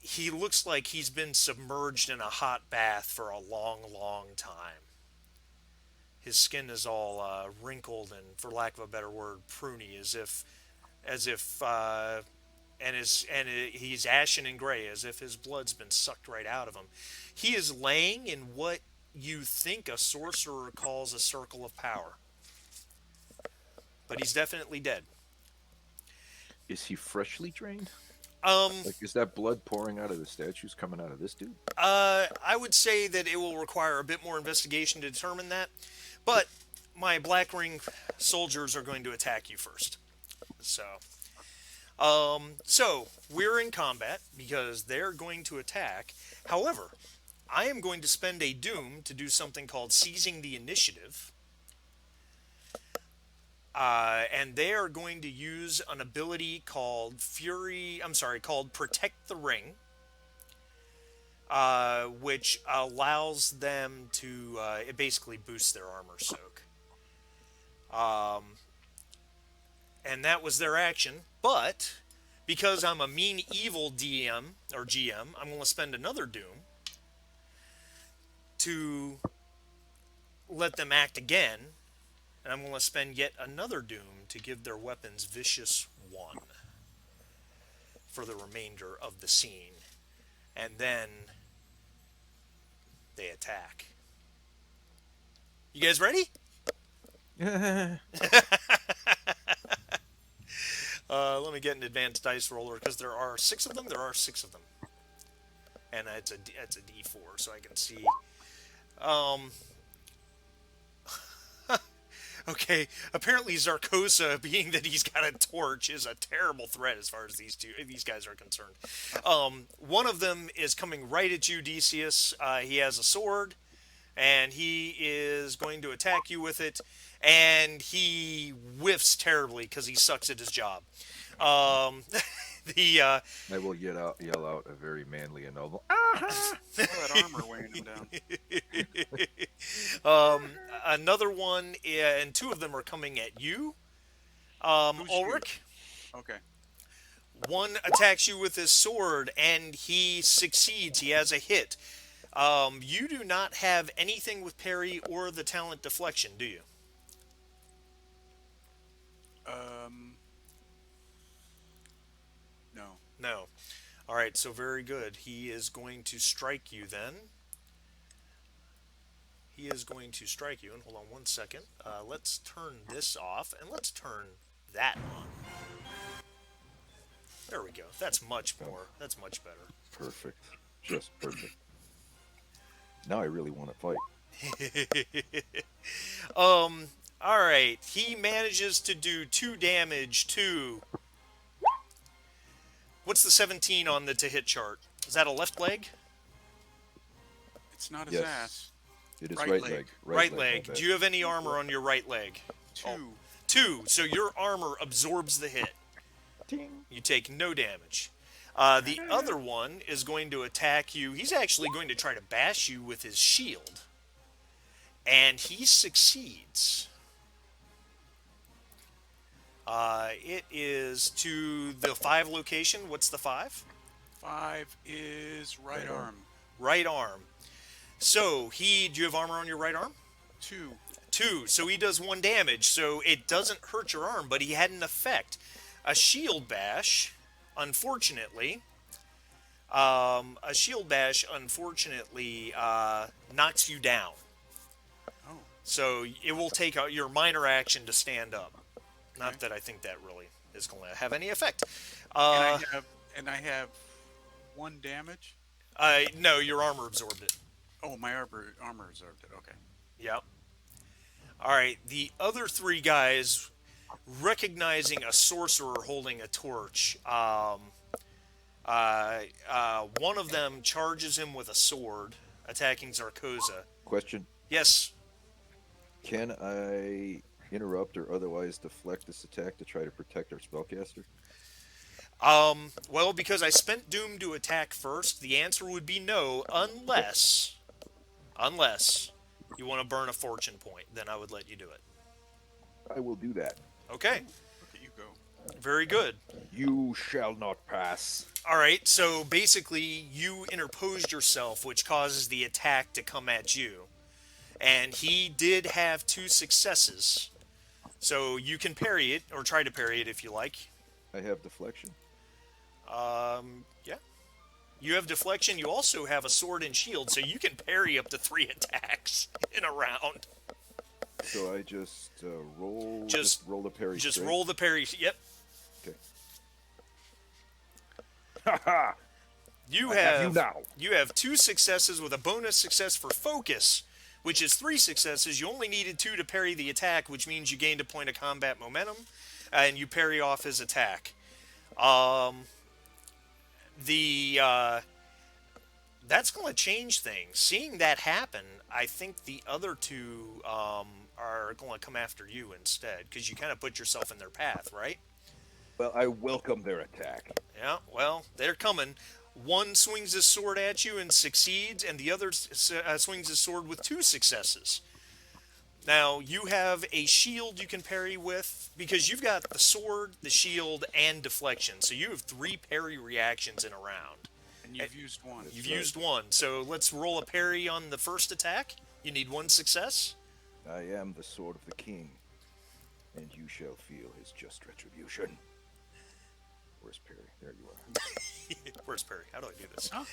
he looks like he's been submerged in a hot bath for a long, long time. His skin is all wrinkled and, for lack of a better word, pruny, he's ashen and gray, as if his blood's been sucked right out of him. He is laying in what you think a sorcerer calls a circle of power, but he's definitely dead. Is he freshly drained? Um, Like, is that blood pouring out of the statues coming out of this dude? I would say that it will require a bit more investigation to determine that, but my Black Ring soldiers are going to attack you first. So we're in combat because they're going to attack. However, I am going to spend a doom to do something called seizing the initiative. And they are going to use an ability called called Protect the Ring, which allows them to, it basically boosts their armor soak. And that was their action, but because I'm a mean, evil DM, or GM, I'm going to spend another doom to let them act again, and I'm going to spend yet another doom to give their weapons Vicious 1 for the remainder of the scene. And then they attack. You guys ready? Let me get an advanced dice roller, because there are six of them. And it's a D4, so I can see. Um, okay, apparently Zarkosa, being that he's got a torch, is a terrible threat as far as these guys are concerned. One of them is coming right at you, Decius. He has a sword, and he is going to attack you with it, and he whiffs terribly because he sucks at his job. I will yell out a very manly and noble. All that armor weighing him down. Another one, and two of them are coming at you, Who's Ulrich. Okay. One attacks you with his sword, and he succeeds. He has a hit. You do not have anything with parry or the talent deflection, do you? No. No. All right, so very good. He is going to strike you then. He is going to strike you. And hold on one second. Let's turn this off, and let's turn that on. There we go. That's much Oh, more. That's much perfect. Just perfect. Now I really want to fight. better. All right. He manages to do 2 damage to. What's the 17 on the to hit chart? Is that a left leg? It's not his Yes. ass. It is Right right leg. leg. Right my leg. bad. Do you have any armor on your right leg? Oh, Two. 2. So your armor absorbs the hit. Ting. You take no damage. The other one is going to attack you. He's actually going to try to bash you with his shield. And he succeeds. It is to the 5 location. What's the 5? 5 is right Right arm. arm. Right arm. So do you have armor on your right arm? 2. 2. So he does 1 damage. So it doesn't hurt your arm, but he had an effect. A shield bash, unfortunately, knocks you down. Oh. So it will take your minor action to stand up. Not Okay. that I think that really is going to have any effect. And I have 1 damage. No, your armor absorbed it. Oh, my armor absorbed it. Okay. Yep. All right. The other 3 guys, recognizing a sorcerer holding a torch, one of them charges him with a sword, attacking Zarkoza. Question: Yes. Can I interrupt or otherwise deflect this attack to try to protect our spellcaster? Well, because I spent Doom to attack first, the answer would be no, unless you want to burn a fortune point. Then I would let you do it. I will do that. Okay. Look at you go. Very good. You shall not pass. All right, so basically you interposed yourself, which causes the attack to come at you. And he did have 2 successes. So you can parry it, or try to parry it if you like. I have deflection. Yeah. You have deflection, you also have a sword and shield, so you can parry up to 3 attacks in a round. So I just roll. Just- roll the parry. Just straight? roll the parry. Yep. Okay. Haha! You I have, have you now. you have 2 successes with a bonus success for focus, which is 3 successes. You only needed 2 to parry the attack, which means you gained a point of combat momentum, and you parry off his attack. That's going to change things. Seeing that happen, I think the other 2 are going to come after you instead, because you kind of put yourself in their path, right? Well, I welcome their attack. Yeah, well, they're coming. One swings his sword at you and succeeds, and the other swings his sword with 2 successes. Now, you have a shield you can parry with, because you've got the sword, the shield, and deflection. So you have 3 parry reactions in a round. And you've used 1. You've used 1. So let's roll a parry on the first attack. You need 1 success. I am the sword of the king, and you shall feel his just retribution. Where's Perry? There you are. Where's parry? How do I do this? Huh?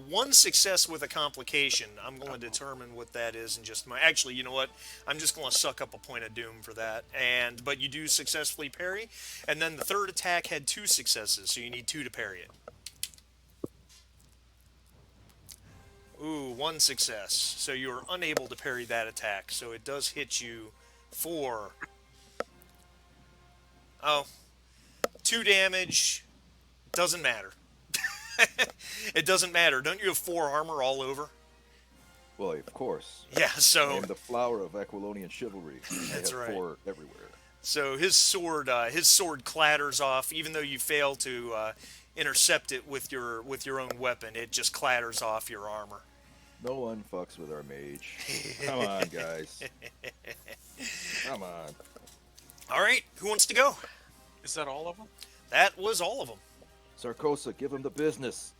1 success with a complication. I'm going to determine what that is in just a moment. Actually, you know what? I'm just going to suck up a point of doom for that. But you do successfully parry. And then the third attack had 2 successes, so you need 2 to parry it. Ooh, 1 success. So you are unable to parry that attack. So it does hit you for... 2 damage. Doesn't matter. It doesn't matter. Don't you have 4 armor all over? Well, of course. Yeah, I so am the flower of Aquilonian chivalry. That's I have right. 4 everywhere. so his sword clatters off, even though you fail to intercept it with your own weapon. It just clatters off your armor. No one fucks with our mage. Come on, guys. Come on. All right, who wants to go? Is that all of them? That was all of them. Sarkosa, give him the business.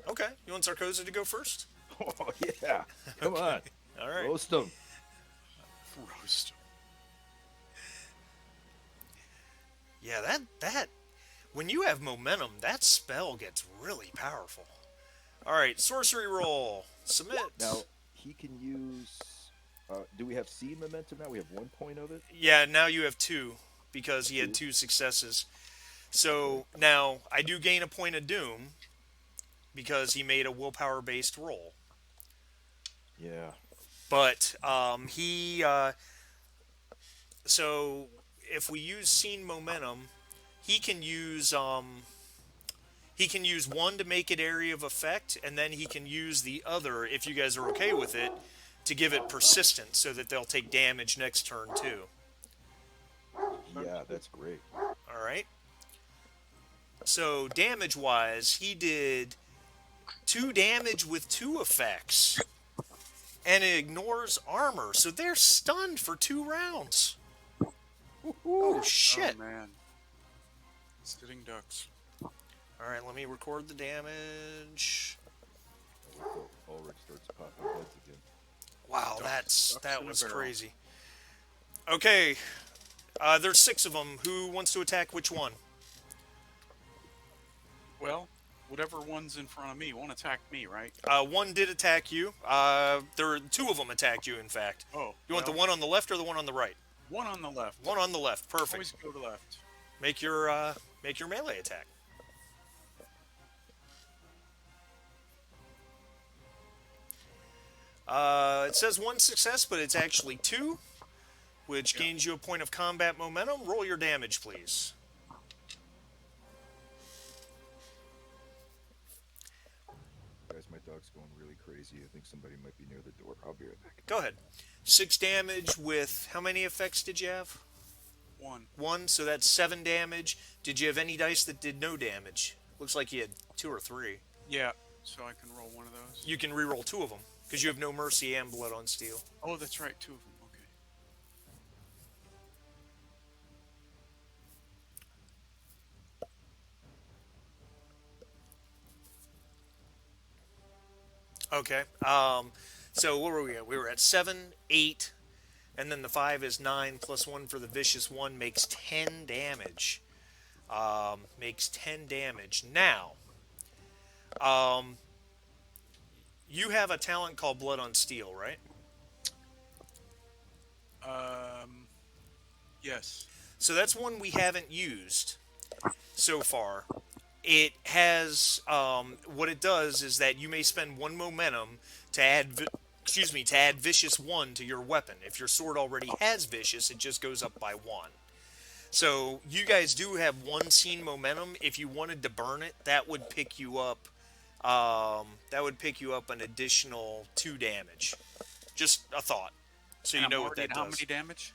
Okay, you want Sarkoza to go first? Oh, yeah. Come on. All right. Roast him. Roast. Yeah, that when you have momentum, that spell gets really powerful. All right, sorcery roll. Submit. Now, he can use... do we have seed momentum now? We have 1 point of it? Yeah, now you have 2 because he had 2 successes. Okay. So now I do gain a point of doom because he made a willpower based roll. Yeah. But so if we use scene momentum, he can use one to make it area of effect, and then he can use the other, if you guys are okay with it, to give it persistence so that they'll take damage next turn too. Sounds Yeah, good. that's great. All right. So damage wise, he did 2 damage with 2 effects, and it ignores armor, so they're stunned for 2 rounds. Oh Oh shit! man, sitting ducks. All right, let me record the damage. Oh, look, already starts popping heads again. Wow, Ducks that in a was barrel. crazy. Okay, there's 6 of them. Who wants to attack which one? Well, whatever one's in front of me won't attack me, right? One did attack you. There are 2 of them attacked you. In fact, Oh, you want the well, one on the left or the one on the right? one on the left. One on the left. Always Perfect. go to left. Make your melee attack. It says 1 success, but it's actually 2, which Yeah. gains you a point of combat momentum. Roll your damage, please. Guys, my dog's going really crazy. I think somebody might be near the door. I'll be right back. Go ahead. 6 damage with how many effects did you have? One. 1, so that's 7 damage. Did you have any dice that did no damage? Looks like you had 2 or 3. Yeah. So I can roll one of those. You can reroll 2 of them because you have no mercy and blood on steel. Oh, that's right. Two of them. Okay. Okay. So what were we at? We were at 7, 8, and then the 5 is 9 plus 1 for the vicious one makes 10 damage. Makes 10 damage. Now, um, you have a talent called Blood on Steel, right? Yes. So that's one we haven't used so far. It has what it does is that you may spend 1 momentum to to add vicious 1 to your weapon. If your sword already has vicious, it just goes up by 1. So you guys do have 1 scene momentum. If you wanted to burn it, that would pick you up. An additional 2 damage. Just a thought, so And you I'm know what already that at how does. many damage?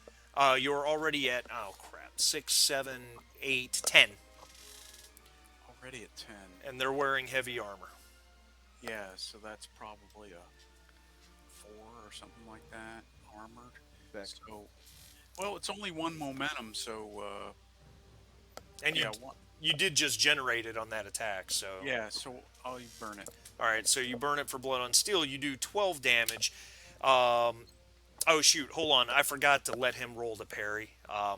You're already at, oh crap, 6, 7, 8, 10, Already at 10. and they're wearing heavy armor. Yeah, so that's probably a 4 or something like that. Armored. Back. So, well, it's only one momentum, so And yeah, one, you did just generate it on that attack, so yeah. So I'll burn it. all right. So you burn it for blood on steel. You do 12 damage. Um, oh shoot, hold on. I forgot to let him roll the parry.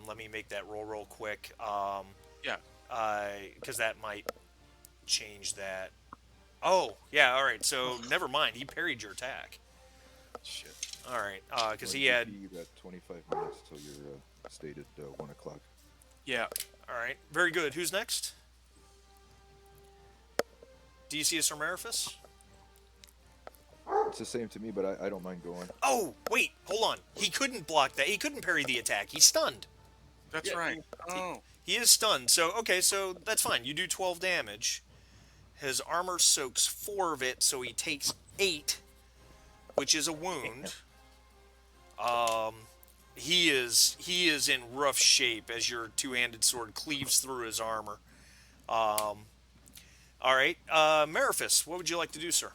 Let me make that roll real quick. Yeah. Because that might change that. Oh yeah. All right. So never mind. He parried your attack. Shit. All right. Because Well, he had. You got 25 minutes till your stated 1 o'clock. Yeah. All right. Very good. Who's next? Decius or Meriphus? It's the same to me, but I don't mind going. Oh, wait, hold on. He couldn't block that. He couldn't parry the attack. He's stunned. That's Yeah, right. Oh. He is stunned. So, okay, so that's fine. You do 12 damage. His armor soaks 4 of it, so he takes 8, which is a wound. He is in rough shape as your two-handed sword cleaves through his armor. All right, Meriphus, what would you like to do, sir?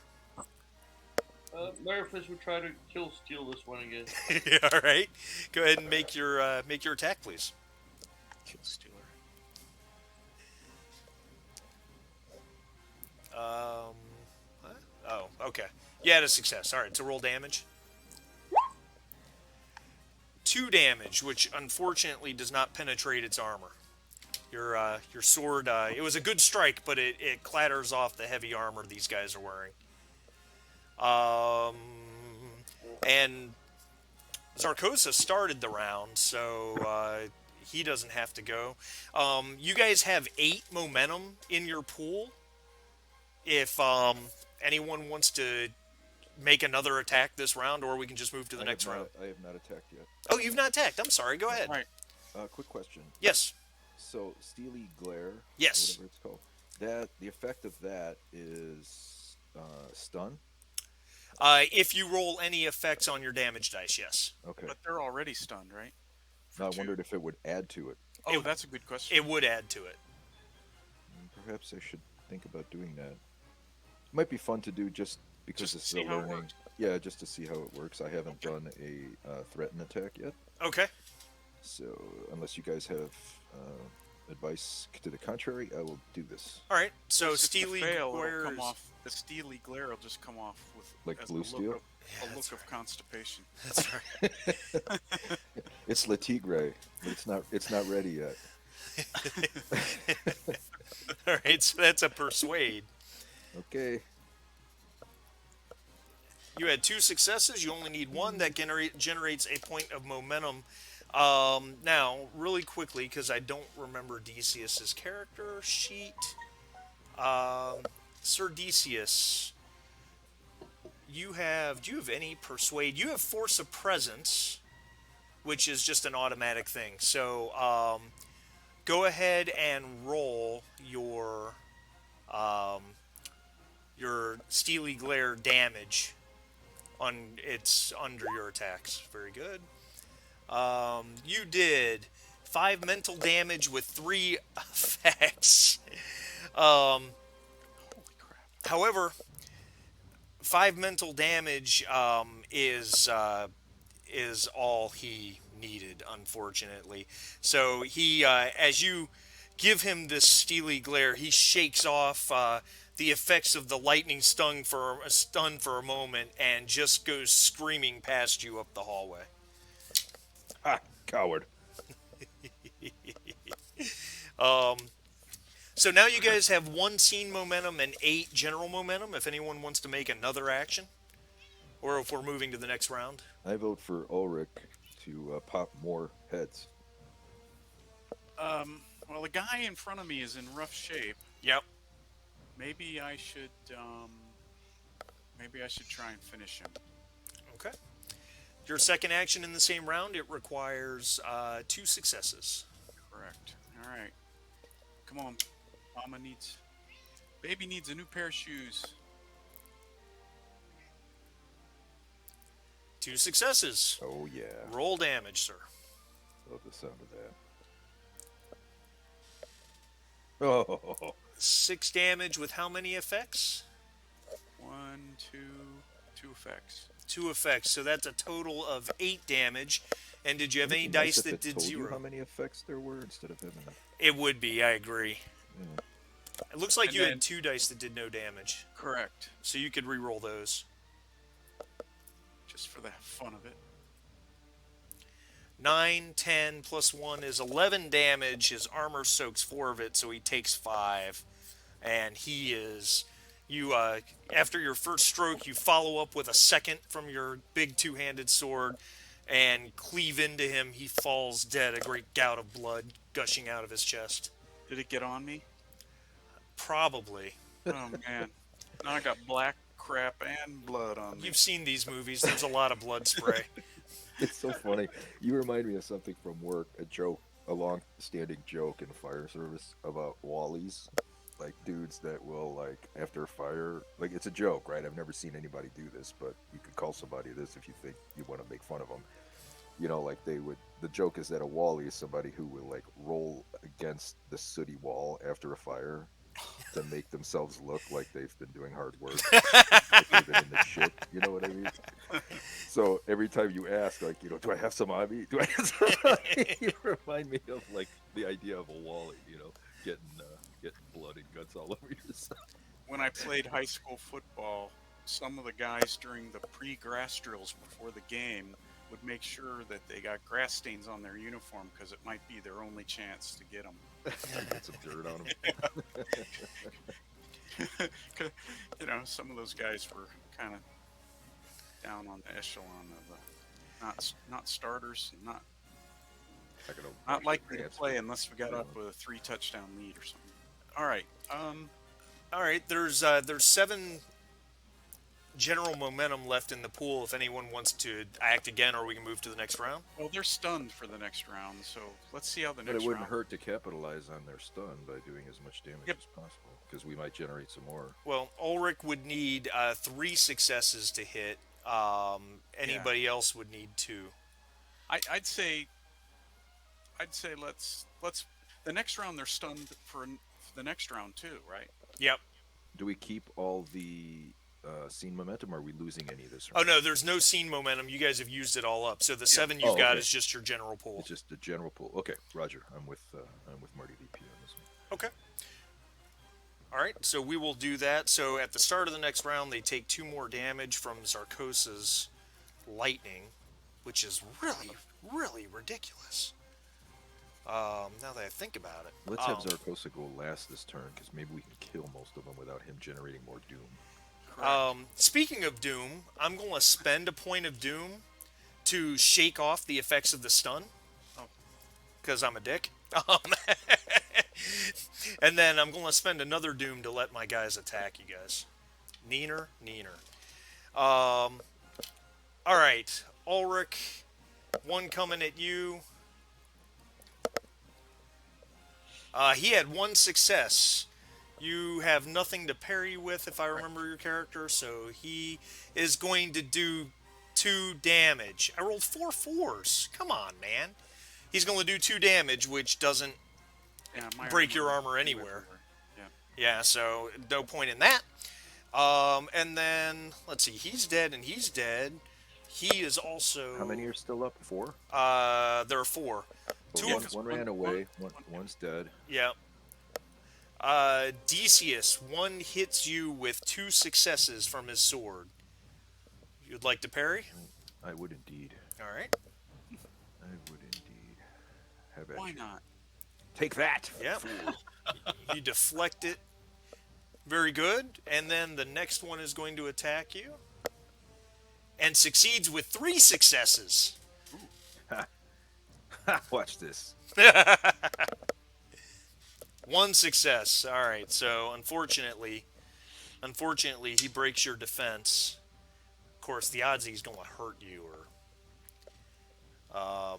Meriphus would try to kill steal this one again. All right, go ahead and make your attack, please. Kill stealer. What? Oh, okay. You had a success. All right, so roll damage. 2 damage, which unfortunately does not penetrate its armor. Your sword, it was a good strike, but it clatters off the heavy armor these guys are wearing. And Zarkosa started the round, so he doesn't have to go. You guys have 8 momentum in your pool. If anyone wants to make another attack this round, or we can just move to the next round. I have not attacked yet. Oh, you've not attacked. I'm sorry. Go ahead. All right. Quick question. Yes. So, Steely Glare, Yes. whatever it's called, that the effect of that is stun. If you roll any effects on your damage dice, yes. Okay. But they're already stunned, right? Now, I two. wondered if it would add to it. Oh, that's a good question. It would add to it. Perhaps I should think about doing that. Might be fun to do just because Just it's to see the how it learning. works. Yeah, just to see how it works. I haven't done a threaten attack yet, Okay. so unless you guys have advice to the contrary, I will do this. All right. So If it's a Steely fail, it'll Glare's... come off. The steely glare will just come off with Like as blue a steel? look of, Yeah, a that's look of constipation. That's right. It's Le Tigre, but it's not ready yet. All right. So that's a persuade. Okay. You had 2 successes. You only need 1. That generates a point of momentum. Now, really quickly, because I don't remember Decius's character sheet. Sir Decius, do you have any persuade? You have force of presence, which is just an automatic thing. So, go ahead and roll your Steely Glare damage on it's under your attacks. Very good. You did 5 mental damage with 3 effects. Holy crap! However, 5 mental damage is all he needed, unfortunately. So he, as you give him this steely glare, he shakes off the effects of the lightning stun for a moment and just goes screaming past you up the hallway. Ha! Coward. So now you guys have 1 scene momentum and 8 general momentum. If anyone wants to make another action, or if we're moving to the next round. I vote for Ulrich to pop more heads. Well, the guy in front of me is in rough shape. Yep. Maybe I should. Maybe I should try and finish him. Okay. Your second action in the same round, it requires 2 successes. Correct. All right. Come on. Baby needs a new pair of shoes. 2 successes. Oh yeah. Roll damage, sir. Love the sound of that. Oh. 6 damage with how many effects? 1, 2 effects. 2 effects. So that's a total of 8 damage. And did you have any It'd be nice dice if that it did told you 0? how many effects there were instead of having It would be, I agree. Yeah. It looks like And you then- had 2 dice that did no damage. Correct. So you could re-roll those. Just for the fun of it. 9, 10, plus 1 is 11 damage. His armor soaks 4 of it, so he takes 5. And he is... You, after your first stroke, you follow up with a second from your big 2-handed sword and cleave into him. He falls dead, a great gout of blood gushing out of his chest. Did it get on me? Probably. Oh man. Now I got black crap and blood on me. You've seen these movies. There's a lot of blood spray. It's so funny. You remind me of something from work, a long-standing joke in fire service about Wallies. Like dudes that will, like, after a fire, like, it's a joke, right? I've never seen anybody do this, but you could call somebody this if you think you want to make fun of them. You know, like the joke is that a Wally is somebody who will, like, roll against the sooty wall after a fire to make themselves look like they've been doing hard work. Like they've been in the shit, you know what I mean? So every time you ask, like, do I have some on me? Do I have some on me? You remind me of, like, the idea of a Wally, getting blood and guts all over yourself. When I played high school football, some of the guys during the pre-grass drills before the game would make sure that they got grass stains on their uniform because it might be their only chance to get them. Get some dirt on them. Some of those guys were kind of down on the echelon of the not starters, not not gonna Not wash their likely to pants. play unless we got up with a 3 touchdown lead or something. All right. All right, there's 7 general momentum left in the pool. If anyone wants to act again, or we can move to the next round. Well, they're stunned for the next round, so let's see how the But it next wouldn't round. hurt to capitalize on their stun by doing as much damage Yep. as possible, because we might generate some more. Well, Ulrich would need 3 successes to hit. Anybody else would need 2. I'd say let's the next round they're stunned for the next round too, right? Yep. Do we keep all the scene momentum? Or are we losing any of this? Oh no, there's no scene momentum. You guys have used it all up. So the 7 you've Oh, got okay. is just your general pool. It's just the general pool. Okay, Roger. I'm with Marty VP on this one. Okay. All right, so we will do that. So at the start of the next round, they take 2 more damage from Zarkosa's lightning, which is really, really ridiculous. Now that I think about it, Let's have Zarkosa go last this turn, because maybe we can kill most of them without him generating more doom. Speaking of Doom, I'm going to spend a point of Doom to shake off the effects of the stun, Oh, because I'm a dick. And then I'm going to spend another Doom to let my guys attack you guys. Neener. All right, Ulrich, 1 coming at you. He had 1 success. You have nothing to parry with, if I remember your character, so he is going to do 2 damage. I rolled 4 4s. Come on, man. He's going to do 2 damage, which doesn't yeah, my break your armor armor anywhere. Yeah. Yeah, so no point in that. And then, let's see, he's dead and he's dead. He is also... How many are still up? 4? There are 4. So 2 one, of... one ran away. One's dead. Yeah. Decius, 1 hits you with 2 successes from his sword. You'd like to parry? I would indeed. All right. I would indeed. Have at Why you. not? Take that. Yep. You deflect it. Very good. And then the next one is going to attack you. And succeeds with 3 successes. Watch this. 1 success. All right. So unfortunately, he breaks your defense. Of course, the odds he's going to hurt you are.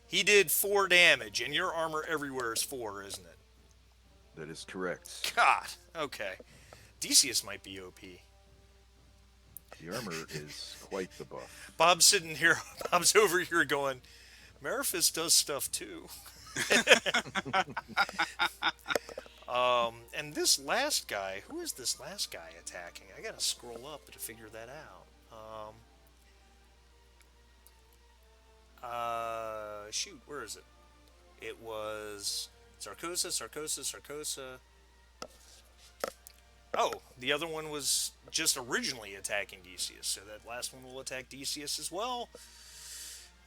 He did 4 damage, and your armor everywhere is 4, isn't it? That is correct. God. Okay. Decius might be OP. The armor is quite the buff. Bob's sitting here. Bob's over here going, Mariphus does stuff too. And this last guy, who is this last guy attacking? I gotta scroll up to figure that out. Shoot, where is it? It was Sarkosa. Oh, the other one was just originally attacking Decius, so that last one will attack Decius as well.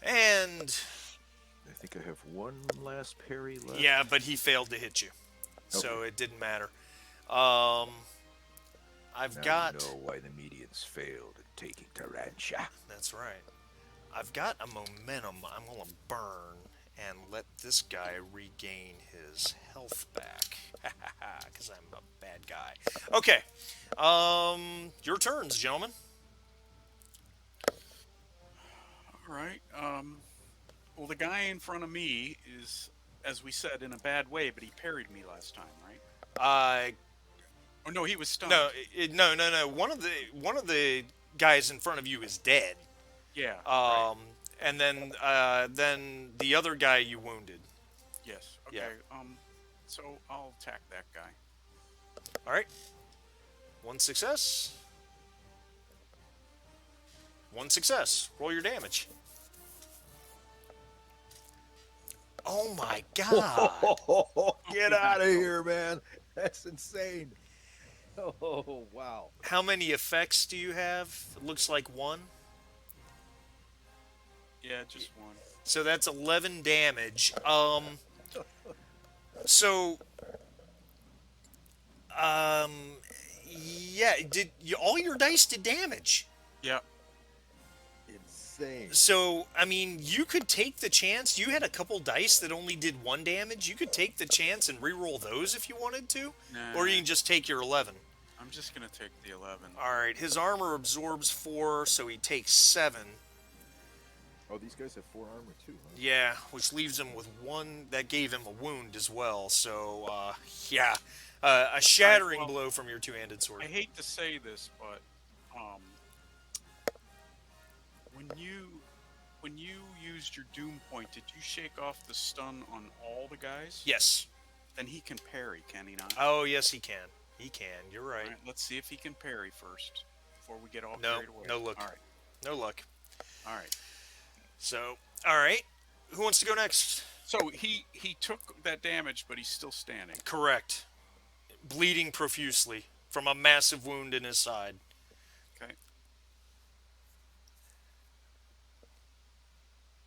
And I think I have one last parry left. yeah, but he failed to hit you, so it didn't matter. I've Now got. you know why the medians failed in taking Tarantia. That's right. I've got a momentum. I'm gonna burn and let this guy regain his health back, because I'm a bad guy. Okay, your turns, gentlemen. All right. Well, the guy in front of me is, as we said, in a bad way, but he parried me last time, right? Oh no, he was stunned. No. One of the guys in front of you is dead. Yeah. Right. And then the other guy you wounded. Yes. Okay. Yeah. So I'll attack that guy. All right. 1 success. 1 success. Roll your damage. Oh my god! Get out of here, man. That's insane. Oh, wow. How many effects do you have? It looks like 1. Yeah, just 1. So that's 11 damage. So, yeah, all your dice did damage. Yeah. insane. So, I mean, you could take the chance. You had a couple dice that only did 1 damage. You could take the chance and re-roll those if you wanted to, or you Nah, can just take your 11. I'm just gonna take the 11. All right, his armor absorbs 4, so he takes 7. Oh, these guys have 4 armor too, huh? Yeah, which leaves him with 1. That gave him a wound as well. So, yeah, a shattering well, blow from your two-handed sword. I hate to say this, but when you used your doom point, did you shake off the stun on all the guys? Yes. Then he can parry, can he not? Oh, yes, he can. He can. You're right. All right, let's see if he can parry first before we get all No, carried away. no look. All right, No luck. all right. So, all right. Who wants to go next? So he took that damage, but he's still standing. Correct. Bleeding profusely from a massive wound in his side. Okay.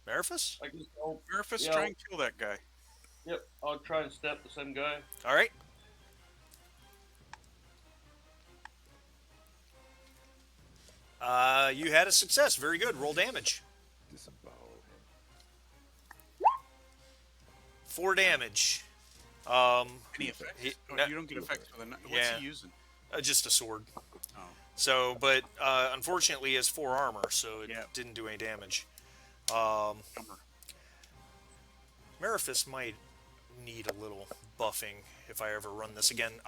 Mariphus? I guess I'll, Murphys, yeah, try and kill that guy. yep, I'll try and step the same guy. All right. You had a success. Very good. Roll damage. Disembowel him. 4 damage. Any effects? He- Oh, no- you don't get effects with a knife. What's Yeah. he using? Just a sword. Oh, So, but unfortunately, he has 4 armor, so it Yeah. didn't do any damage. bummer. Mariphus might need a little buffing if I ever run this again.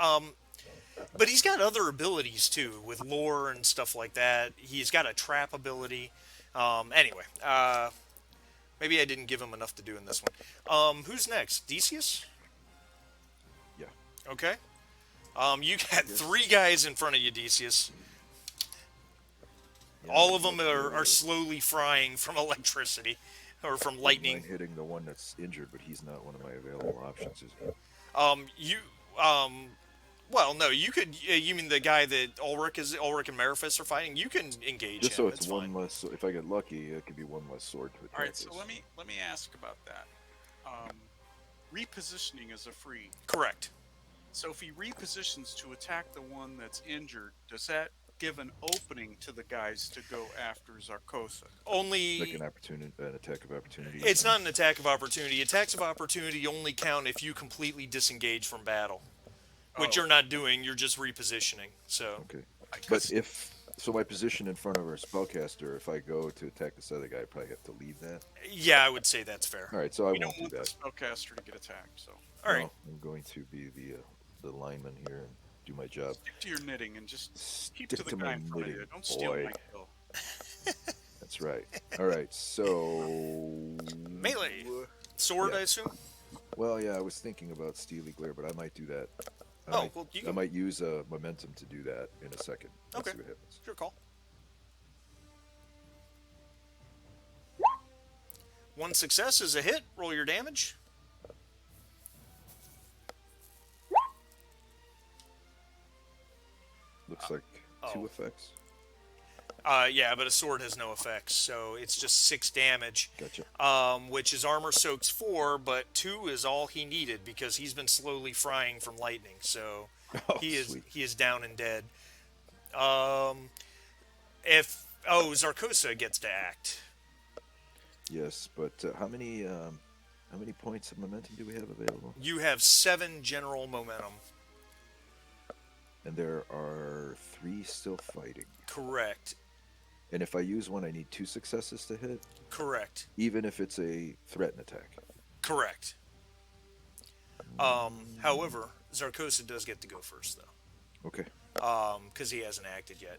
But he's got other abilities too, with lore and stuff like that. He's got a trap ability. Anyway, maybe I didn't give him enough to do in this one. Who's next? Decius? Yeah. Okay. You got 3 guys in front of you, Decius. Yeah, All of them look are for- slowly frying from electricity or from Wouldn't lightning. mind hitting the one that's injured, but he's not one of my available options. Is he? Well, no, you could. You mean the guy that Ulrich and Mariphus are fighting? You can engage Just him. so it's one fine. less. So if I get lucky, it could be one less sword to attack. All right, so this. let me ask about that. Repositioning is a free. Correct. So if he repositions to attack the one that's injured, does that give an opening to the guys to go after Zarkosa? like Only an attack of opportunity. it's not an attack of opportunity. Attacks of opportunity only count if you completely disengage from battle, which Oh. you're not doing. You're just repositioning. So Okay. But 'Cause- if so, my position in front of our spellcaster, if I go to attack this other guy, I probably have to leave that. yeah, I would say that's fair. All right, so I we won't don't do want that. the spellcaster to get attacked, so All right. No, I'm going to be the lineman here and do my job. stick to your knitting and just keep Stick to the to guy my in front of you. knitting, Don't steal boy. my kill. That's right. All right, so Melee. Sword, Yeah. I assume. Well, yeah, I was thinking about Steely Glare, but I might do that. Oh, well, you I can. might use momentum to do that in a second. Let's Okay. see what happens. Your call. 1 success is a hit. Roll your damage. Looks like two oh. effects. Yeah, but a sword has no effects, so it's just 6 damage. Gotcha. Which his armor soaks 4, but 2 is all he needed because he's been slowly frying from lightning. So Oh, he is sweet. down and dead. Zarkosa gets to act. Yes, but how many points of momentum do we have available? You have 7 general momentum. And there are 3 still fighting. Correct. And if I use one, I need 2 successes to hit, Correct. even if it's a threaten attack. Correct. However, Zarkosa does get to go first, though. Okay. Because he hasn't acted yet.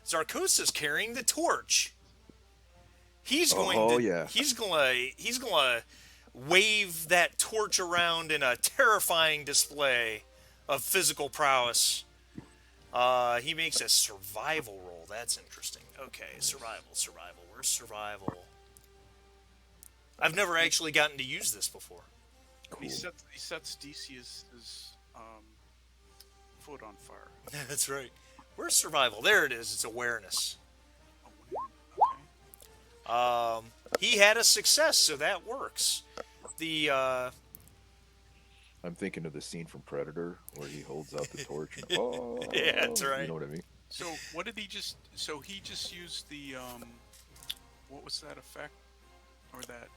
Zarkosa's carrying the torch. He's going Oh, to. yeah. He's gonna wave that torch around in a terrifying display of physical prowess. He makes a survival roll. That's interesting. Okay, survival. Where's survival? I've never actually gotten to use this before. Cool. He sets Decius's foot on fire. That's right. Where's survival? There it is. It's awareness. Okay. He had a success, so that works. The I'm thinking of the scene from Predator where he holds out the torch. And, oh, Yeah, that's right. You know what I mean? So what did he just? So he just used the what was that effect or that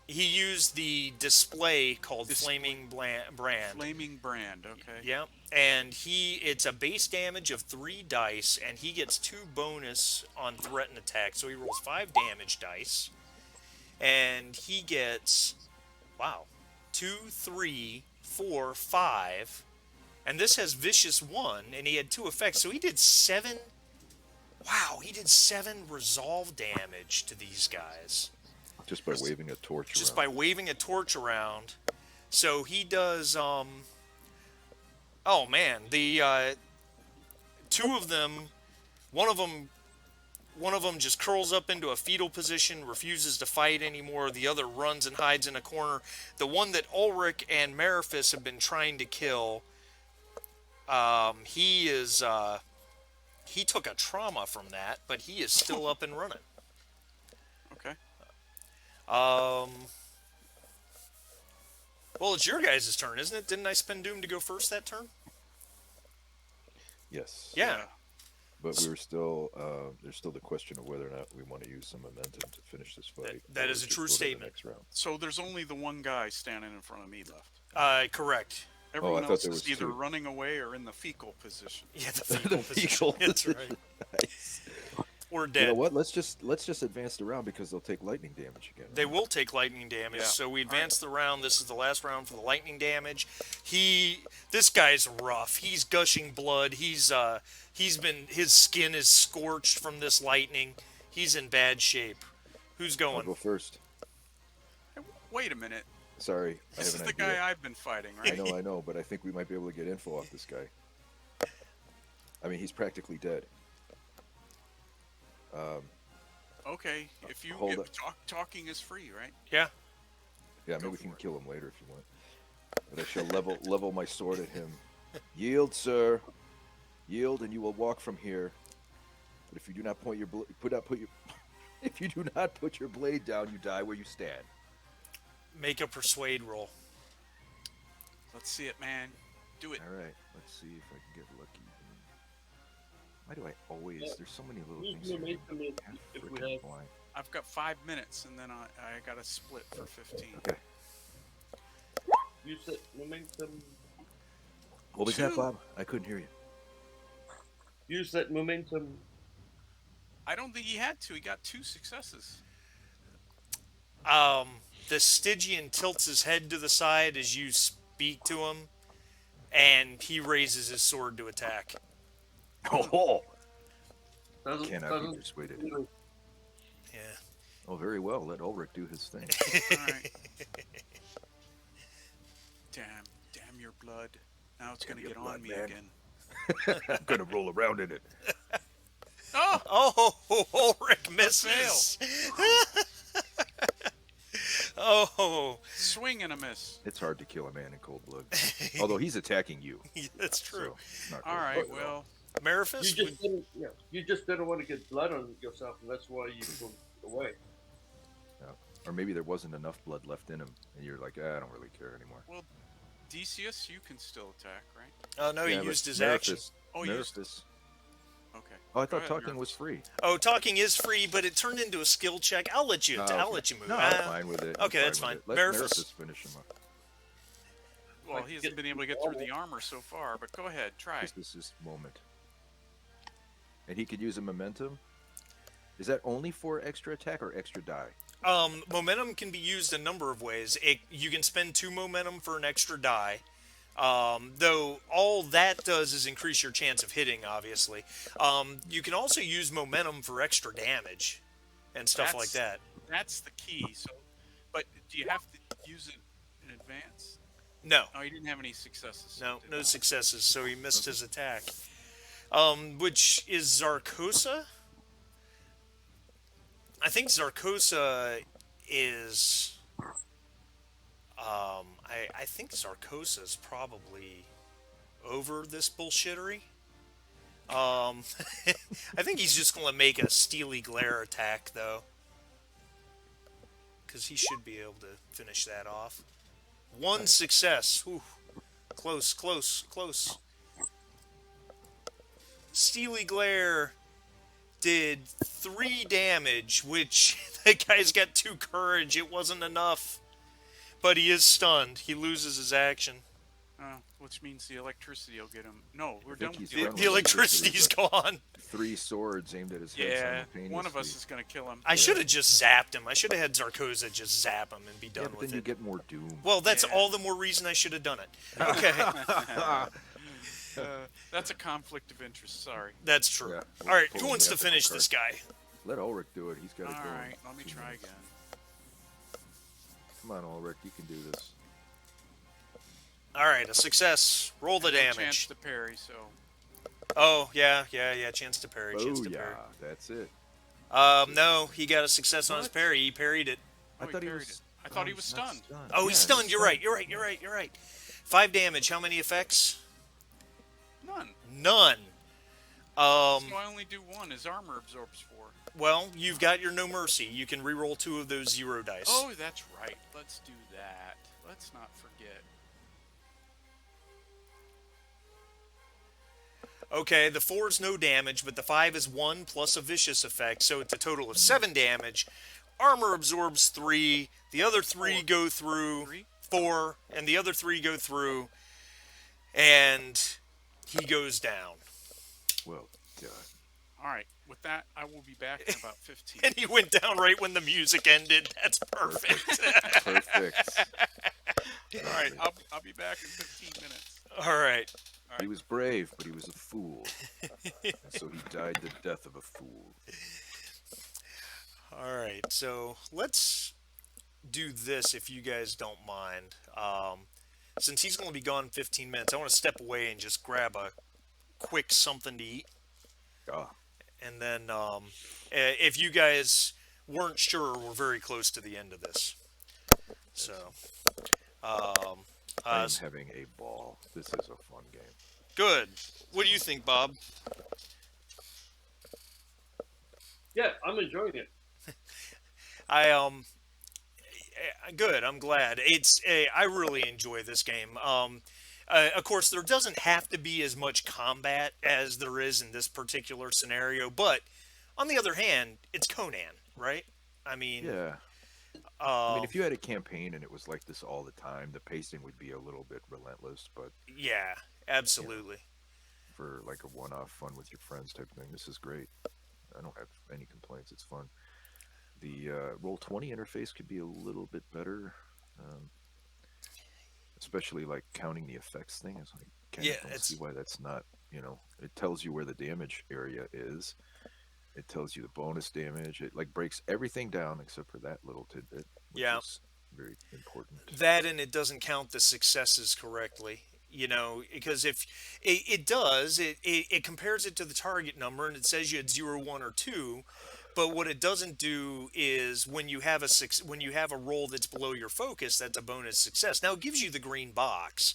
He used the display called display Flaming Brand. flaming brand? Okay. Yep. And it's a base damage of 3 dice, and he gets 2 bonus on threat and attack. So he rolls 5 damage dice, and he gets, wow, 2, 3, 4, 5. And this has Vicious 1, and he had 2 effects. So he did 7. Wow, he did 7 resolve damage to these guys. Just by waving a torch Just around. by waving a torch around. So he does, oh man, the, 2 of them, one of them just curls up into a fetal position, refuses to fight anymore. The other runs and hides in a corner. The one that Ulrich and Marifis have been trying to kill, he took a trauma from that, but he is still up and running. Okay. Well, it's your guys' turn, isn't it? Didn't I spend Doom to go first that turn? Yes. Yeah. But we were still, there's still the question of whether or not we want to use some momentum to finish this fight. That or is a just true go to the statement. next round. So there's only the one guy standing in front of me left. Correct. Everyone thought else there is was either 2. running away or in the fecal position. Yeah, the fetal The position. fecal That's right. position. Nice. We're You dead. know what? Let's just advance the round because they'll take lightning damage again. They will take lightning damage, Yeah. so we advance the round. This is the last round for the lightning damage. This guy's rough. He's gushing blood. His skin is scorched from this lightning. He's in bad shape. Who's I'll going? go first. Hey, wait a minute. Sorry, This I is have the an idea. guy I've been fighting, I right? know, but I think we might be able to get info off this guy. I mean, he's practically dead. Okay. If you Hold it. talking is free, right? Yeah. Yeah, Go maybe we for can it. kill him later if you want. But I shall level my sword at him. Yield, sir. Yield, and you will walk from here. But if you do not point your if you do not put your blade down, you die where you stand. Make a persuade roll. Let's see it, man. Do it. All right, let's see if I can get lucky. Why do I always? There's so many little Use things. here. momentum I'm if we freaking have. blind. I've got 5 minutes, and then I got to split for 15. Okay. Use that momentum. What was that, 2. Bob? I couldn't hear you. Use that momentum. I don't think he had to. He got 2 successes. The Stygian tilts his head to the side as you speak to him, and he raises his sword to attack. Oh, Doesn't, cannot be doesn't persuaded. do Yeah. Oh, very well. Let Ulrich do his thing. All right. Damn your blood. Now it's Damn going to your get blood, on me man. again. I'm gonna roll around in it. Oh! Oh, Ulrich misses. Oh, Swing and a miss. It's hard to kill a man in cold blood. Although he's attacking you. that's true. So it's not All cold right, blood at all. well, Marifis, you just didn't want to get blood on yourself, and that's why you pulled away. Or maybe there wasn't enough blood left in him, and you're like, I don't really care anymore. Decius, you can still attack, right? oh no, he Yeah, but used his action. Oh, you used- Marifis. Okay. Oh, I Go thought ahead, talking Nerf. was free. Oh, talking is free, but it turned into a skill check. I'll let you. Oh, I'll okay. let you move. No, I'm fine with it. I'm okay, that's with fine. it. Let Marifis? Marifis finish him up. Well, he hasn't been able to get through the armor so far, but go ahead, try. This is his moment. And he could use a momentum. Is that only for extra attack or extra die? Momentum can be used a number of ways. You can spend 2 momentum for an extra die. Though all that does is increase your chance of hitting, obviously. You can also use momentum for extra damage and stuff like that. That's the key. So, but do you have to use it in advance? No, Oh, he didn't have any successes. no, no successes, so he missed his attack. Which is Zarkosa? I think Zarkosa is... I think Zarkosa's probably over this bullshittery. I think he's just going to make a Steely Glare attack, though. Because he should be able to finish that off. 1 success. Whew. Close, close, close. Steely Glare did 3 damage, which the guy's got 2 courage. It wasn't enough. But he is stunned. He loses his action. Which means the electricity will get him. No, we're I done think with he's the The friendly. He electricity. just electricity's hit gone. 3 swords aimed at his head Yeah, simultaneously. one of us is going to kill him. I should have just zapped him. I should have had Zarkoza just zap him and be Yeah, done but with then you it. get more doom. Well, that's Yeah. all the more reason I should have done it. Okay, That's a conflict of interest. Sorry. that's true. Yeah, All right, who pulling wants the to finish ethical this guy? Let Ulrich do it. He's got All to go. right, let me 2 try minutes. again. Come on, Ulrich. You can do this. All right, a success. Roll the No chance damage. to parry, so Oh, yeah. Chance to parry. Chance Oh, to parry. yeah. That's it. No, he got a success on his What? parry. He parried it. I he thought he parried was. it. I thought he oh, was he's not stunned. Oh, Yeah, he's stunned. You're right. You're right. 5 damage. How many effects? None. None. Um, So I only do one. His armor absorbs 4. well, you've got your no mercy. You can reroll 2 of those 0 dice. Oh, that's right. Let's do that. Let's not forget. Okay, the 4 is no damage, but the 5 is 1 plus a vicious effect, so it's a total of 7 damage. Armor absorbs 3. The other 3 go through. 3? 4, and the other 3 go through, and he goes down. Well done. All right. With that, I will be back in about 15. And he went down right when the music ended. That's perfect. Perfect. All right. I'll be back in 15 minutes. All right. He was brave, but he was a fool. And so he died the death of a fool. All right. So let's do this if you guys don't mind. Since he's going to be gone in 15 minutes, I want to step away and just grab a quick something to eat. Ah, And then if you guys weren't sure, we're very close to the end of this. So, I am having a ball. This is a fun game. good. What do you think, Bob? Yeah, I'm enjoying it. Good. I'm glad. I really enjoy this game. Of course, there doesn't have to be as much combat as there is in this particular scenario, but on the other hand, it's Conan, right? I mean, Yeah. I mean, if you had a campaign and it was like this all the time, the pacing would be a little bit relentless. But yeah, absolutely. for like a one-off fun with your friends type thing, this is great. I don't have any complaints. It's fun. The Roll20 interface could be a little bit better, especially like counting the effects thing. It's like, Yeah, don't it's- see why that's not. It tells you where the damage area is. It tells you the bonus damage. It like breaks everything down except for that little tidbit, which Yeah. is very important. That and it doesn't count the successes correctly. Because if it does, it compares it to the target number and it says you had 0, 1, or 2. But what it doesn't do is when you have a roll that's below your focus, that's a bonus success. Now it gives you the green box,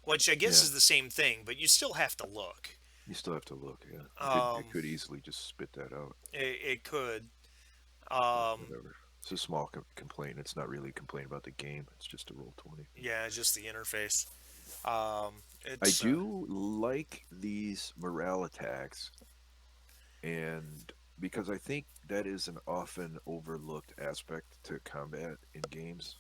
which I guess Yeah. is the same thing, but you still have to look. You still have to look. Yeah, it Um, could easily just spit that out. It could. Whatever. It's a small complaint. It's not really a complaint about the game. It's just a Roll20. Yeah, just the interface. I It's, do like these morale attacks, and because I think that is an often overlooked aspect to combat in games,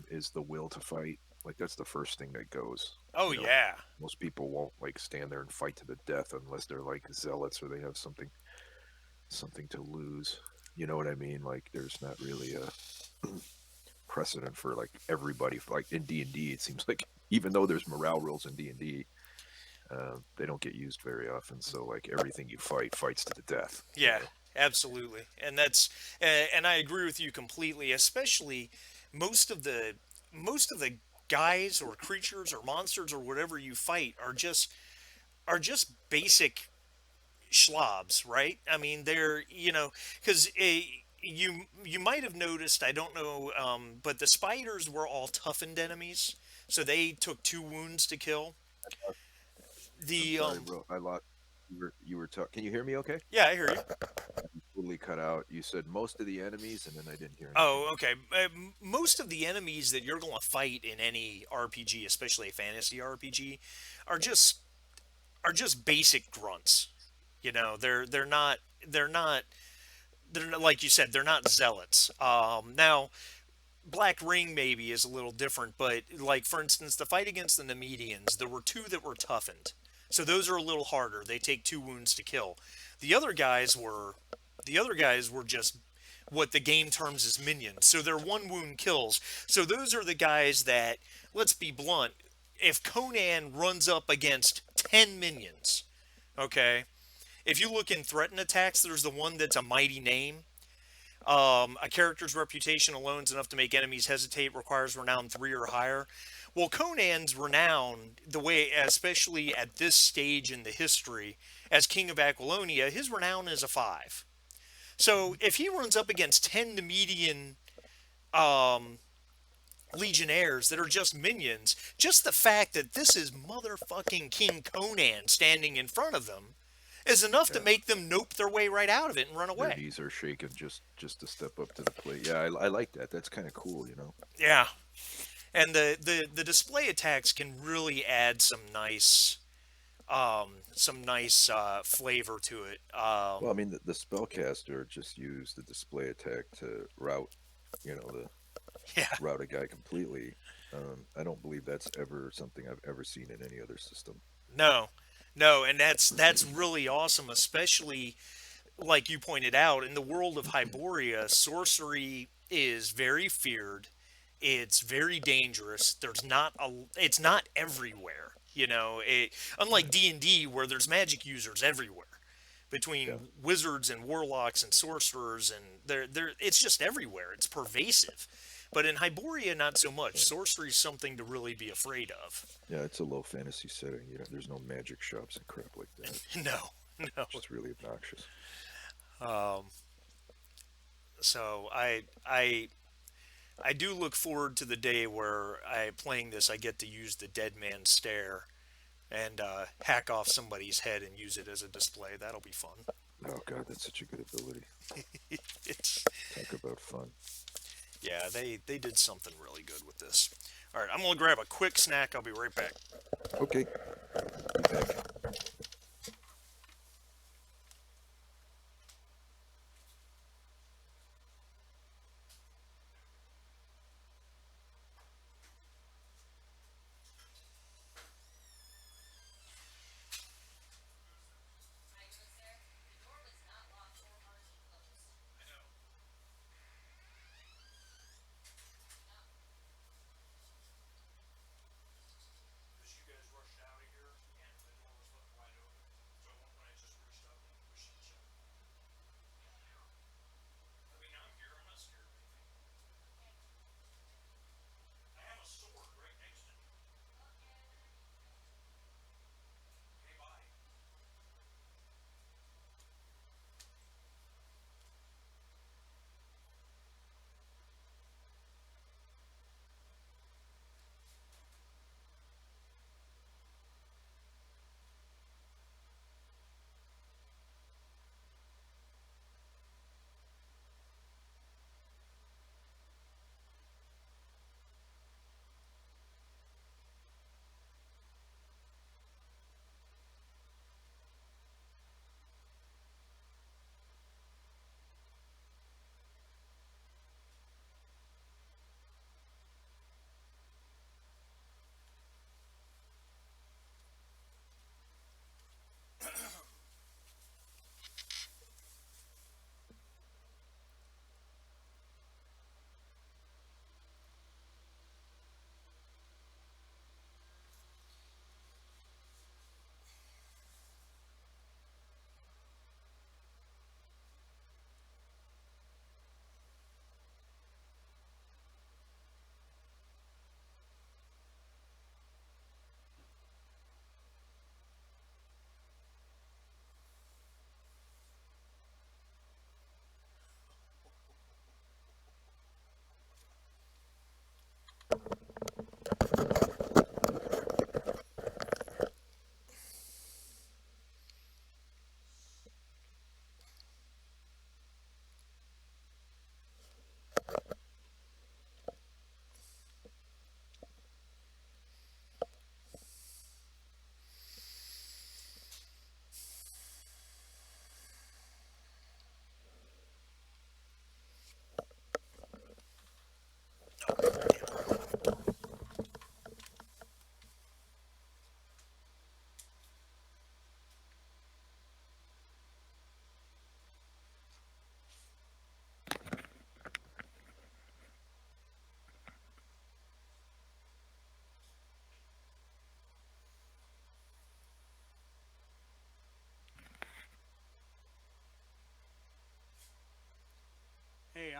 is the will to fight. Like that's the first thing that goes. Oh you know, yeah. Most people won't like stand there and fight to the death unless they're like zealots or they have something to lose. You know what I mean? Like there's not really a precedent for like everybody. Like in D&D, it seems like even though there's morale rules in D&D, they don't get used very often. So like everything you fights to the death. you Yeah, know? absolutely, and I agree with you completely. Especially most of the guys or creatures or monsters or whatever you fight are just basic schlobs, right? I mean, they're because you might have noticed. I don't know, but the spiders were all toughened enemies, so they took 2 wounds to kill. The I'm sorry, bro. I lost. You were talking. Can you hear me? Okay. yeah, I hear you. You totally cut out. You said most of the enemies, and then I didn't hear. Oh, okay. Most of the enemies that you're going to fight in any RPG, especially a fantasy RPG, are just basic grunts. They're not they're not they're not, like you said, they're not zealots. Now Black Ring maybe is a little different, but like for instance, the fight against the Nemedians, there were two that were toughened, so those are a little harder. They take 2 wounds to kill. The other guys were the other guys were just what the game terms as minions, so they're 1 wound kills. So those are the guys that, let's be blunt, if Conan runs up against 10 minions, okay, if you look in threat and attacks, there's the one that's a mighty name. A character's reputation alone is enough to make enemies hesitate, requires renown 3 or higher. Well, Conan's renown, the way, especially at this stage in the history, as King of Aquilonia, his renown is a 5. So if he runs up against 10 Nemedian um, legionnaires that are just minions, just the fact that this is motherfucking King Conan standing in front of them is enough to Yeah. make them nope their way right out of it and run Their away. knees are shaking just to step up to the plate. Yeah, I like that. That's kind of cool, you know. Yeah. And the display attacks can really add some nice flavor to it. Well, I mean, the spellcaster just used the display attack to route, the Yeah, route a guy completely. I don't believe that's ever something I've ever seen in any other system. no, no, and that's really awesome, especially like you pointed out in the world of Hyboria, sorcery is very feared. It's very dangerous. It's not everywhere. Unlike D&D where there's magic users everywhere Yeah, between wizards and warlocks and sorcerers, and it's just everywhere. It's pervasive. But in Hyboria, not so much. yeah, Sorcery is something to really be afraid of. yeah. It's a low fantasy setting. There's no magic shops and crap like that. No, no. It's just really obnoxious. Um, so I do look forward to the day where playing this, I get to use the dead man stare and hack off somebody's head and use it as a display. That'll be fun. Oh God, that's such a good ability. It's Talk about fun. Yeah, they did something really good with this. All right, I'm gonna grab a quick snack. I'll be right back. Okay, be back.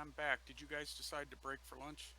I'm back. Did you guys decide to break for lunch?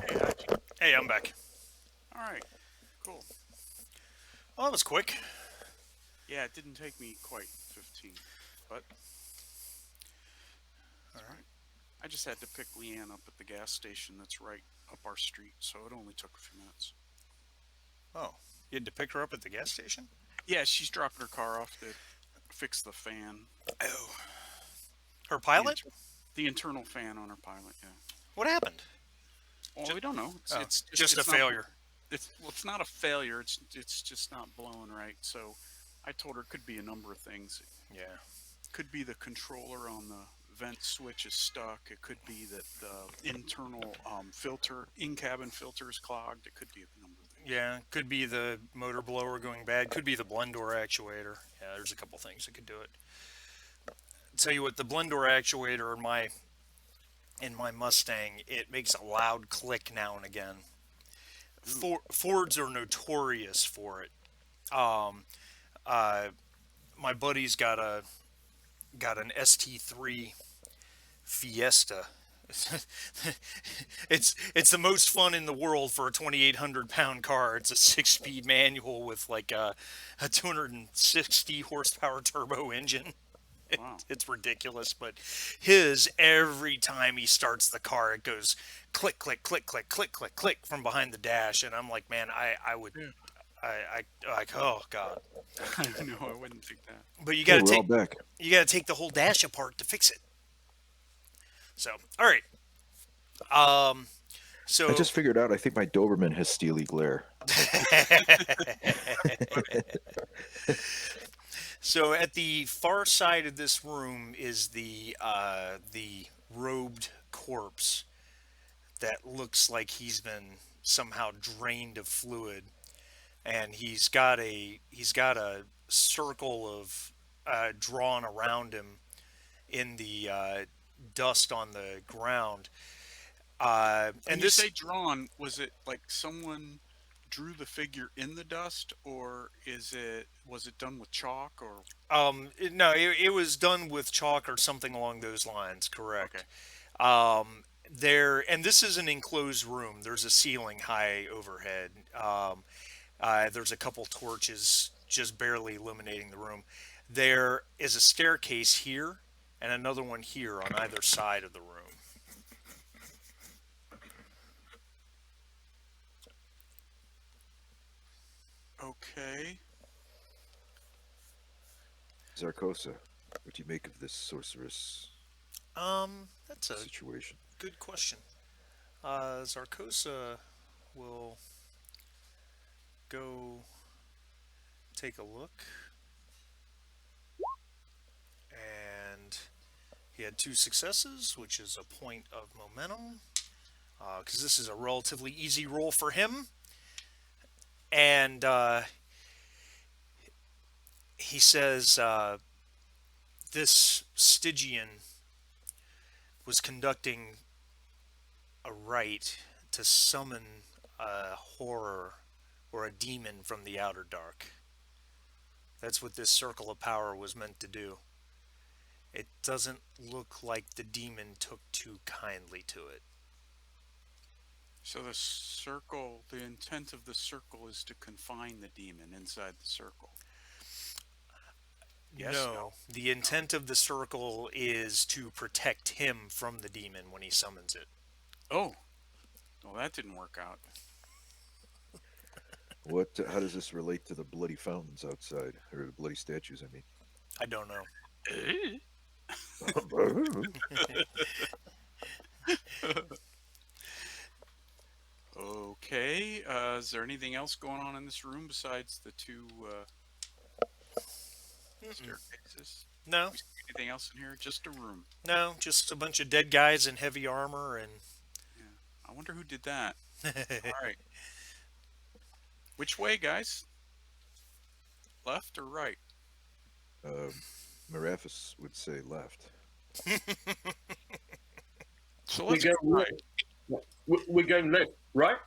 Hey, Hachi. Hey, I'm back. All right, cool. Well, that was quick. Yeah, it didn't take me quite 15, but All it's right. fine. I just had to pick Leanne up at the gas station that's right up our street, so it only took a few minutes. Oh, you had to pick her up at the gas station? Yeah, she's dropping her car off to fix the fan, Oh. Her the pilot? inter- the internal fan on her pilot. Yeah. What happened? Well, Just, we don't know. It's oh, it's just just a it's not failure. it's not a failure. It's just not blowing right. So I told her it could be a number of things. It Yeah. could be the controller on the vent switch is stuck. It could be that the internal filter, in-cabin filter is clogged. It could be a number of things. Yeah, could be the motor blower going bad. Could be the blend door actuator. Yeah, there's a couple things that could do it. Tell you what, the blend door actuator in my Mustang, it makes a loud click now and again. Ooh, Fords are notorious for it. Um, uh, my buddy's got an ST3 Fiesta. It's the most fun in the world for a 2,800 pound car. It's a 6 speed manual with like a 260 horsepower turbo engine. wow. It's ridiculous, but his every time he starts the car, it goes click, click, click, click, click, click, click from behind the dash, and I'm like, man, I would, Yeah. like, oh god. I know. I wouldn't think that. But Hey, we're all back. you got to take the whole dash apart to fix it. So, all right. Um, I so just figured out. I think my Doberman has steely glare. so at the far side of this room is the robed corpse that looks like he's been somehow drained of fluid, and he's got a circle of drawn around him in the dust on the ground. When And you this say drawn, was it like someone drew the figure in the dust, or was it done with chalk, or no, it was done with chalk or something along those lines. okay? Correct. And this is an enclosed room. There's a ceiling high overhead. There's a couple torches just barely illuminating the room. There is a staircase here and another one here on either side of the room. Okay. Zarkosa, what do you make of this sorceress That's a situation? good question. Zarkosa will go take a look. He had two successes, which is a point of momentum, because this is a relatively easy roll for him. And he says this Stygian was conducting a rite to summon a horror or a demon from the outer dark. That's what this circle of power was meant to do. It doesn't look like the demon took too kindly to it. So the intent of the circle is to confine the demon inside the circle. Yes, No, no. the intent of the circle is to protect him from the demon when he summons it. Oh, well, that didn't work out. What? How does this relate to the bloody fountains outside, or the bloody statues? I mean. I don't know. Okay. Is there anything else going on in this room besides the two staircases? No, We see anything else in here? Just a room. no, just a bunch of dead guys in heavy armor and. Yeah. I wonder who did that. All right. Which way, guys? Left or right? Marathis would say left. So We're let's go going right. we're going left, right?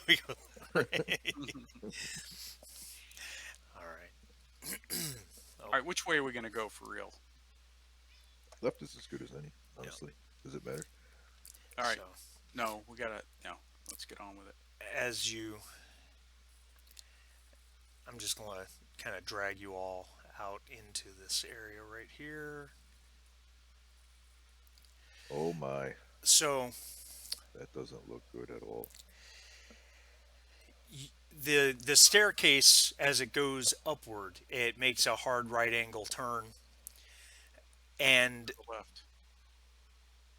We go right. All right. All right. Which way are we going to go for real? Left is as good as any, honestly. Does it matter? All right. So, No, we got to. No. Let's get on with it. as you, I'm just going to kind of drag you all out into this area right here. Oh my, So, that doesn't look good at all. the staircase, as it goes upward, it makes a hard right angle turn. And To the left.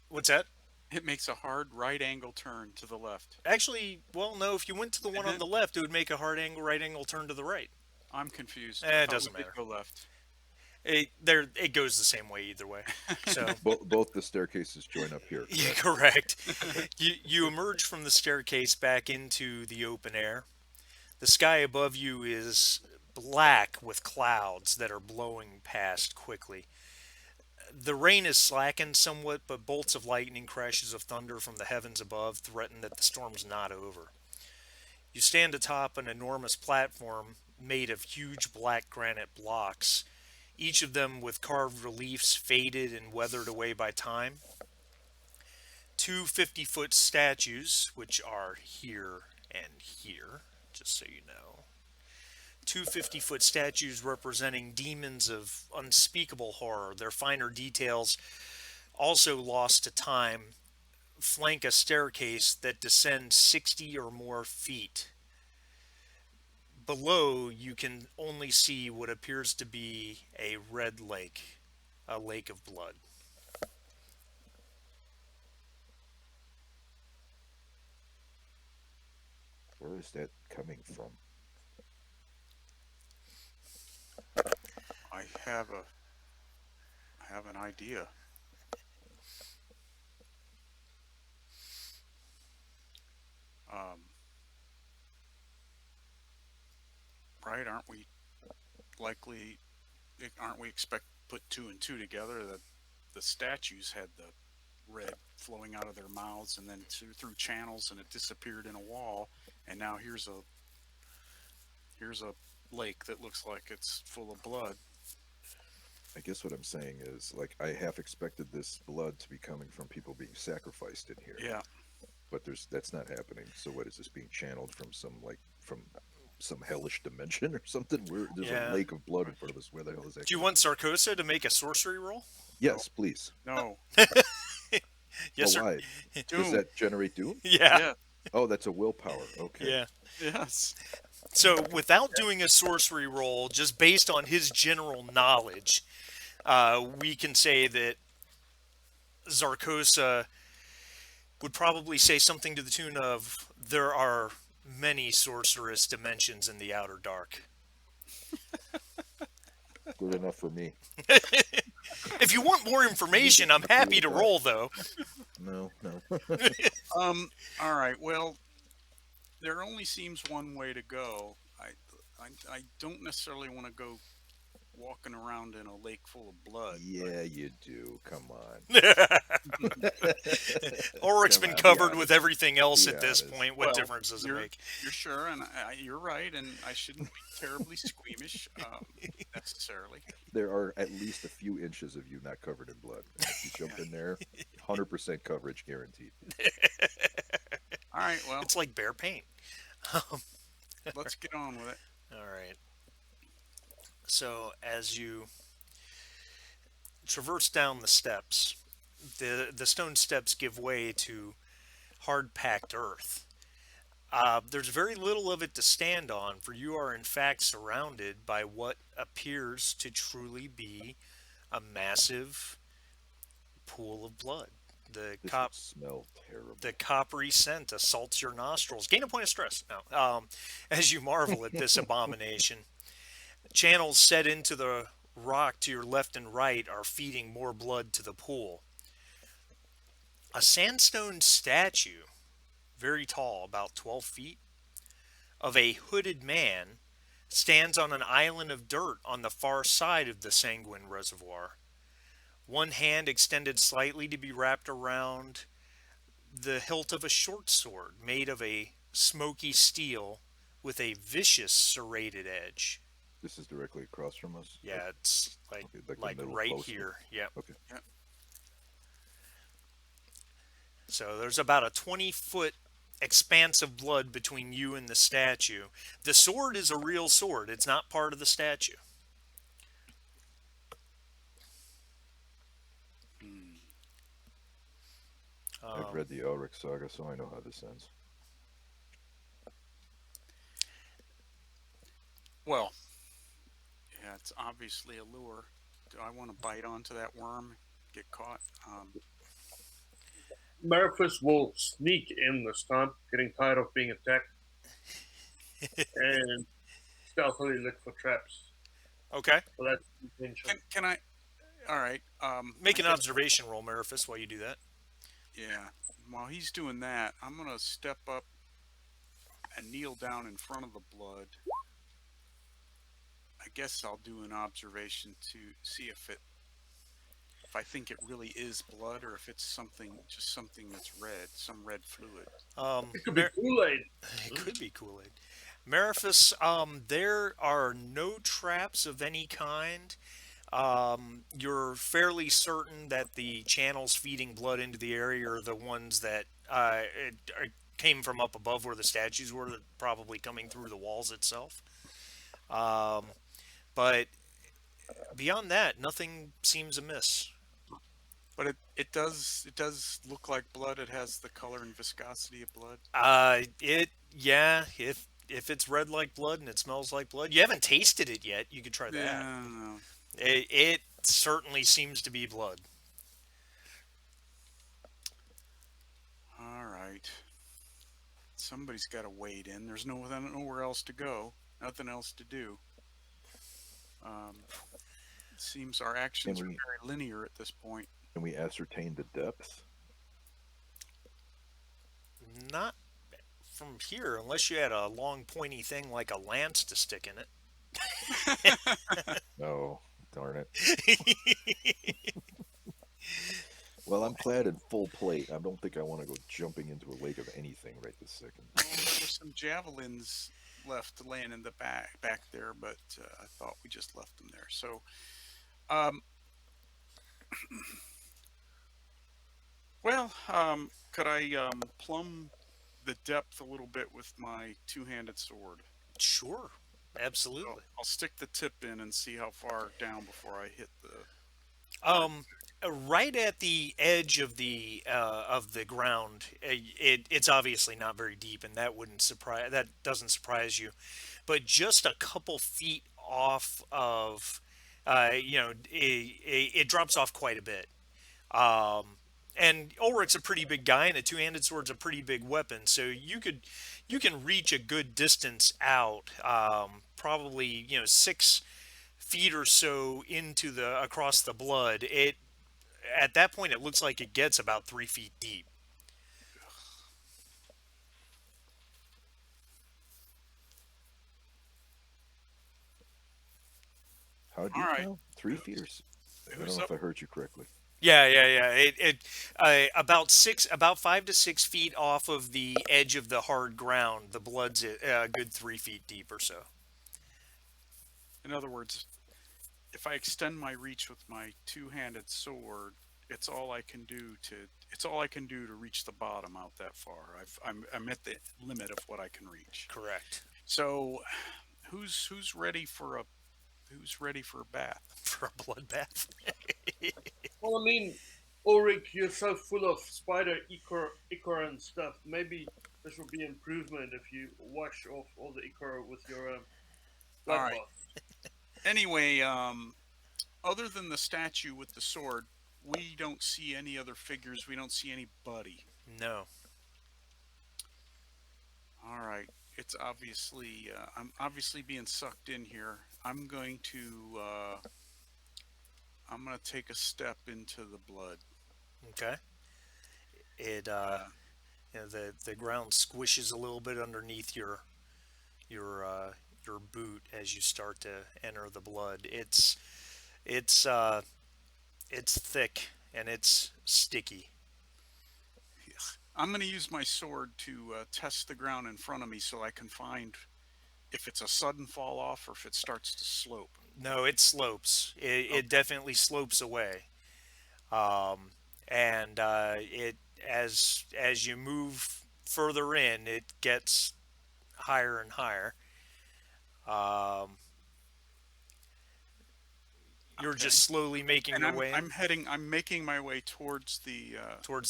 what's that? It makes a hard right angle turn to the left. Actually, well, no. If you went to the one on the left, it would make a hard angle right angle turn to the right. I'm confused. It I thought doesn't we did matter. Go left. It goes the same way either way. So Both the staircases join up here. yeah, Correct? correct. You emerge from the staircase back into the open air. The sky above you is black with clouds that are blowing past quickly. The rain is slackened somewhat, but bolts of lightning, crashes of thunder from the heavens above threaten that the storm's not over. You stand atop an enormous platform made of huge black granite blocks, each of them with carved reliefs faded and weathered away by time. Two 50-foot statues, which are here and here, just so you know. Two 50-foot statues representing demons of unspeakable horror. Their finer details, also lost to time, flank a staircase that descends 60 or more feet. Below, you can only see what appears to be a red lake, a lake of blood. Where is that coming from? I have an idea. Um, right? Aren't we expect put two and two together that the statues had the red flowing out of their mouths and then through channels and it disappeared in a wall, and now here's a lake that looks like it's full of blood. I guess what I'm saying is, like, I half expected this blood to be coming from people being sacrificed in here. Yeah. But that's not happening. So what is this being channeled from some hellish dimension or something? There's Yeah. a lake of blood in front of us. Where the hell is that? Do you want Sarkosa to make a sorcery roll? Yes, please. No. Yes, Oh, sir. why? Doom. Does that generate doom? Yeah. Yeah. Oh, that's a willpower. Okay. Yeah. Yes. So, without doing a sorcery roll, just based on his general knowledge, we can say that Zarkosa would probably say something to the tune of, "There are many sorcerous dimensions in the outer dark." Good enough for me. If you want more information, I'm happy to roll though. No, no. All right. Well, there only seems one way to go. I don't necessarily want to go walking around in a lake full of blood, but Yeah, you do. Come on. Ulrich's Come been on, be covered with honest. everything else Be at this honest. point. What well, difference does it you're make? you're sure, and you're right, and I shouldn't be terribly squeamish necessarily. There are at least a few inches of you not covered in blood. And if you jump in there, 100% coverage guaranteed. All right. Well, It's like bear paint. let's get on with it. All right. So as you traverse down the steps, the stone steps give way to hard packed earth. There's very little of it to stand on, for you are in fact surrounded by what appears to truly be a massive pool of blood. The This cop would smell the terrible. coppery scent assaults your nostrils. Gain a point of stress. No. As you marvel at this abomination, channels set into the rock to your left and right are feeding more blood to the pool. A sandstone statue, very tall, about 12 feet, of a hooded man stands on an island of dirt on the far side of the sanguine reservoir. One hand extended slightly to be wrapped around the hilt of a short sword made of a smoky steel with a vicious serrated edge. This is directly across from us. Yeah, it's Okay, like the like middle right close. here. Yep. Okay. Yeah. So there's about a 20-foot expanse of blood between you and the statue. The sword is a real sword. It's not part of the statue. Hmm. I've read the Elric saga, so I know how this ends. Well, yeah, it's obviously a lure. Do I want to bite onto that worm, get caught? Marifus will sneak in this time, getting tired of being attacked, and stealthily look for traps. Okay. So that's the intention. Can I? All right. Make I an guess, observation roll, Mariphus, while you do that. yeah. While he's doing that, I'm gonna step up and kneel down in front of the blood. I guess I'll do an observation to see if I think it really is blood or if it's just something that's red, some red fluid. It could be Kool-Aid. It could be Kool-Aid. Mariphus, there are no traps of any kind. You're fairly certain that the channels feeding blood into the area are the ones that came from up above where the statues were, probably coming through the walls itself. Um, but beyond that, nothing seems amiss. But it does look like blood. It has the color and viscosity of blood. Yeah, if it's red like blood and it smells like blood, you haven't tasted it yet. You could try that. Yeah, no. It certainly seems to be blood. All right. Somebody's got to wade in. There's nowhere else to go. Nothing else to do. Um, it seems our actions are we- very linear at this point. Can we ascertain the depth? Not from here, unless you had a long pointy thing like a lance to stick in it. No, darn it. Well, I'm clad in full plate. I don't think I want to go jumping into a lake of anything right this second. Well, there were some javelins left laying in the back there, but I thought we just left them there. So, um, well, could I plumb the depth a little bit with my two-handed sword? Sure, So absolutely. I'll stick the tip in and see how far down before I hit the. Right at the edge of the ground, it's obviously not very deep, and that doesn't surprise you. But just a couple feet off of, it drops off quite a bit. Um, and Ulrich's a pretty big guy, and a two-handed sword's a pretty big weapon, so you can reach a good distance out, probably 6 feet or so into the across the blood, it at that point it looks like it gets about 3 feet deep. How All deep right. now? 3 feet or I don't Who's know up? if I heard you correctly. Yeah, yeah, yeah. About about 5 to 6 feet off of the edge of the hard ground. The blood's a good 3 feet deep or so. In other words, if I extend my reach with my two-handed sword, it's all I can do to reach the bottom out that far. I'm at the limit of what I can reach. Correct. So, who's ready for a bath? For a bloodbath. Well, I mean, Ulrich, you're so full of spider ichor and stuff. Maybe this will be improvement if you wash off all the ichor with your All blood right. bath. Anyway, other than the statue with the sword, we don't see any other figures. We don't see anybody. No. All right. I'm obviously being sucked in here. I'm gonna take a step into the blood. Okay. It Uh, the ground squishes a little bit underneath your uh, your boot as you start to enter the blood. It's it's thick and it's sticky. I'm gonna use my sword to test the ground in front of me so I can find if it's a sudden fall off or if it starts to slope. No, it slopes. It Okay. definitely slopes away. Um, and it as you move further in, it gets higher and higher. Um, you're Okay. just slowly making And your way in I'm making my way towards the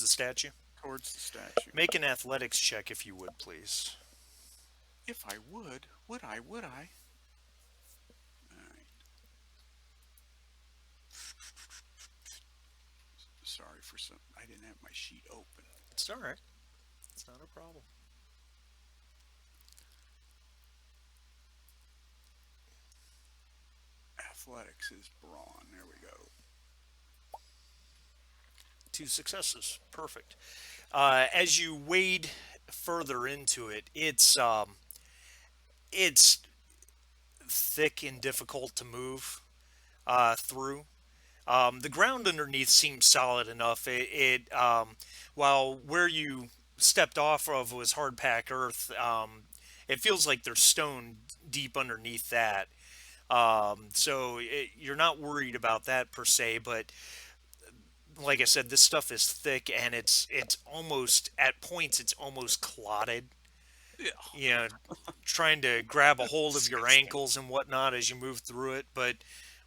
statue. towards the statue. Make an athletics check if you would, please. If I would I? All right. Sorry for some. I didn't have my sheet open. It's all right. It's not a problem. Athletics is brawn. There we go. 2 successes. Perfect. As you wade further into it, it's thick and difficult to move through. The ground underneath seems solid enough. While where you stepped off of was hard packed earth, it feels like there's stone deep underneath that. You're not worried about that per se, but like I said, this stuff is thick and it's almost at points it's almost clotted. Yeah. You know, trying to grab a hold of your Disgusting. ankles and whatnot as you move through it, but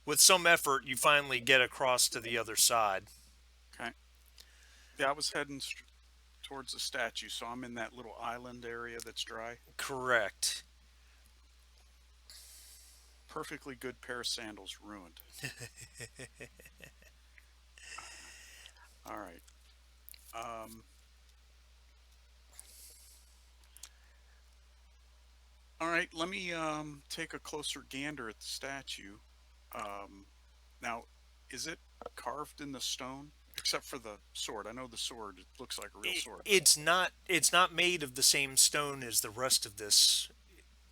with some effort, you finally get across to the other side. Okay. Yeah, I was heading towards the statue, so I'm in that little island area that's dry. Correct. Perfectly good pair of sandals ruined. All right. Um, all right. Let me take a closer gander at the statue. Um, Now, is it carved in the stone? Except for the sword. I know the sword. It looks like a real sword, but It's not made of the same stone as the rest of this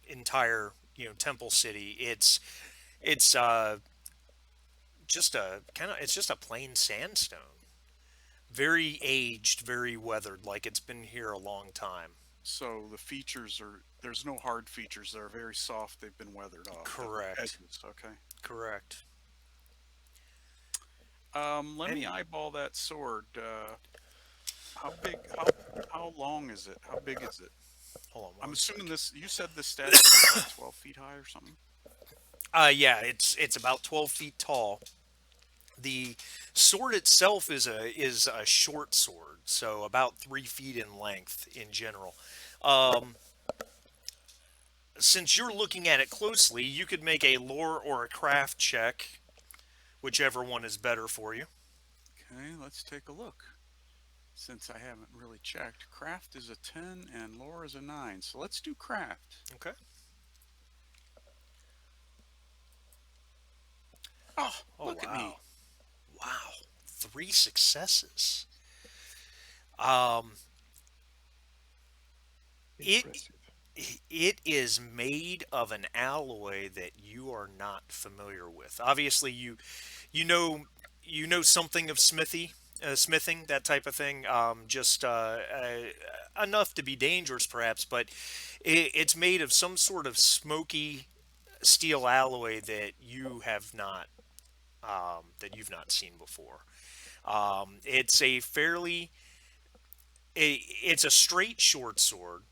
entire temple city. It's just a kind of it's just a plain sandstone, very aged, very weathered, like it's been here a long time. so the features are there's no hard features. They're very soft. They've been weathered off the Correct. edges. Okay. Correct. Let me And eyeball that sword. How big? How long is it? How big is it? hold on I'm one assuming second. this. You said this statue is like 12 feet high or something. Yeah, it's about 12 feet tall. The sword itself is a short sword, so about 3 feet in length in general. Um, since you're looking at it closely, you could make a lore or a craft check, whichever one is better for you. Okay, let's take a look. Since I haven't really checked, craft is a 10 and lore is a 9. So let's do craft. Okay. Oh, Oh look at wow, me. wow, three successes. Um, it Impressive. it is made of an alloy that you are not familiar with. Obviously, you know you know something of smithing, that type of thing. Just enough to be dangerous, perhaps, but it's made of some sort of smoky steel alloy that you've not seen before. It's a fairly it's a straight short sword.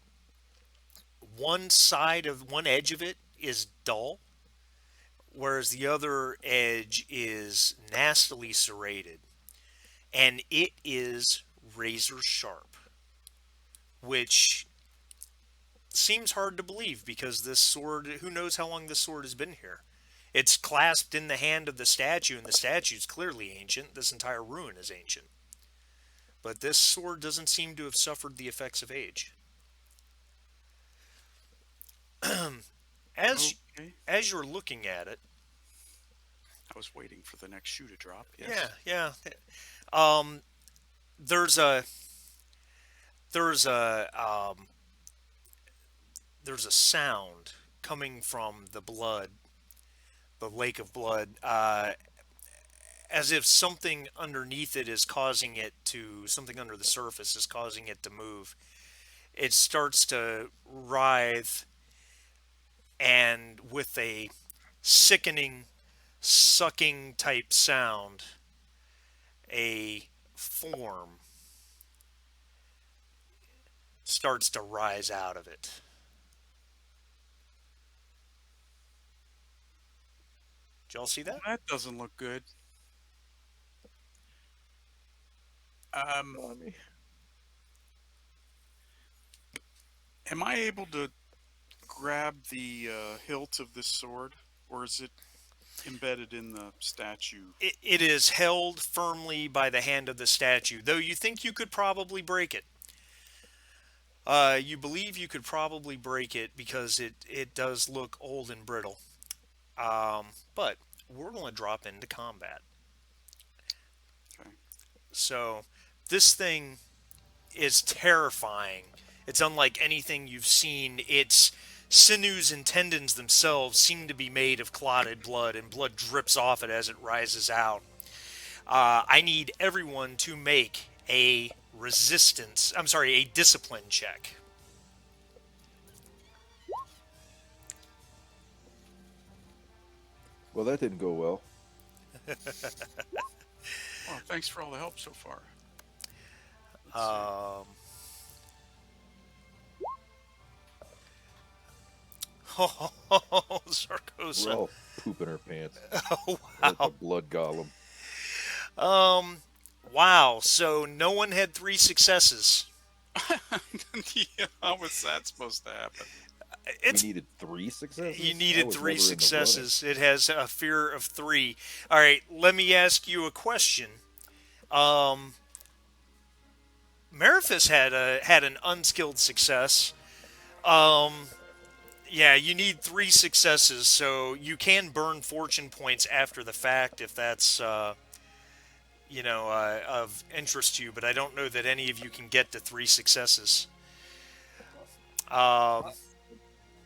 One edge of it is dull, whereas the other edge is nastily serrated, and it is razor sharp, which seems hard to believe because this sword, who knows how long this sword has been here? It's clasped in the hand of the statue, and the statue's clearly ancient. This entire ruin is ancient. But this sword doesn't seem to have suffered the effects of age. As Okay. as you're looking at it, I was waiting for the next shoe to drop. yeah, Yes. yeah. Um, there's a there's a there's a sound coming from the lake of blood, as if something underneath it is causing it to something under the surface is causing it to move. It starts to writhe, and with a sickening, sucking type sound, a form starts to rise out of it. Did y'all see Well, that? that doesn't look good. Um, I mean, am I able to grab the hilt of this sword, or is it embedded in the statue? It is held firmly by the hand of the statue, though you think you could probably break it. You believe you could probably break it because it does look old and brittle. But we're going to drop into combat. Okay. So this thing is terrifying. It's unlike anything you've seen. Its sinews and tendons themselves seem to be made of clotted blood, and blood drips off it as it rises out. I need everyone to make a resistance. I'm sorry, a discipline check. well, that didn't go well. Well, thanks for all the help so far. Let's see. Um, oh, We're Sarkosa. all pooping our pants. Oh, Like a wow. blood golem. Um, wow. So no one had three successes. Yeah, how was that supposed to happen? We It's needed three You successes? I needed was three never in the running. successes. It has a fear of three. All right, let me ask you a question. Um, Mariphus had an unskilled success. Um, yeah, you need three successes, so you can burn fortune points after the fact if that's of interest to you. But I don't know that any of you can get to three successes. I, Um,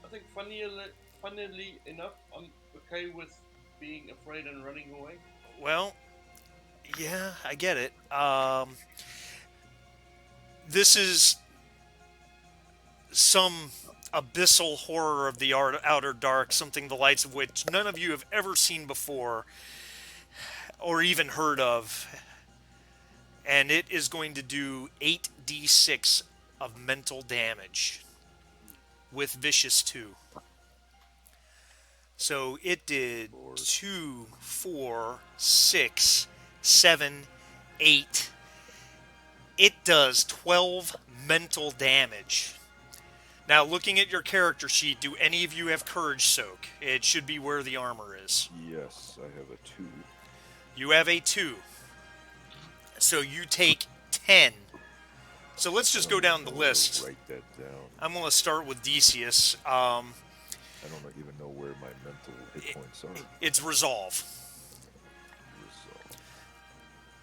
I think funnily enough, I'm okay with being afraid and running away. well, yeah, I get it. This is some abyssal horror of the outer dark, something the lights of which none of you have ever seen before or even heard of. And it is going to do 8d6 of mental damage with Vicious 2. So it did Lord. 2, 4, 6, 7, 8. It does 12 mental damage. Now, looking at your character sheet, do any of you have Courage Soak? It should be where the armor is. Yes, I have a 2. You have a 2. So you take 10. So let's just I go don't down even the know where to list. write that down. I'm going to start with Decius. I don't even know where my mental hit points are. It's Resolve.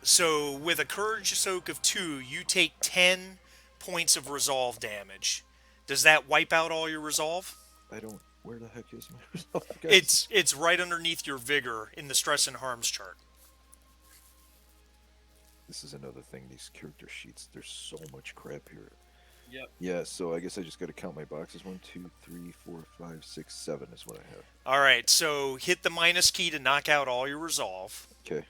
So with a courage soak of 2, you take 10 points of resolve damage. Does that wipe out all your resolve? I don't. Where the heck is my resolve, guys? It's right underneath your vigor in the stress and harms chart. This is another thing. These character sheets. There's so much crap here. Yep. Yeah. So I guess I just got to count my boxes. 1, 2, 3, 4, 5, 6, 7 is what I have. All right, so hit the minus key to knock out all your resolve. Okay.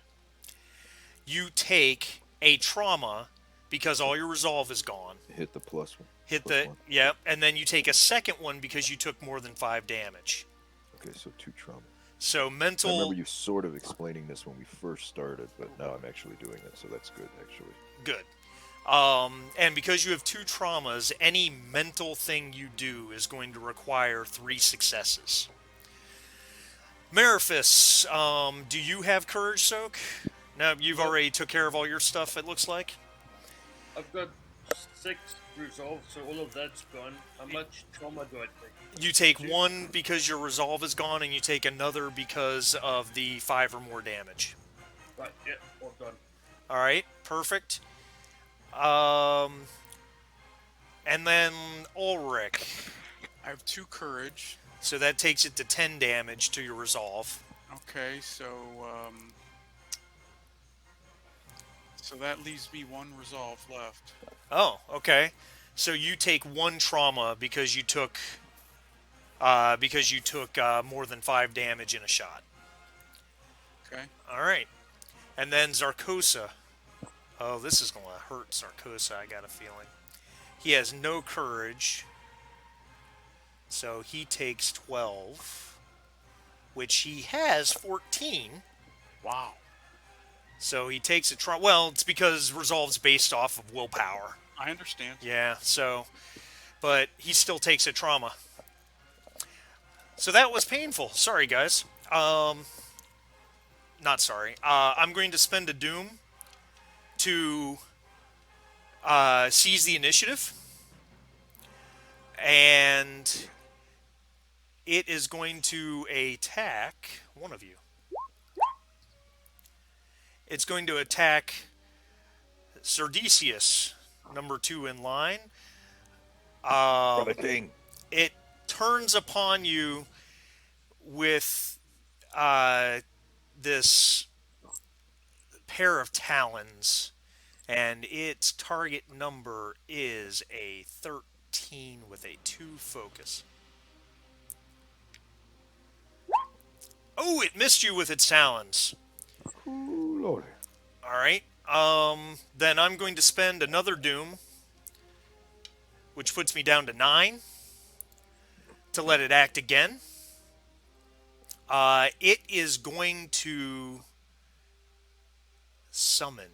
You take a trauma because all your resolve is gone. Hit the plus one. Hit Plus the one. yep, and then you take a second one because you took more than 5 damage. Okay, so 2 trauma. So I mental. remember you sort of explaining this when we first started, but now I'm actually doing it, so that's good, actually. Good. And because you have 2 traumas, any mental thing you do is going to require 3 successes. Mariphus, do you have Courage Soak? No, you've Nope. already took care of all your stuff, it looks like. I've got 6 resolve, so all of that's gone. How much trauma do I take? You take 1 because your resolve is gone, and you take another because of the 5 or more damage. Right, yeah, all done. Alright, perfect. And then Ulrich. I have 2 courage. So that takes it to 10 damage to your resolve. Okay, so that leaves me 1 resolve left. Oh, okay. So you take 1 trauma because you took more than 5 damage in a shot. Okay. All right. And then Zarkosa. Oh, this is going to hurt Zarkosa, I got a feeling. He has no courage. So he takes 12, which he has 14. Wow. So he takes a trauma. Well, it's because resolve's based off of willpower. I understand. Yeah, so, but he still takes a trauma. So that was painful. Sorry, guys. Not sorry. I'm going to spend a doom to seize the initiative. And it is going to attack one of you. It's going to attack Serdicius, number 2 in line. Got a ding. It turns upon you with this pair of talons, and its target number is a 13 with a 2 focus. Oh, it missed you with its talons. Ooh, Lord. Alright. Then I'm going to spend another doom, which puts me down to 9, to let it act again. It is going to summon.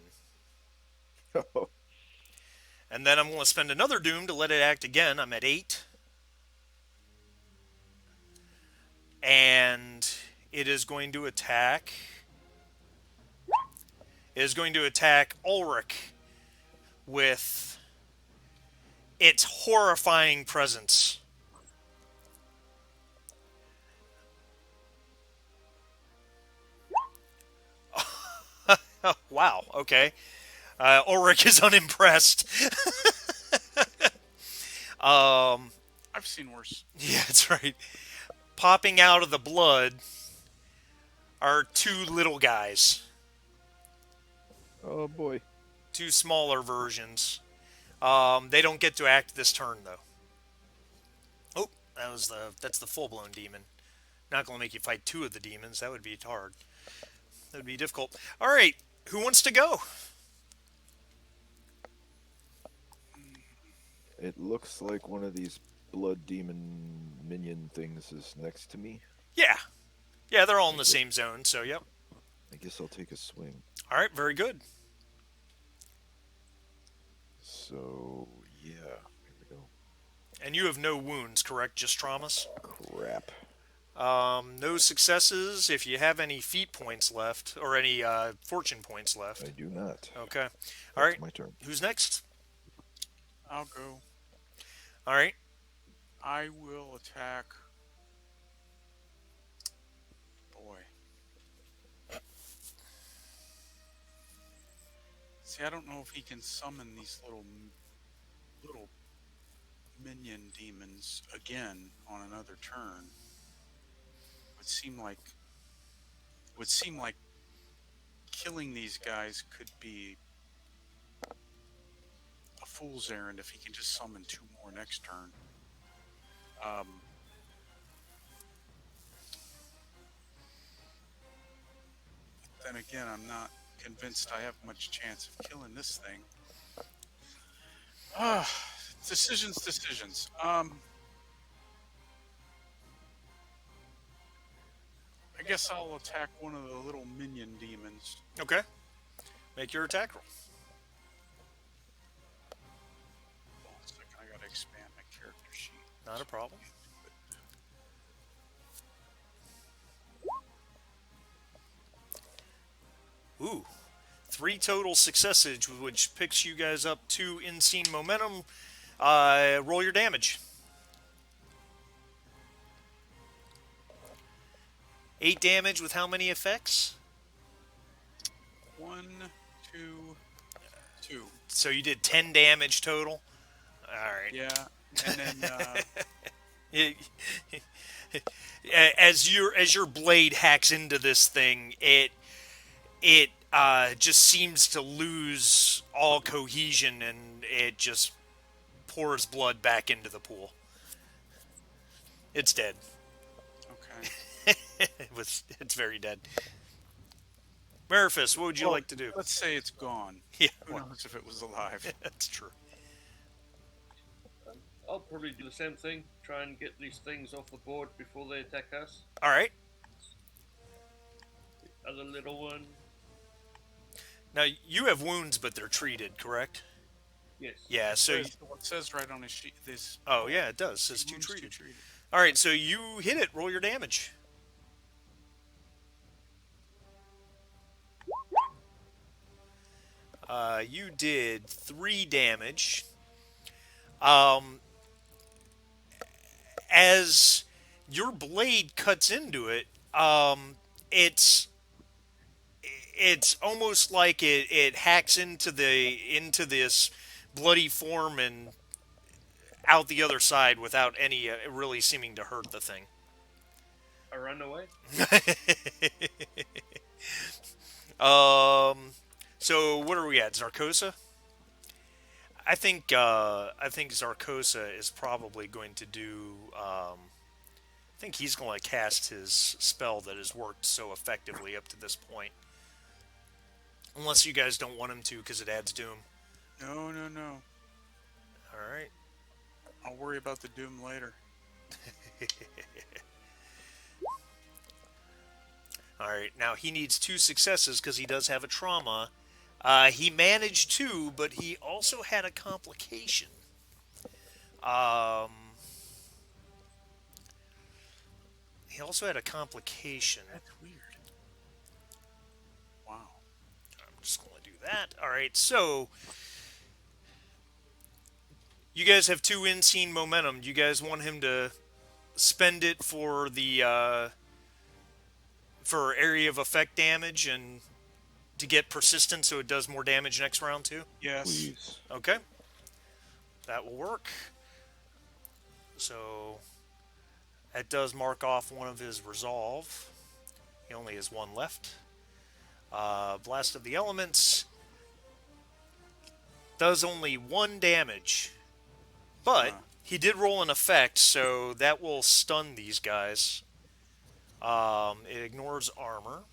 And then I'm going to spend another doom to let it act again. I'm at 8. And it is going to attack. It is going to attack Ulrich with its horrifying presence. Wow, okay. Ulrich is unimpressed. I've seen worse. Yeah, that's right. Popping out of the blood are 2 little guys. Oh, boy. 2 smaller versions. They don't get to act this turn, though. Oh, that's the full-blown demon. Not going to make you fight 2 of the demons. That would be hard. That would be difficult. All right, who wants to go? It looks like one of these blood demon minion things is next to me. Yeah. Yeah, they're all in the same zone, so yep. I guess I'll take a swing. All right, very good. So, yeah. Here we go. And you have no wounds, correct? Just traumas? Crap. No successes. If you have any feat points left, or any fortune points left. I do not. Okay. That's All right. my turn. Who's next? I'll go. All right. I will attack. Boy. See, I don't know if he can summon these little minion demons again on another turn. Would seem like would seem like killing these guys could be a fool's errand if he can just summon two more next turn. Um, then again, I'm not convinced I have much chance of killing this thing. Ah, decisions. I guess I'll attack one of the little minion demons. Okay. Make your attack roll. Hold on a second, I gotta expand my character sheet. Not a problem. Ooh. 3 total successes, which picks you guys up 2 in-scene momentum. Roll your damage. 8 damage with how many effects? 1, 2, 2. So you did 10 damage total. All right. Yeah, and then As your blade hacks into this thing, it just seems to lose all cohesion, and it just pours blood back into the pool. It's dead. okay. It's very dead. Marifus, what would you Well, like to do? Let's say it's gone. Yeah, Who knows if it was alive? that's true. I'll probably do the same thing. Try and get these things off the board before they attack us. All right. Other little one. Now you have wounds, but they're treated, correct? Yes. Yeah. So. What says right on his sheet? This. Oh yeah, it does. It says 2 wounds, treated. 2 treated. All right. So you hit it. Roll your damage. You did 3 damage. As your blade cuts into it, it's almost like it hacks into this bloody form and out the other side without any really seeming to hurt the thing. I run away. So what are we at? Zarkosa? I think Zarkosa is probably going to do. I think he's going to cast his spell that has worked so effectively up to this point. Unless you guys don't want him to, because it adds doom. No. All right. I'll worry about the doom later. All right. Now he needs 2 successes because he does have a trauma. He managed 2, but he also had a complication. He also had a complication. That's weird. Wow. I'm just going to do that. All right. So you guys have 2 in-scene momentum. Do you guys want him to spend it for the for area of effect damage and to get persistent so it does more damage next round too? Yes. Please. Okay. That will work. So that does mark off one of his resolve. He only has 1 left. Blast of the Elements does only 1 damage. But he did roll an effect, so that will stun these guys. It ignores armor.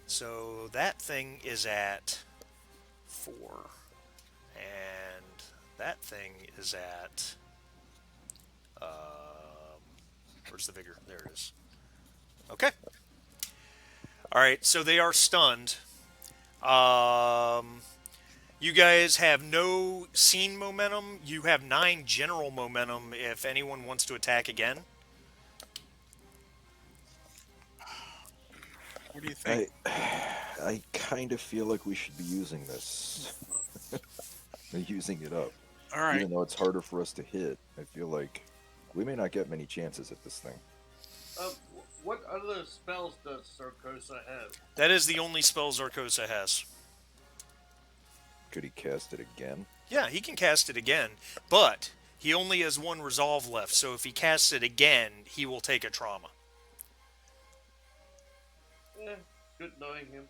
So that thing is at 4. And that thing is at... where's the vigor? There it is. Okay. Alright, so they are stunned. You guys have no scene momentum. You have 9 general momentum if anyone wants to attack again. What do you think? I kind of feel like we should be using this. Using it up. All right. Even though it's harder for us to hit, I feel like we may not get many chances at this thing. What other spells does Sarkosa have? That is the only spell Zarkosa has. Could he cast it again? Yeah, he can cast it again, but he only has one resolve left. So if he casts it again, he will take a trauma. Good knowing him.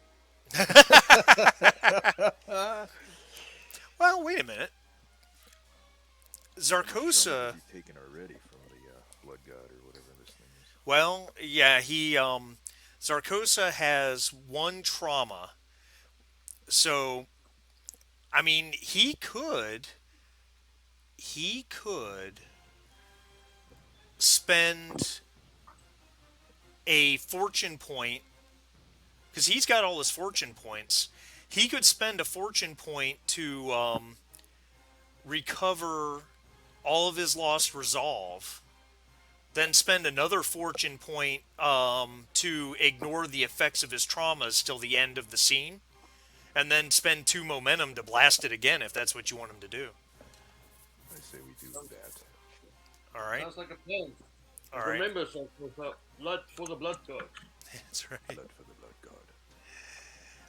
Well, wait a minute. How much damage Zarkosa. has he taken already from the blood god or whatever this thing is? Well, yeah, he Zarkosa has one trauma. So, I mean, he could spend a fortune point because he's got all his fortune points. He could spend a fortune point to recover all of his lost resolve, then spend another fortune point to ignore the effects of his traumas till the end of the scene, and then spend two momentum to blast it again if that's what you want him to do. I say we do that. All right, Sounds like a plan. all right, Remember, so blood for the blood god. that's right. Blood for the blood god.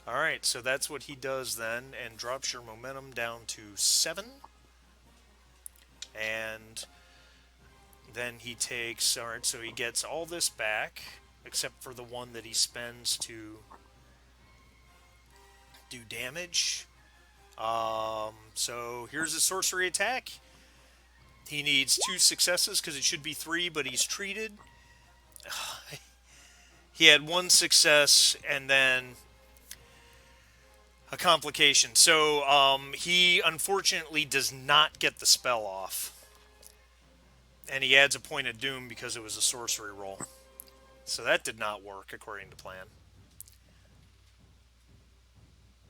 All right, so that's what he does then, and drops your momentum down to 7, and then he takes. All right, so he gets all this back except for the one that he spends to do damage. So here's his sorcery attack. He needs 2 successes because it should be 3, but he's treated. He had 1 success and then a complication. So he unfortunately does not get the spell off. And he adds a point of doom because it was a sorcery roll. So that did not work according to plan.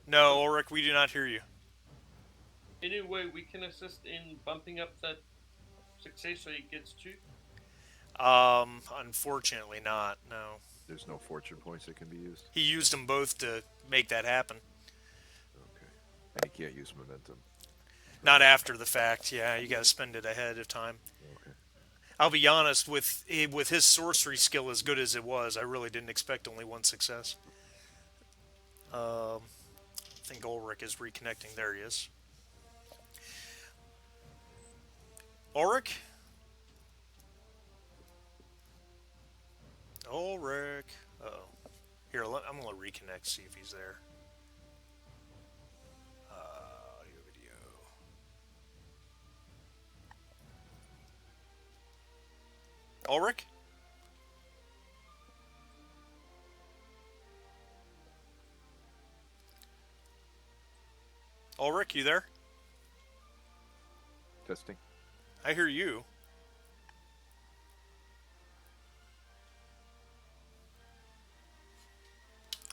No, Ulrich, we do not hear you. Anyway, we can assist in bumping up that success so he gets 2. Unfortunately not, no. There's no fortune points that can be used. He used them both to make that happen. Okay. And he can't use momentum. Not after the fact, yeah, you gotta spend it ahead of time. Okay. I'll be honest, with his sorcery skill as good as it was, I really didn't expect only 1 success. I think Ulrich is reconnecting. There he is. Ulrich? Ulrich. Uh-oh. Here, I'm going to reconnect, see if he's there. Audio video. Ulrich? Ulrich, you there? Testing. I hear you.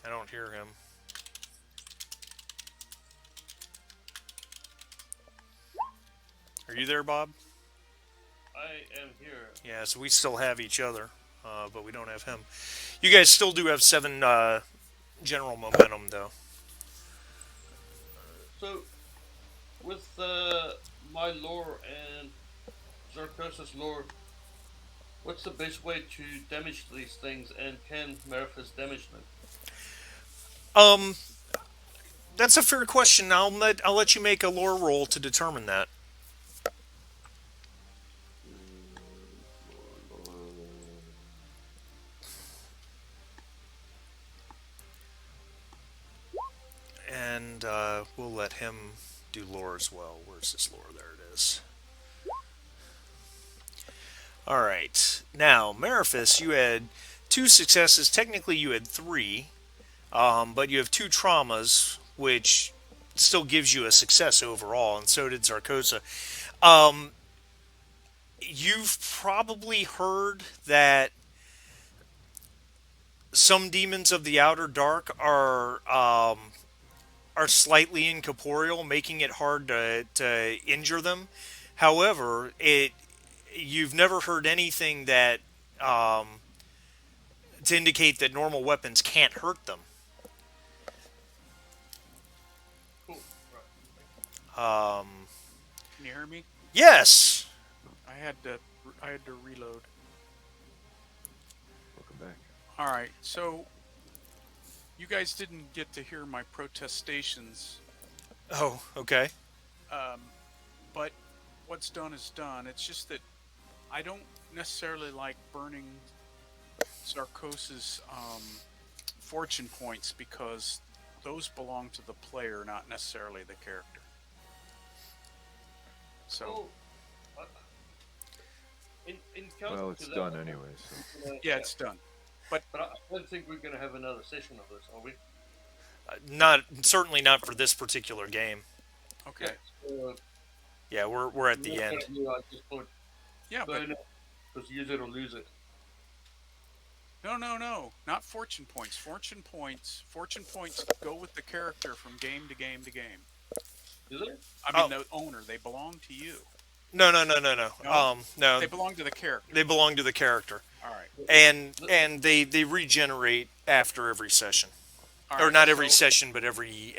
I don't hear him. Are you there, Bob? I am here. Yeah, so we still have each other, but we don't have him. You guys still do have 7 general momentum, though. So, with my lore and Zarkosa's lore, what's the best way to damage these things, and can Meraphis damage them? Um, that's a fair question. I'll let you make a lore roll to determine that. And we'll let him do lore as well. Where's this lore? There it is. Alright. Now, Meraphis, you had 2 successes. Technically, you had 3. But you have 2 traumas, which still gives you a success overall, and so did Zarkosa. You've probably heard that some demons of the Outer Dark are slightly incorporeal, making it hard to injure them. However, you've never heard anything that to indicate that normal weapons can't hurt them. Cool. Um, Can you hear me? yes. I had to reload. Welcome back. All right, so you guys didn't get to hear my protestations Oh, okay. Um, but what's done is done. It's just that I don't necessarily like burning Zarkos's fortune points because those belong to the player, not necessarily the character. So Well, uh, in counter Well, to it's that, done anyway, so. yeah, yeah, it's done. But but I don't think we're going to have another session of this, are we? Not certainly not for this particular game. Yeah. okay, So, Yeah, we're at the what I end. do, I just put yeah, but burn it, because use it or lose it. no, no, no, not fortune points. Fortune points go with the character from game to game to game. Is it? I mean, Oh, the owner, they belong to you. no, no, no, no, no. No, No, they belong to the character. they belong to the character, All right, and they regenerate after every session, all or right. not every So session, but every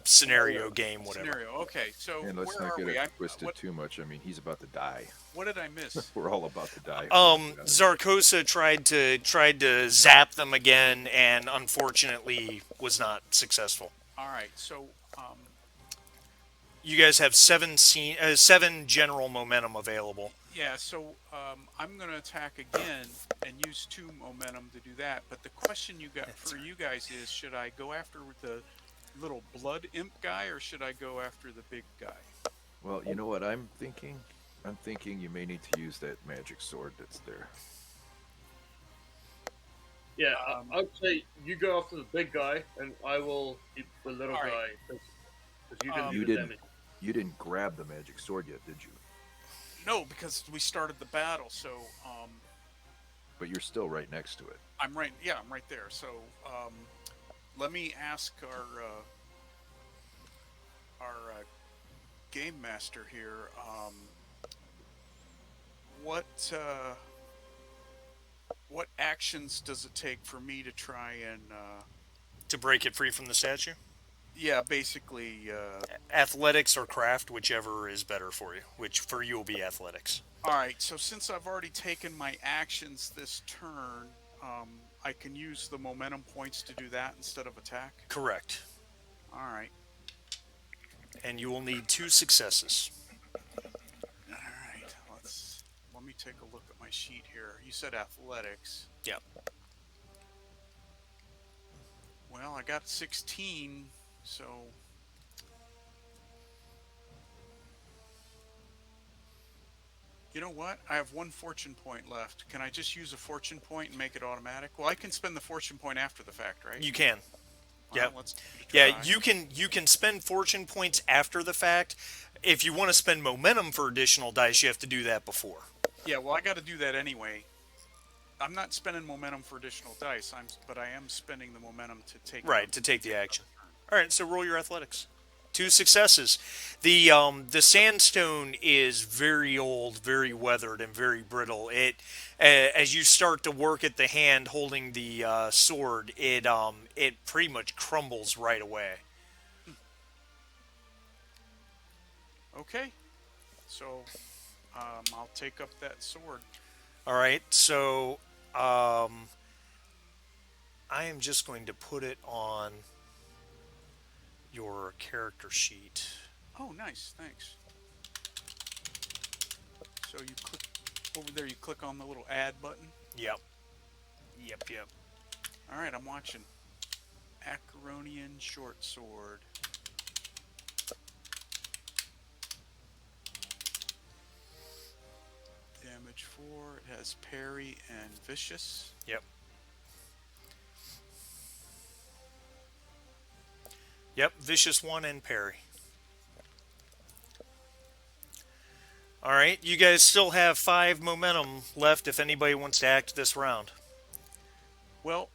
scenario game, whatever. scenario. Okay, so And let's where not are get we? it I'm twisted too much. I mean, he's about to die. what did I miss? We're all about to die. If we don't get out of this. Zarkosa tried to zap them again, and unfortunately was not successful. All right, so You guys have seven general momentum available. yeah, so I'm going to attack again and use two momentum to do that. But the question you got That's for you guys is: should I go after the little blood imp guy or should I go after the big guy? Well, you know what I'm thinking? I'm thinking you may need to use that magic sword that's there. Yeah, Um, I'd say you go after the big guy, and I will keep the little All right. guy, because you can You do the didn't. damage. You didn't grab the magic sword yet, did you? no, because we started the battle, so But you're still right next to it. I'm right. Yeah, I'm right there. So let me ask our game master here. What what actions does it take for me to try and To break it free from the statue. yeah, basically Athletics or craft, whichever is better for you. Which for you will be athletics. all right, so since I've already taken my actions this turn, I can use the momentum points to do that instead of attack. Correct. All right. And you will need 2 successes. All right. Let me take a look at my sheet here. You said athletics. Yep. Well, I got 16, so you know what? I have one fortune point left. Can I just use a fortune point and make it automatic? Well, I can spend the fortune point after the fact, right? You can. Well, Yep. let's give it a Yeah, try. you can spend fortune points after the fact. If you want to spend momentum for additional dice, you have to do that before. Yeah, well, I got to do that anyway. I'm not spending momentum for additional dice. But I am spending the momentum to take. Right, to take the action. All right, so roll your athletics. 2 successes. The sandstone is very old, very weathered, and very brittle. As you start to work at the hand holding the sword, it pretty much crumbles right away. Okay, so I'll take up that sword. All right, so I am just going to put it on your character sheet. Oh, nice, thanks. So you click over there. You click on the little add button. Yep. Yep. Yep. All right, I'm watching. Acheronian short sword. Damage 4. It has parry and vicious. Yep. Yep. Vicious one and parry. All right, you guys still have 5 momentum left if anybody wants to act this round. Well,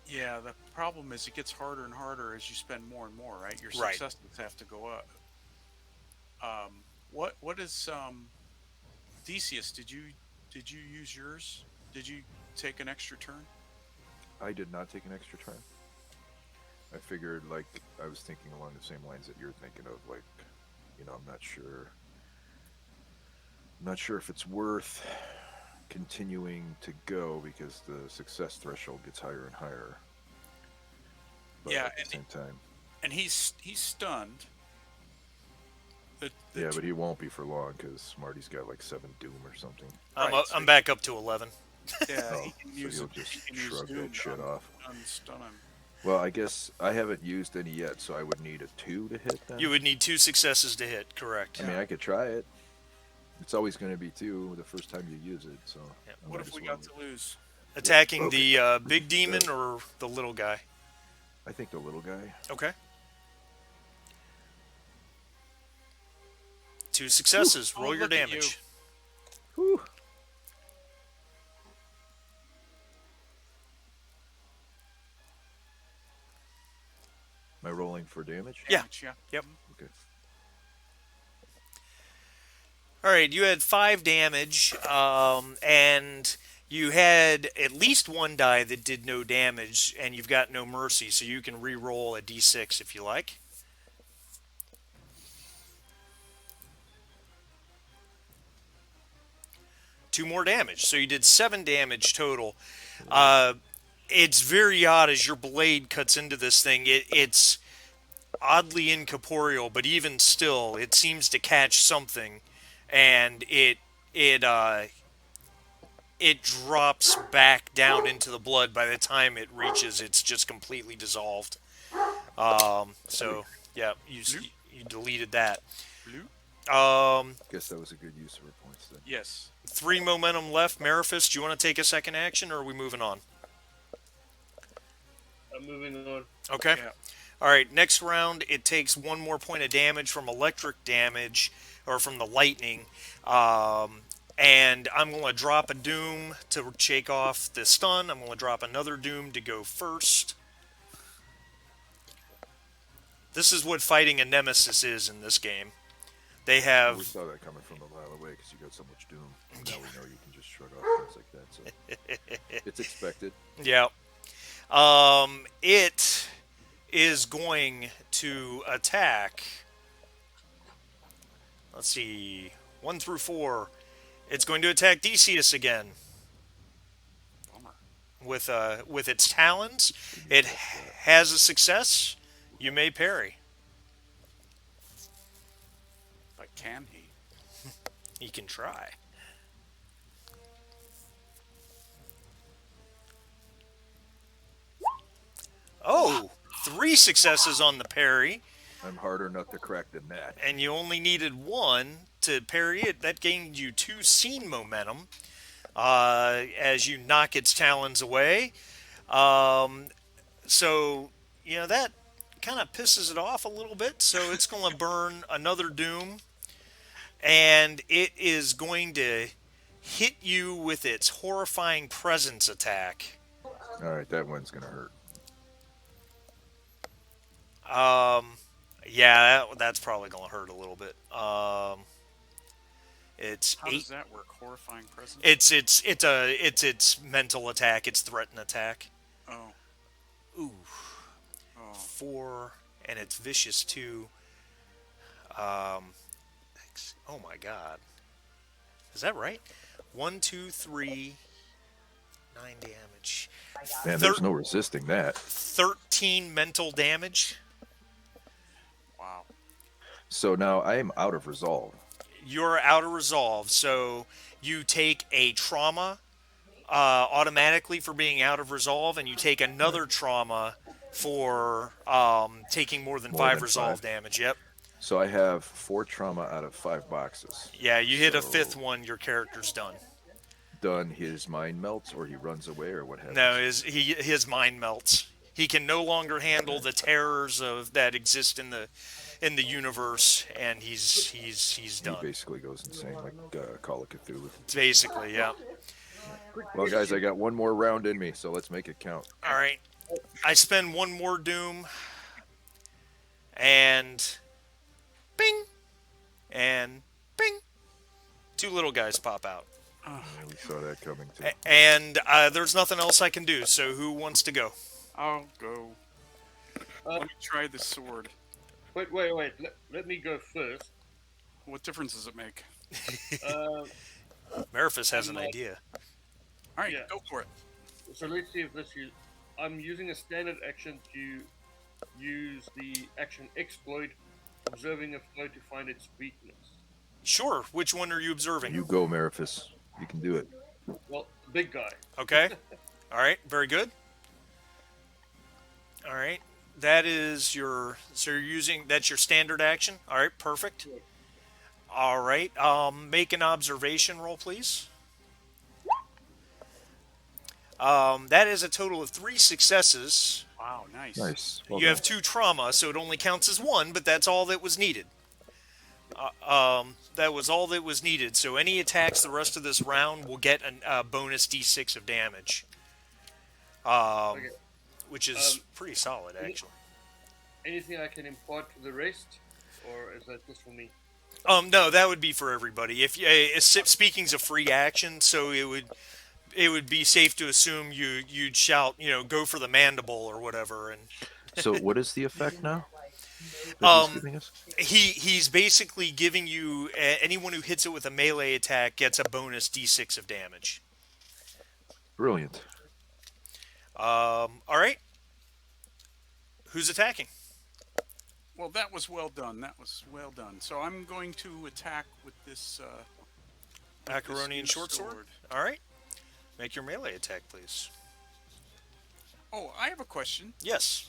yeah, the problem is it gets harder and harder as you spend more and more, right? Your Right. successes have to go up. What is Decius? Did you use yours? Did you take an extra turn? I did not take an extra turn. I figured, like, I was thinking along the same lines that you're thinking of, like, I'm not sure. I'm not sure if it's worth continuing to go because the success threshold gets higher and higher. but Yeah, at the same time, and he's stunned. The yeah, two, but he won't be for long because Marty's got like 7 doom or something. right. I'm back up to 11. Yeah, Oh, so he'll he just can use shrug that Doom to shit off. unstun him. Well, I guess I haven't used any yet, so I would need a 2 to hit You then. would need 2 successes to hit, correct? I mean, Yeah. I could try it. It's always going to be 2 the first time you use it, so Yeah. I What might if as we well. got to lose? Attacking Okay. the big demon or the little guy? I think the little guy. Okay. 2 Whew. successes. Oh, Roll your look at you. damage. Whew. Am I rolling for damage? Yeah. Damage, yeah. Yep. Okay. All right, you had 5 damage, and you had at least 1 die that did no damage, and you've got no mercy, so you can re-roll a d6 if you like. Two more damage, so you did 7 damage total. It's very odd as your blade cuts into this thing. It's oddly incorporeal, but even still, it seems to catch something, and it uh, it drops back down into the blood. By the time it reaches, it's just completely dissolved. So yeah, you deleted that. Blue? Guess that was a good use of her points then. Yes. 3 momentum left. Mariphus, do you want to take a second action, or are we moving on? I'm moving on. Okay. Yeah. All right. Next round, it takes 1 more point of damage from electric damage, or from the lightning. And I'm going to drop a doom to shake off the stun. I'm going to drop another doom to go first. This is what fighting a nemesis is in this game. They We have saw that coming from a mile away because you got so much doom. Now we know you can just shrug off things like that, so it's expected. yeah. It is going to attack. Let's see, 1 through 4. It's going to attack Decius again Bummer. with its talons. It has a success. You may parry. But can he? He can try. Oh, 3 successes on the parry, I'm harder nut to crack than that. and you only needed 1 to parry it. That gained you 2 scene momentum as you knock its talons away. So, that kind of pisses it off a little bit. So it's going to burn another doom, and it is going to hit you with its horrifying presence attack. All right, that one's gonna hurt. Yeah, that's probably going to hurt a little bit. It's How 8. does that work? Horrifying presence? It's its mental attack. Its threaten attack. Oh. Ooh, Oh. 4, and it's vicious too. Oh my god, is that right? 1, 2, 3, 9 damage. Man, there's no resisting that. 13 mental damage. Wow. So now I am out of resolve. You're out of resolve, so you take a trauma automatically for being out of resolve, and you take another trauma for taking more than More 5 than resolve 5. damage. Yep. So I have 4 trauma out of 5 boxes. Yeah, you hit a So- 5th one, your character's done. Done. His mind melts, or he runs away, or what happens? No, his mind melts. He can no longer handle the terrors of that exist in the universe, and he's He done. basically goes insane, like Call of Cthulhu. Basically, yeah. Well, guys, I got one more round in me, so let's make it count. All right, I spend 1 more doom, and bing, and bing, 2 little guys pop out, Oh, Yeah, we saw that coming too. and there's nothing else I can do. So who wants to go? I'll go. Let me try the sword. Wait. Let me go first. What difference does it make? Mariphus has an I'm, idea. All right, Yeah. go for it. So let's see if this is. I'm using a standard action to use the action exploit, observing a foe to find its weakness. Sure. Which one are you observing? You go, Mariphus. You can do it. Well, the big guy. Okay. All right. Very good. All right. That is your. So you're using. That's your standard action. All right. Perfect. All right. Make an observation roll, please. That is a total of 3 successes. Wow, nice. Nice. Well You done. have 2 trauma, so it only counts as 1, but that's all that was needed. That was all that was needed. So any attacks the rest of this round will get a bonus d6 of damage, Okay. which is pretty solid, actually. Anything I can impart to the rest, or is that just for me? No, that would be for everybody. If speaking's a free action, so it would be safe to assume you'd shout, go for the mandible or whatever, and So what is the effect now? That Um, he's giving us? he's basically giving you anyone who hits it with a melee attack gets a bonus d6 of damage. Brilliant. All right, who's attacking? Well, that was well done. That was well done. So I'm going to attack with this. Acheronian new short sword. All right, make your melee attack, please. Oh, I have a question. Yes.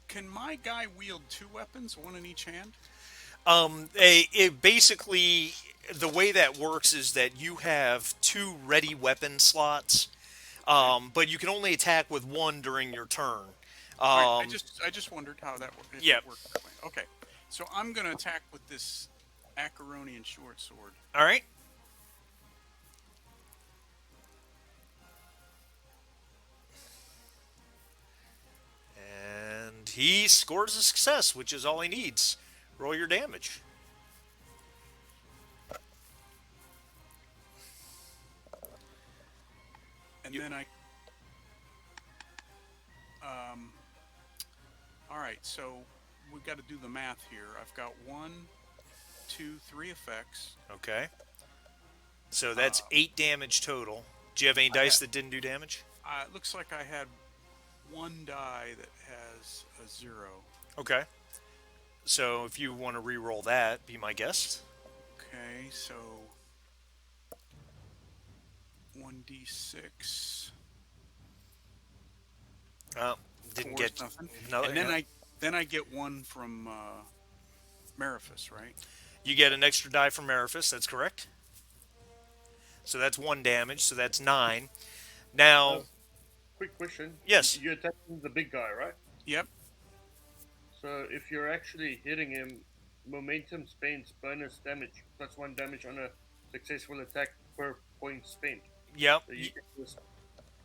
Can my guy wield 2 weapons, one in each hand? It basically the way that works is that you have 2 ready weapon slots, but you can only attack with 1 during your turn. All right, I just wondered how that worked. Yeah. It worked that way. Okay, so I'm going to attack with this Acheronian short sword. All right. And he scores a success, which is all he needs. Roll your damage. And then I. All right, so we got to do the math here. I've got 1, 2, 3 effects. Okay. So that's 8 damage total. Do you have any dice that didn't do damage? It looks like I had 1 die that has a 0. Okay. So if you want to re-roll that, be my guest. Okay, so 1d6. Didn't Four's get nothing. no. And then I get 1 from Mariphus, right? You get an extra die from Mariphus. That's correct. So that's 1 damage. So that's 9. Now, Quick question. Yes. You're attacking the big guy, right? Yep. So if you're actually hitting him, momentum spends bonus damage, plus 1 damage on a successful attack per point spent. yep. So you can just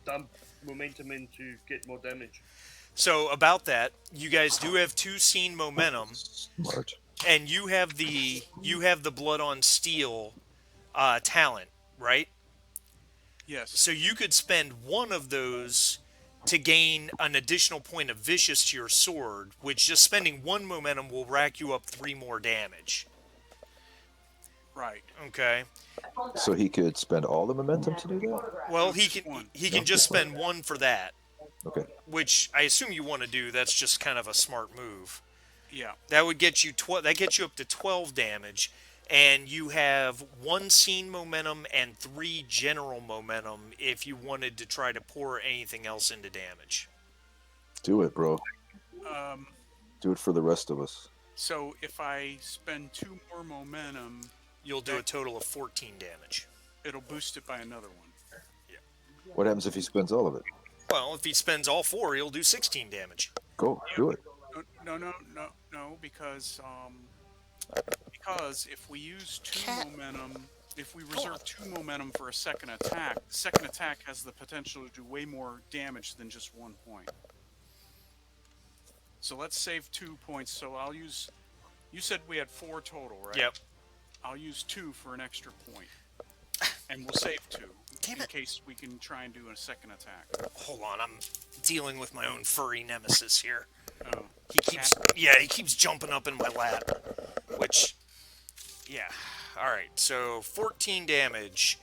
dump momentum in to get more damage. So about that, you guys do have 2 scene momentum, Smart. and you have the blood on steel talent, right? Yes. So you could spend 1 of those to gain an additional point of vicious to your sword, which just spending 1 momentum will rack you up 3 more damage. Right. Okay. So he could spend all the momentum to do that? Well, he Just can 1. he can No, just just 1. spend 1 for that, Okay. which I assume you want to do. That's just kind of a smart move. Yeah. That would get you that gets you up to 12 damage, and you have 1 scene momentum and 3 general momentum if you wanted to try to pour anything else into damage. Do it, bro. Do it for the rest of us. So if I spend 2 more momentum, You'll do a total of 14 damage. it'll boost it by another 1. What happens if he spends all of it? Well, if he spends all 4, he'll do 16 damage. Go. Do it. No, because if we use 2 momentum, if we reserve 2 momentum for a second attack, the second attack has the potential to do way more damage than just 1 point. So let's save 2 points. So I'll use. You said we had 4 total, right? Yep. I'll use 2 for an extra point, and we'll save 2 Damn in it. case we can try and do a second attack. Hold on, I'm dealing with my own furry nemesis here. Oh, He keeps jumping up in my lap, which, yeah. All right, so 14 damage,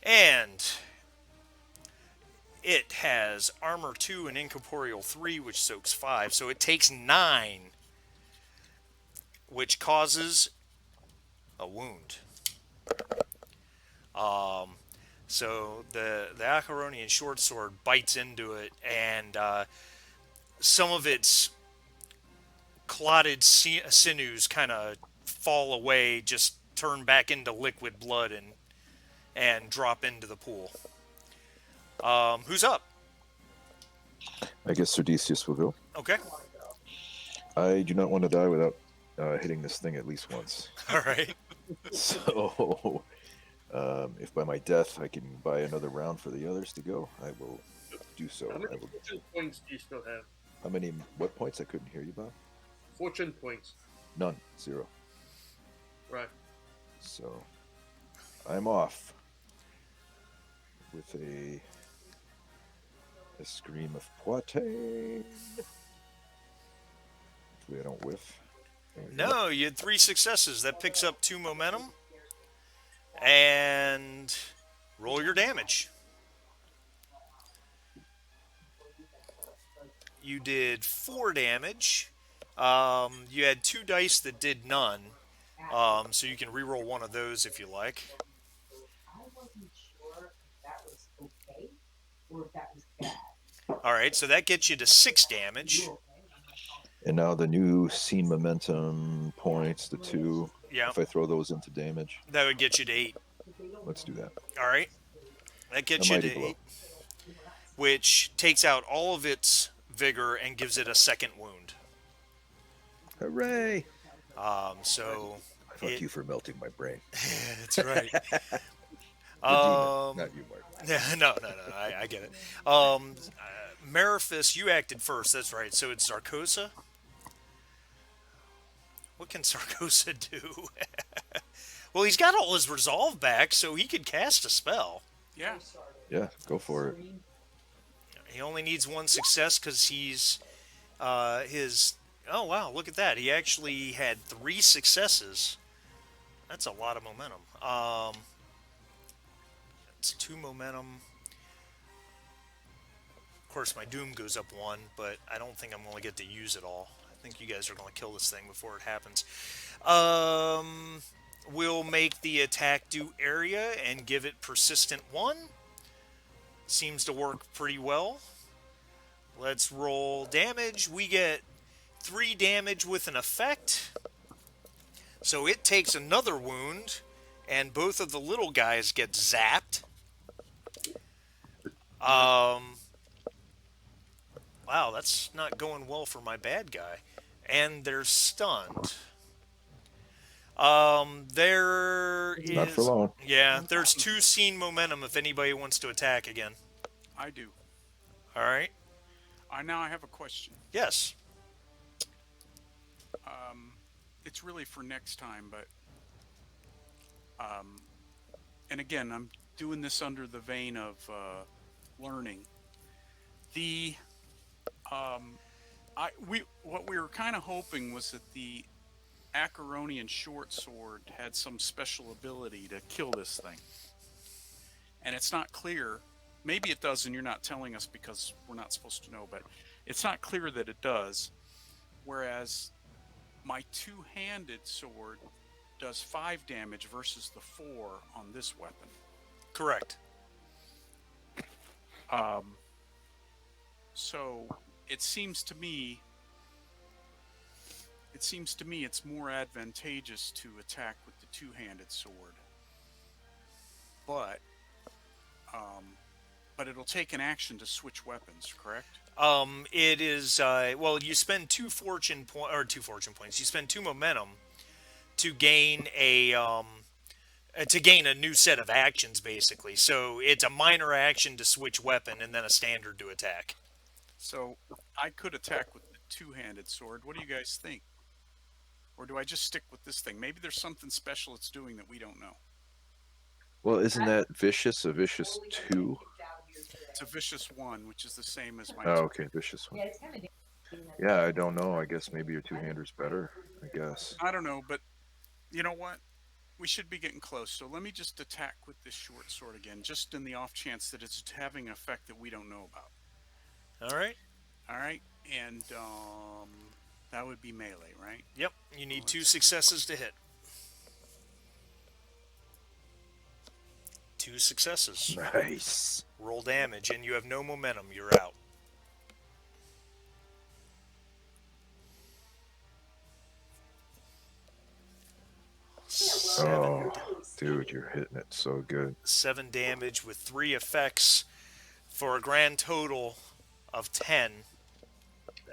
and it has armor 2 and incorporeal 3, which soaks 5. So it takes 9, which causes a wound. Um, so the Acheronian short sword bites into it, and some of its clotted sinews kind of fall away, just turn back into liquid blood and drop into the pool. Who's up? I guess Serdicius will go. Okay. I do not want to die without hitting this thing at least once. All right. So, if by my death I can buy another round for the others to go, I will do so. How many I will. fortune points do you still have? How many? What points? I couldn't hear you, Bob. Fortune points. None. 0. Right. So, I'm off with a scream of Poitain. Hopefully, I don't whiff. No, you had 3 successes. That picks up 2 momentum. And roll your damage. You did 4 damage. You had 2 dice that did none. So you can reroll one of those if you like. Alright, so that gets you to 6 damage. And now the new scene momentum points, the 2. Yeah, If I throw those into damage, that would get you to 8. let's do that. Alright, that gets A you mighty to blow. 8. Which takes out all of its vigor and gives it a second wound. Hooray! So Fuck you for melting my brain. that's right. The demon, not you, Mark. No. I get it. Mariphus, you acted first. That's right. So it's Zarkosa. What can Zarkosa do? Well, he's got all his resolve back, so he could cast a spell. Yeah. Yeah, go for it. He only needs 1 success because he's his. Oh wow! Look at that. He actually had 3 successes. That's a lot of momentum. It's 2 momentum. Of course, my doom goes up 1, but I don't think I'm going to get to use it all. I think you guys are going to kill this thing before it happens. We'll make the attack do area and give it persistent 1. Seems to work pretty well. Let's roll damage. We get 3 damage with an effect. So it takes another wound, and both of the little guys get zapped. Wow, that's not going well for my bad guy. And they're stunned. There is... Not for long. Yeah, there's 2 scene momentum if anybody wants to attack again. I do. Alright? I have a question. Yes. It's really for next time, but and again, I'm doing this under the vein of learning. The what we were kind of hoping was that the Acheronian short sword had some special ability to kill this thing, and it's not clear. Maybe it does, and you're not telling us because we're not supposed to know. But it's not clear that it does. Whereas my two-handed sword does 5 damage versus the 4 on this weapon. Correct. So it seems to me it's more advantageous to attack with the two-handed sword. But it'll take an action to switch weapons, correct? It is well, you spend 2 fortune points. You spend 2 momentum to gain a new set of actions, basically. So it's a minor action to switch weapon, and then a standard to attack. So I could attack with the two-handed sword. What do you guys think? Or do I just stick with this thing? Maybe there's something special it's doing that we don't know. Well, isn't that vicious? A vicious 2? It's a vicious 1, which is the same as my Oh, okay, vicious 1. Yeah, I don't know. I guess maybe your two-hander's better. I guess. I don't know, but you know what? we should be getting close. So let me just attack with this short sword again, just in the off chance that it's having an effect that we don't know about. All right. All right, and that would be melee, right? Yep. You Well, need two let's successes to hit. Two successes. Nice. Roll damage, and you have no momentum. You're out. Seven, Oh, dude, you're hitting it so good. seven damage with three effects for a grand total of 10. Uh,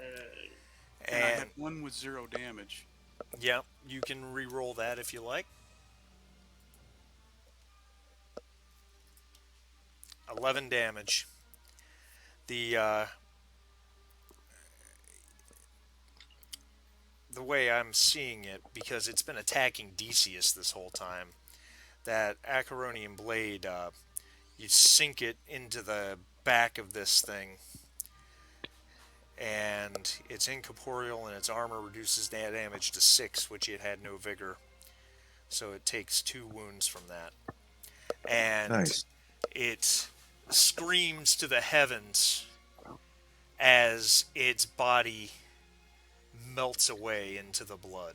and I had And one with 0 damage. yeah, you can re-roll that if you like. 11 damage. The the way I'm seeing it, because it's been attacking Decius this whole time, that Acheronian blade, you sink it into the back of this thing, and it's incorporeal, and its armor reduces damage to 6, which it had no vigor. So it takes 2 wounds from that. And Nice. it screams to the heavens as its body melts away into the blood.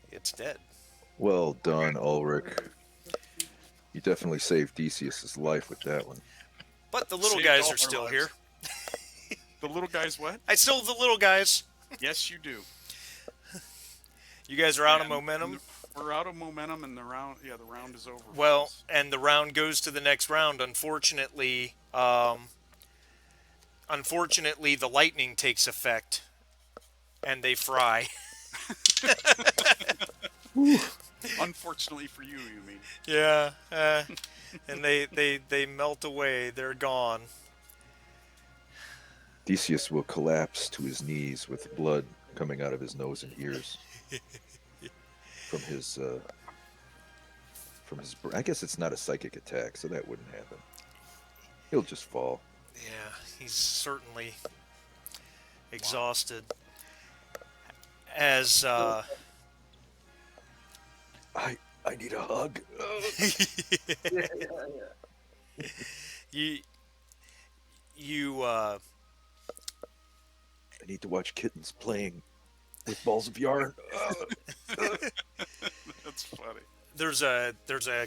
It's dead. Well done, Ulrich. You definitely saved Decius's life with that one. But the little Saved guys all are our still lives. here. The little guy's what? I still have the little guys. Yes, you do. You guys are out of And- momentum. and we're out of momentum, and the round is over. for Well, us. and the round goes to the next round. Unfortunately, the lightning takes effect, and they fry. Unfortunately for you, you mean? Yeah, and they melt away. They're gone. Decius will collapse to his knees with blood coming out of his nose and ears from his. I guess it's not a psychic attack, so that wouldn't happen. He'll just fall. Yeah, he's certainly exhausted. As I need a hug. yeah, yeah, yeah. you you I need to watch kittens playing with balls of yarn. That's funny. there's a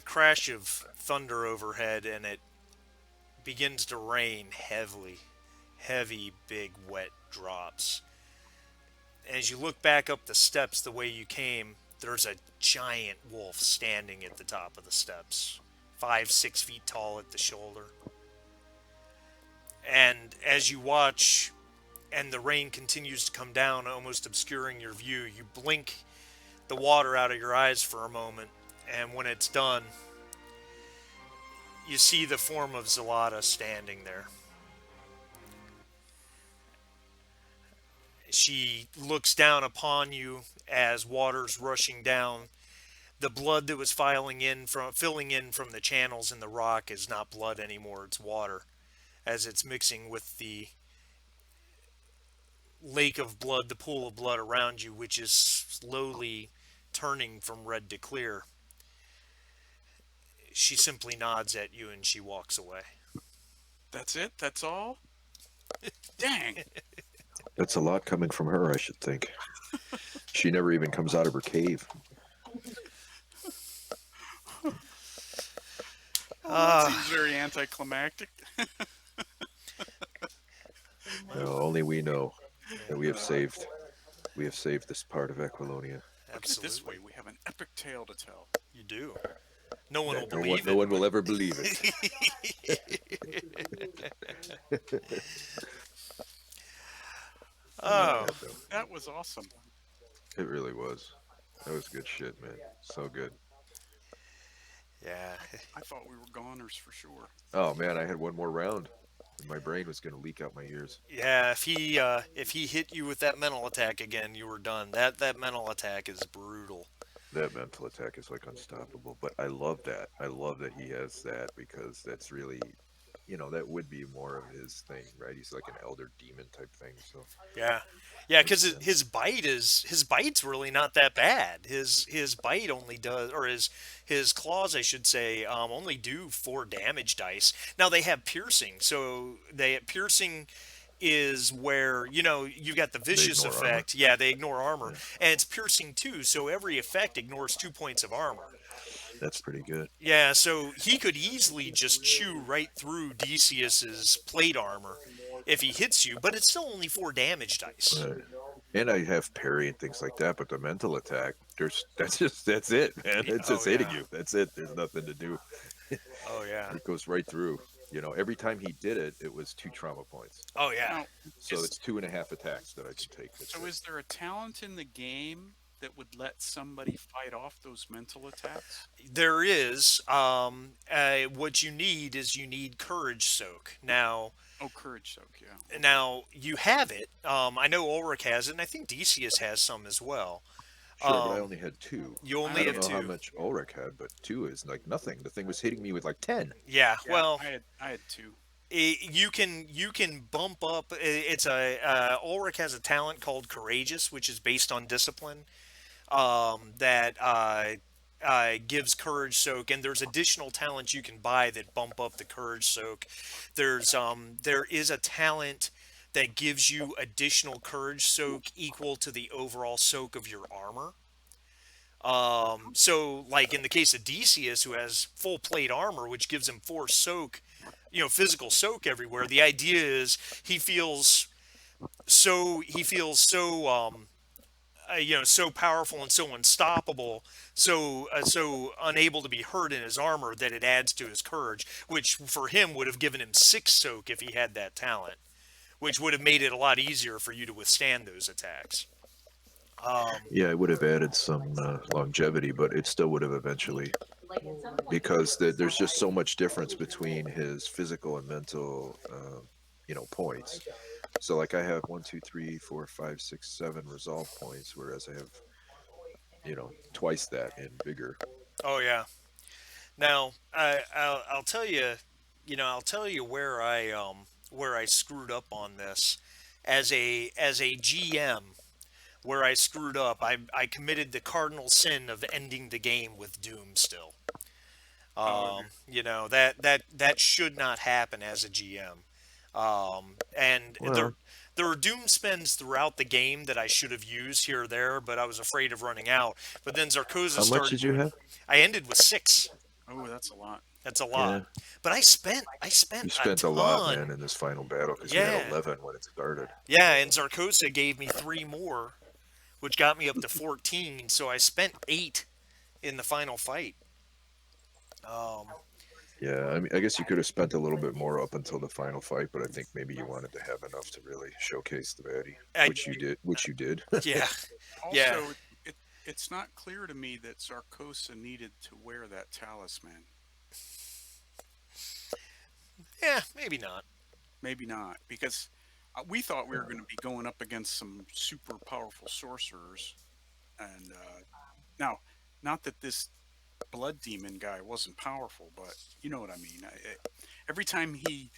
crash of thunder overhead, and it begins to rain heavy, big, wet drops. As you look back up the steps the way you came, there's a giant wolf standing at the top of the steps, 5, 6 feet tall at the shoulder. And as you watch, and the rain continues to come down, almost obscuring your view, you blink the water out of your eyes for a moment, and when it's done, you see the form of Zalata standing there. She looks down upon you as water's rushing down. The blood that was filling in from the channels in the rock is not blood anymore, it's water, as it's mixing with the lake of blood, the pool of blood around you, which is slowly turning from red to clear. She simply nods at you and she walks away. That's it? That's all? Dang. That's a lot coming from her, I should think. She never even comes out of her cave. That seems very anticlimactic. No, only we know that we have saved this part of Aquilonia. Look at it this Absolutely. way. We have an epic tale to tell. You do. No one will No one, believe no it. one will ever believe it. Oh, That was awesome. It really was. That was good shit, man. So good. yeah. I thought we were goners for sure. Oh man, I had one more round, and my brain was gonna leak out my ears. Yeah, if he hit you with that mental attack again, you were done. That mental attack is brutal. That mental attack is like unstoppable. But I love that. I love that he has that because that's really that would be more of his thing, right? He's like an elder demon type thing, so Yeah, yeah, because makes his sense. his bite's really not that bad. His bite only does, or his claws, I should say, only do 4 damage dice. Now they have piercing, so they piercing is where you've got the They vicious ignore armor. effect. Yeah, they ignore armor, Yeah, and it's piercing too. So every effect ignores 2 points of armor. that's pretty good. Yeah, so he could easily just chew right through Decius's plate armor if he hits you, but it's still only 4 damage dice. Right. And I have parry and things like that, but the mental attack, that's it, man. It's Oh just hitting yeah. you. That's it. There's nothing to do. Oh yeah. It goes right through. Every time he did it, it was 2 trauma points. Oh yeah. Now, So is it's 2.5 attacks that I can take. That's so it. is there a talent in the game that would let somebody fight off those mental attacks? There is. What you need is you need courage soak. Oh, courage soak, yeah. Okay. Now you have it. I know Ulrich has it, and I think Decius has some as well. Sure, but I Um, only had two. you I I only only don't have had know how two. much Ulrich had, but two is like nothing. The thing was hitting me with like 10. Yeah. yeah, Well, I had two. you can bump up. It's a Ulrich has a talent called Courageous, which is based on discipline. That gives courage soak, and there's additional talents you can buy that bump up the courage soak. There is a talent that gives you additional courage soak equal to the overall soak of your armor. So like in the case of Decius, who has full plate armor, which gives him 4 soak, physical soak everywhere. The idea is he feels so powerful and so unstoppable, so unable to be hurt in his armor that it adds to his courage, which for him would have given him 6 soak if he had that talent, which would have made it a lot easier for you to withstand those attacks. Yeah, it would have added some longevity, but it still would have eventually, because there's just so much difference between his physical and mental, points. So like I have one, two, three, four, five, six, 7 resolve points, whereas I have, twice that and bigger. Oh yeah. Now I'll tell you, I'll tell you where I screwed up on this as a GM. Where I screwed up, I committed the cardinal sin of ending the game with Doom still. Oh, okay. That should not happen as a GM. And Well, there were Doom spends throughout the game that I should have used here or there, but I was afraid of running out. But then Zarkoza how much started did you doing. have? I ended with 6. Oh, that's a lot. That's a lot. Yeah, But I spent you a spent a lot, man, ton. in this final battle because you had Yeah. 11 when it started. Yeah, and Zarkosa gave me 3 more, which got me up to 14. So I spent 8 in the final fight. Um, Yeah, I mean, I guess you could have spent a little bit more up until the final fight, but I think maybe you wanted to have enough to really showcase the baddie, I which you did. Which you did. yeah, yeah, Also, it's not clear to me that Zarkosa needed to wear that talisman. yeah. Maybe not. Maybe not, because we thought we were going to be going up against some super powerful sorcerers, and now, not that this blood demon guy wasn't powerful, but you know what I mean. Every time he,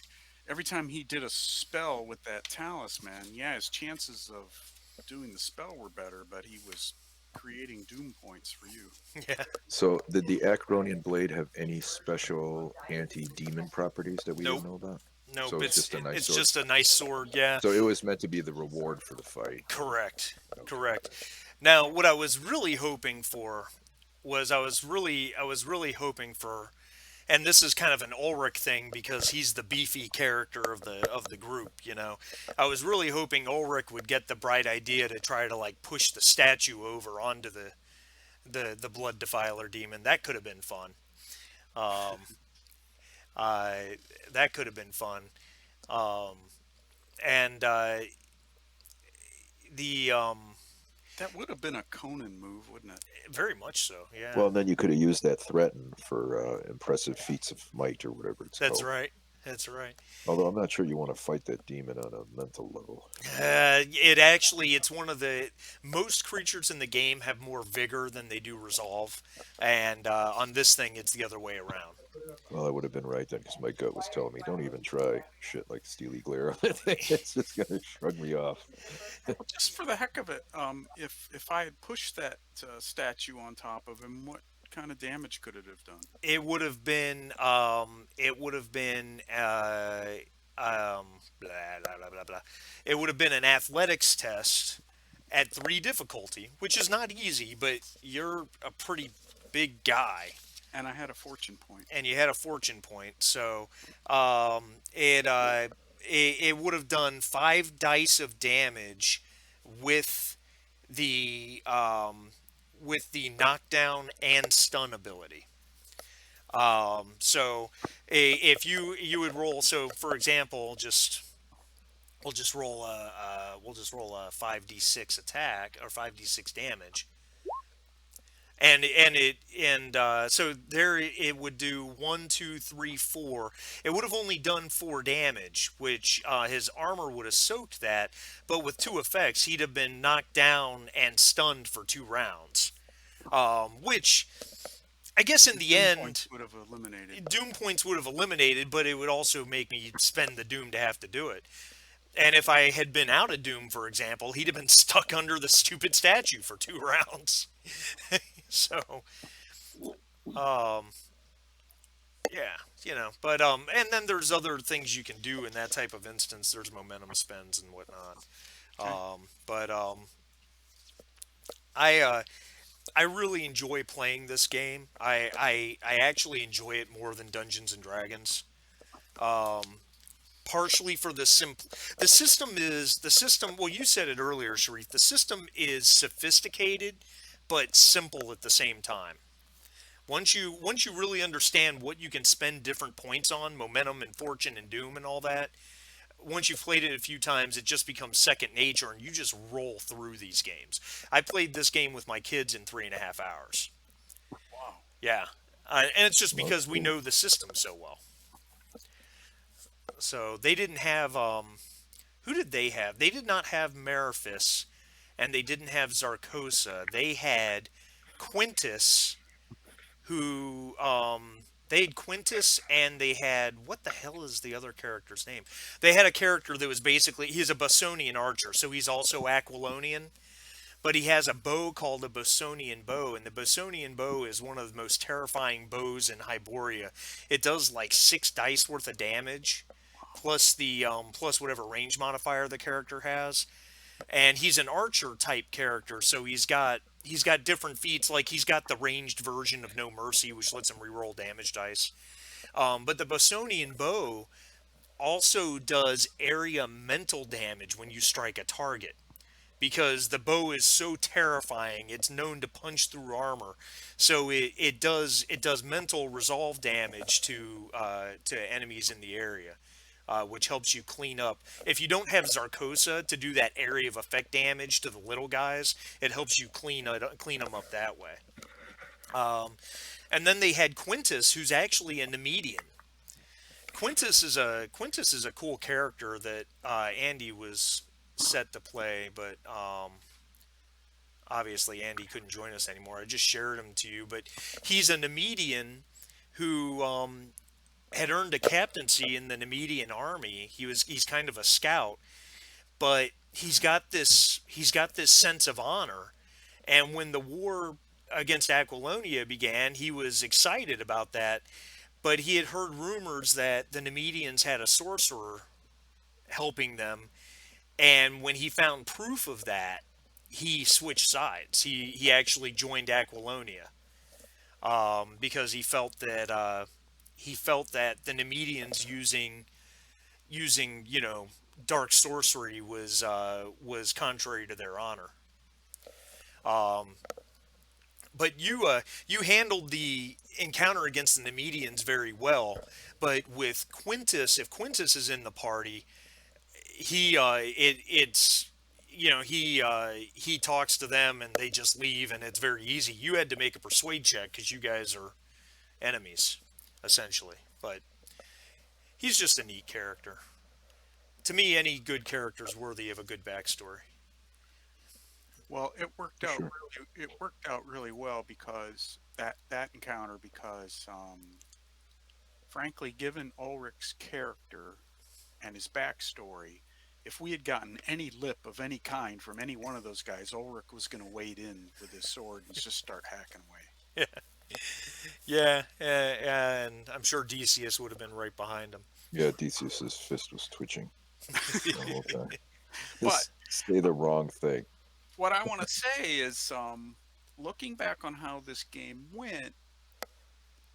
every time he did a spell with that talisman, yeah, his chances of doing the spell were better, but he was creating doom points for you. Yeah. So, did the Acheronian blade have any special anti-demon properties that we Nope. didn't know about? Nope. So it's just a nice It's sword. just a nice sword. Yeah. So it was meant to be the reward for the fight. Correct. Okay. Correct. Now, what I was really hoping for was I was really hoping for, and this is kind of an Ulrich thing because he's the beefy character of the group. I was really hoping Ulrich would get the bright idea to try to like push the statue over onto the blood defiler demon. That could have been fun. Um, that could have been fun. Um, and the That would have been a Conan move, wouldn't it? very much so. Yeah, Well, and then you could have used that threaten for impressive feats of might or whatever it's that's called. right. That's right. Although I'm not sure you want to fight that demon on a mental level. It's one of the most creatures in the game have more vigor than they do resolve, and on this thing it's the other way around. Well, I would have been right then because my gut was telling me don't even try shit like Steely Glare on that thing. It's just gonna shrug me off. Just for the heck of it, if I had pushed that statue on top of him, what kind of damage could it have done? It would have been it would have been blah blah blah blah blah. It would have been an athletics test at 3 difficulty, which is not easy, but you're a pretty big guy And I had a fortune point. and you had a fortune point. So it would have done 5 dice of damage with the knockdown and stun ability. So if you would roll, so for example, just we'll just roll a 5d6 attack or 5d6 damage, and so there it would do 1, 2, 3, 4. It would have only done 4 damage, which his armor would have soaked that, but with 2 effects, he'd have been knocked down and stunned for 2 rounds. Which I guess in His the doom points end, would have eliminated. Doom points would have eliminated, but it would also make me spend the Doom to have to do it. And if I had been out of Doom, for example, he'd have been stuck under the stupid statue for 2 rounds. So, um, yeah, but and then there's other things you can do in that type of instance. There's momentum spends and whatnot. Okay. But I I really enjoy playing this game. I actually enjoy it more than Dungeons and Dragons. Um, Partially for the system. Well, you said it earlier, Sharif. The system is sophisticated, but simple at the same time. Once you really understand what you can spend different points on, momentum and fortune and doom and all that, once you've played it a few times, it just becomes second nature, and you just roll through these games. I played this game with my kids in 3.5 hours. Wow. Yeah, and it's just Well, because we cool. know the system so well. So they didn't have who did they have? They did not have Meraphis, and they didn't have Zarkosa. They had Quintus, who they had Quintus, and they had, what the hell is the other character's name? They had a character that was basically, he's a Bosonian archer, so he's also Aquilonian, but he has a bow called a Bosonian bow, and the Bosonian bow is one of the most terrifying bows in Hyboria. It does like 6 dice worth of damage, plus the plus whatever range modifier the character has. And he's an archer type character, so he's got different feats. Like he's got the ranged version of No Mercy, which lets him reroll damage dice. But the Bosonian bow also does area mental damage when you strike a target, because the bow is so terrifying. It's known to punch through armor, so it does mental resolve damage to enemies in the area, which helps you clean up. If you don't have Zarkosa to do that area of effect damage to the little guys, it helps you clean them up that way. Um, and then they had Quintus, who's actually a Nemedian. Quintus is a cool character that Andy was set to play, but obviously Andy couldn't join us anymore. I just shared him to you, but he's a Nemedian who had earned a captaincy in the Nemedian army. He's kind of a scout, but he's got this sense of honor. And when the war against Aquilonia began, he was excited about that. But he had heard rumors that the Nemedians had a sorcerer helping them, and when he found proof of that, he switched sides. He actually joined Aquilonia, because he felt that the Nemedians using dark sorcery was contrary to their honor. Um, but you handled the encounter against the Nemedians very well. But with Quintus, if Quintus is in the party, it's he talks to them and they just leave, and it's very easy. You had to make a persuade check because you guys are enemies, essentially. But he's just a neat character. To me, any good character is worthy of a good backstory. Well, For sure. it worked out really well because that encounter because frankly, given Ulrich's character and his backstory, if we had gotten any lip of any kind from any one of those guys, Ulrich was going to wade in with his sword and just start hacking away. Yeah, and I'm sure Decius would have been right behind him. Yeah, Theseus's fist was twitching the whole time. But Just say the wrong thing. what I want to say is, looking back on how this game went,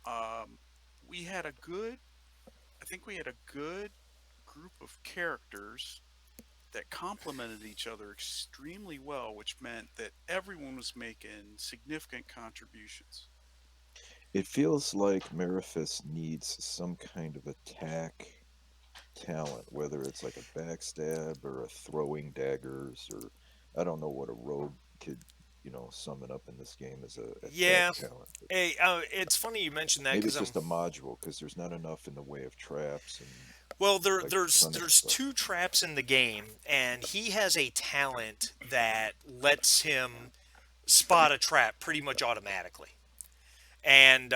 um, we had a good, I think we had a good group of characters that complemented each other extremely well, which meant that everyone was making significant contributions. It feels like Mariphus needs some kind of attack talent, whether it's like a backstab or a throwing daggers, or I don't know what a rogue could, summon up in this game as a attack Yeah, talent. But hey, it's funny you mentioned that maybe because it's I'm just a module because there's not enough in the way of traps and well, like stunning there's stuff. two traps in the game, and he has a talent that lets him spot a trap pretty much automatically. And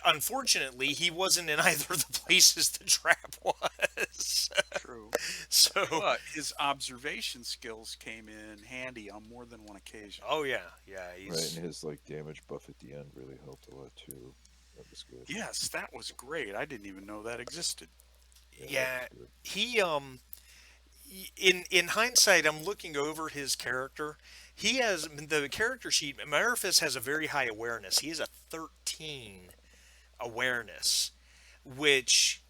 unfortunately, he wasn't in either of the places the trap was. True. So, But his observation skills came in handy on more than one occasion. oh yeah, yeah, Right, he's and his like damage buff at the end really helped a lot too. That was good. Yes, that was great. I didn't even know that existed. Yeah, that yeah, was good. he in hindsight, I'm looking over his character. He has the character sheet. Mariphus has a very high awareness. He has a 13 awareness, which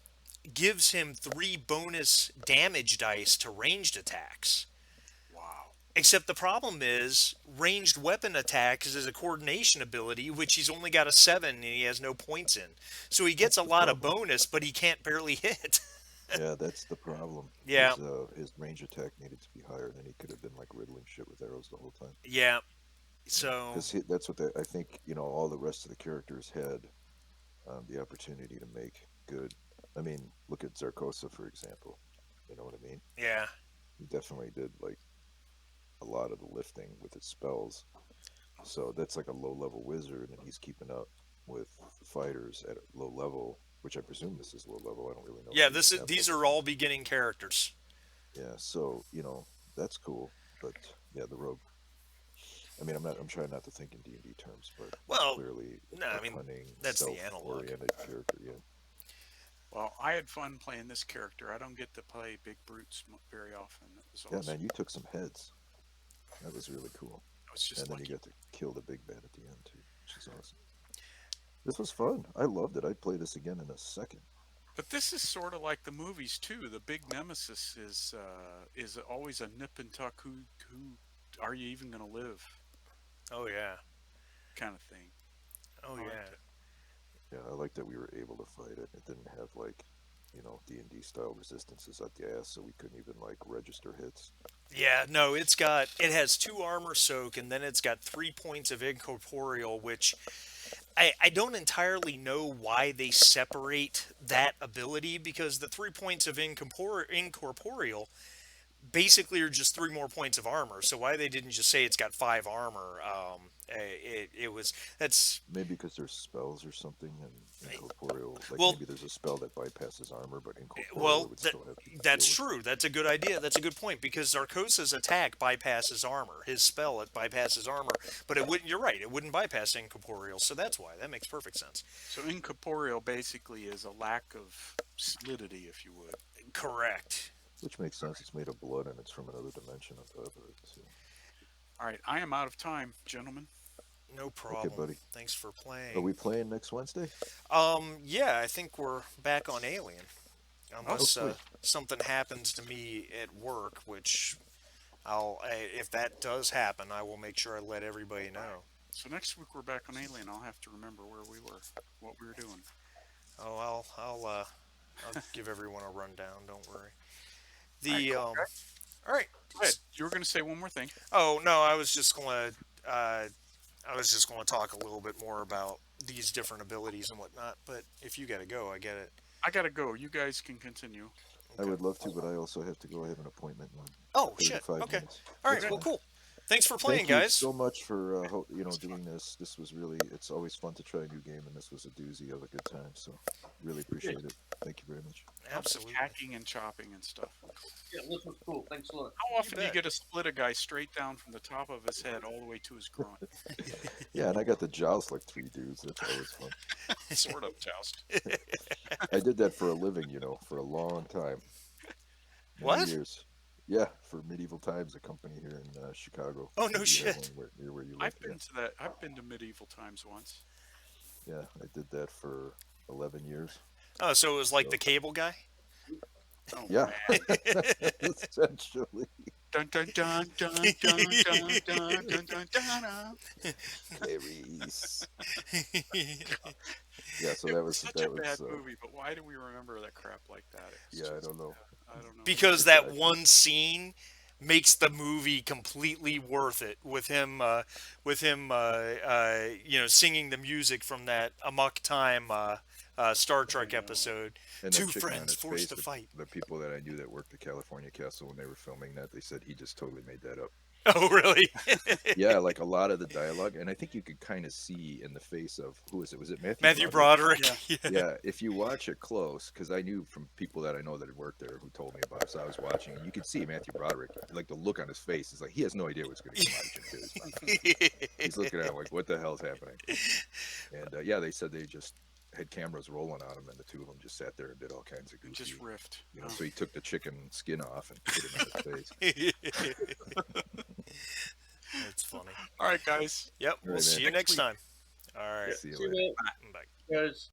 gives him 3 bonus damage dice to ranged attacks. Wow. Except the problem is, ranged weapon attacks is a coordination ability, which he's only got a 7 and he has no points in. So he gets That's a the lot of problem. bonus, but he can't barely hit. Yeah, that's the problem. Yeah, His range attack needed to be higher, and then he could have been like riddling shit with arrows the whole time. yeah. So, Because that's what I think. All the rest of the characters had the opportunity to make good. I mean, look at Zarkosa for example. You know what I mean? yeah. He definitely did like a lot of the lifting with his spells. So that's like a low level wizard, and he's keeping up with the fighters at a low level, which I presume this is low level. I don't really know if Yeah, they even have these levels are in all it. beginning characters. Yeah, so that's cool. But yeah, the rogue. I mean, I'm trying not to think in D&D terms, but he's Well, clearly no, a I mean, cunning, that's the analog. self-oriented character. Yeah, Well, I had fun playing this character. I don't get to play big brutes very often. It was yeah, awesome. man, you took some heads. That was really cool. I was And just then you lucky. got to kill the big bad at the end too, which is awesome. This was fun. I loved it. I'd play this again in a second. But this is sort of like the movies too. The big nemesis is always a nip and tuck. Who are you even going to live? Oh yeah. Kind of thing. Oh I liked yeah. it. Yeah, I like that we were able to fight it. It didn't have like, D&D style resistances at the ass, so we couldn't even like register hits. Yeah, no, it has 2 armor soak and then it's got 3 points of incorporeal, which I don't entirely know why they separate that ability because the 3 points of incorporeal basically are just 3 more points of armor. So why they didn't just say it's got 5 armor? It was that's Maybe because there's spells or something, and incorporeal, like well, maybe there's a spell that bypasses armor, but incorporeal well, it would still have to that's deal with. true. That's a good idea. That's a good point because Zarkosa's attack bypasses armor. His spell it bypasses armor, but it wouldn't. You're right. It wouldn't bypass incorporeal. So that's why that makes perfect sense. So incorporeal basically is a lack of solidity, if you would. Correct. Which makes sense. It's made of blood and it's from another dimension on top of it. So. All right, I am out of time, gentlemen. No Okay, problem. buddy. Thanks for Are playing. we playing next Wednesday? Yeah, I think we're back on Alien. Oh, Unless sweet. something happens to me at work, which if that does happen, I will make sure I let everybody know. so next week we're back on Alien. I'll have to remember where we were, what we were doing. Oh, I'll give everyone a rundown. Don't worry. All right, The cool. all right. Go ahead. You were going to say one more thing. Oh no, I was just gonna talk a little bit more about these different abilities and whatnot. But if you gotta go, I get it. I got to go. You guys can continue. I Okay. would love to, but I also have to go. I have an appointment in Oh shit. 35 Okay. minutes. All right. That's Well, fine. cool. Thanks for playing, Thank you guys. so much for doing this. This was really, it's always fun to try a new game, and this was a doozy of a good time. So really Yeah, appreciate it. Thank you very much. Lots of Absolutely. hacking and chopping and stuff. yeah, this was cool. Thanks a lot. How often do you bet. get to split a guy straight down from the top of his head all the way to his groin? Yeah, and I got to joust like three dudes. That's always fun. Sort of joust. I did that for a living, for a long time, many What? years. Yeah, for Medieval Times, a company here in Chicago. Oh, no Maybe you have shit. one near where you live. I've been to that. I've been to medieval times once. Yeah, I did that for 11 years. Oh, so it was like So, the cable guy? Oh yeah, man! essentially. Dun dun dun dun dun dun dun dun dun dun. Clarice. Yeah, so It that was was such that a bad was movie, but why do we remember that crap like that? It was yeah, I just, don't know. I don't know. Because Good that guy. one scene makes the movie completely worth it with him singing the music from that Amok Time Star I Trek know. episode. And that Two chicken on friends his forced face, to fight. the people that I knew that worked at California Castle when they were filming that, they said he just totally made that up. Oh, really? Yeah, like a lot of the dialogue, and I think you could kind of see in the face of who is it? Was it Matthew Matthew Broderick? Broderick. Yeah. Yeah. Yeah, if you watch it close, because I knew from people that I know that had worked there who told me about it, so I was watching, and you could see Matthew Broderick, like the look on his face is like he has no idea what's going to come out of Jim Carrey's mouth. He's looking at him like, what the hell's happening? And yeah, they said they just had cameras rolling on him, and the two of them just sat there and did all kinds of It goofy, just riffed. So he took the chicken skin off and put it on his face. That's funny. All right, guys. Yep, All we'll right, see man. you next week. time. All right. See you See later. you, Bye. guys.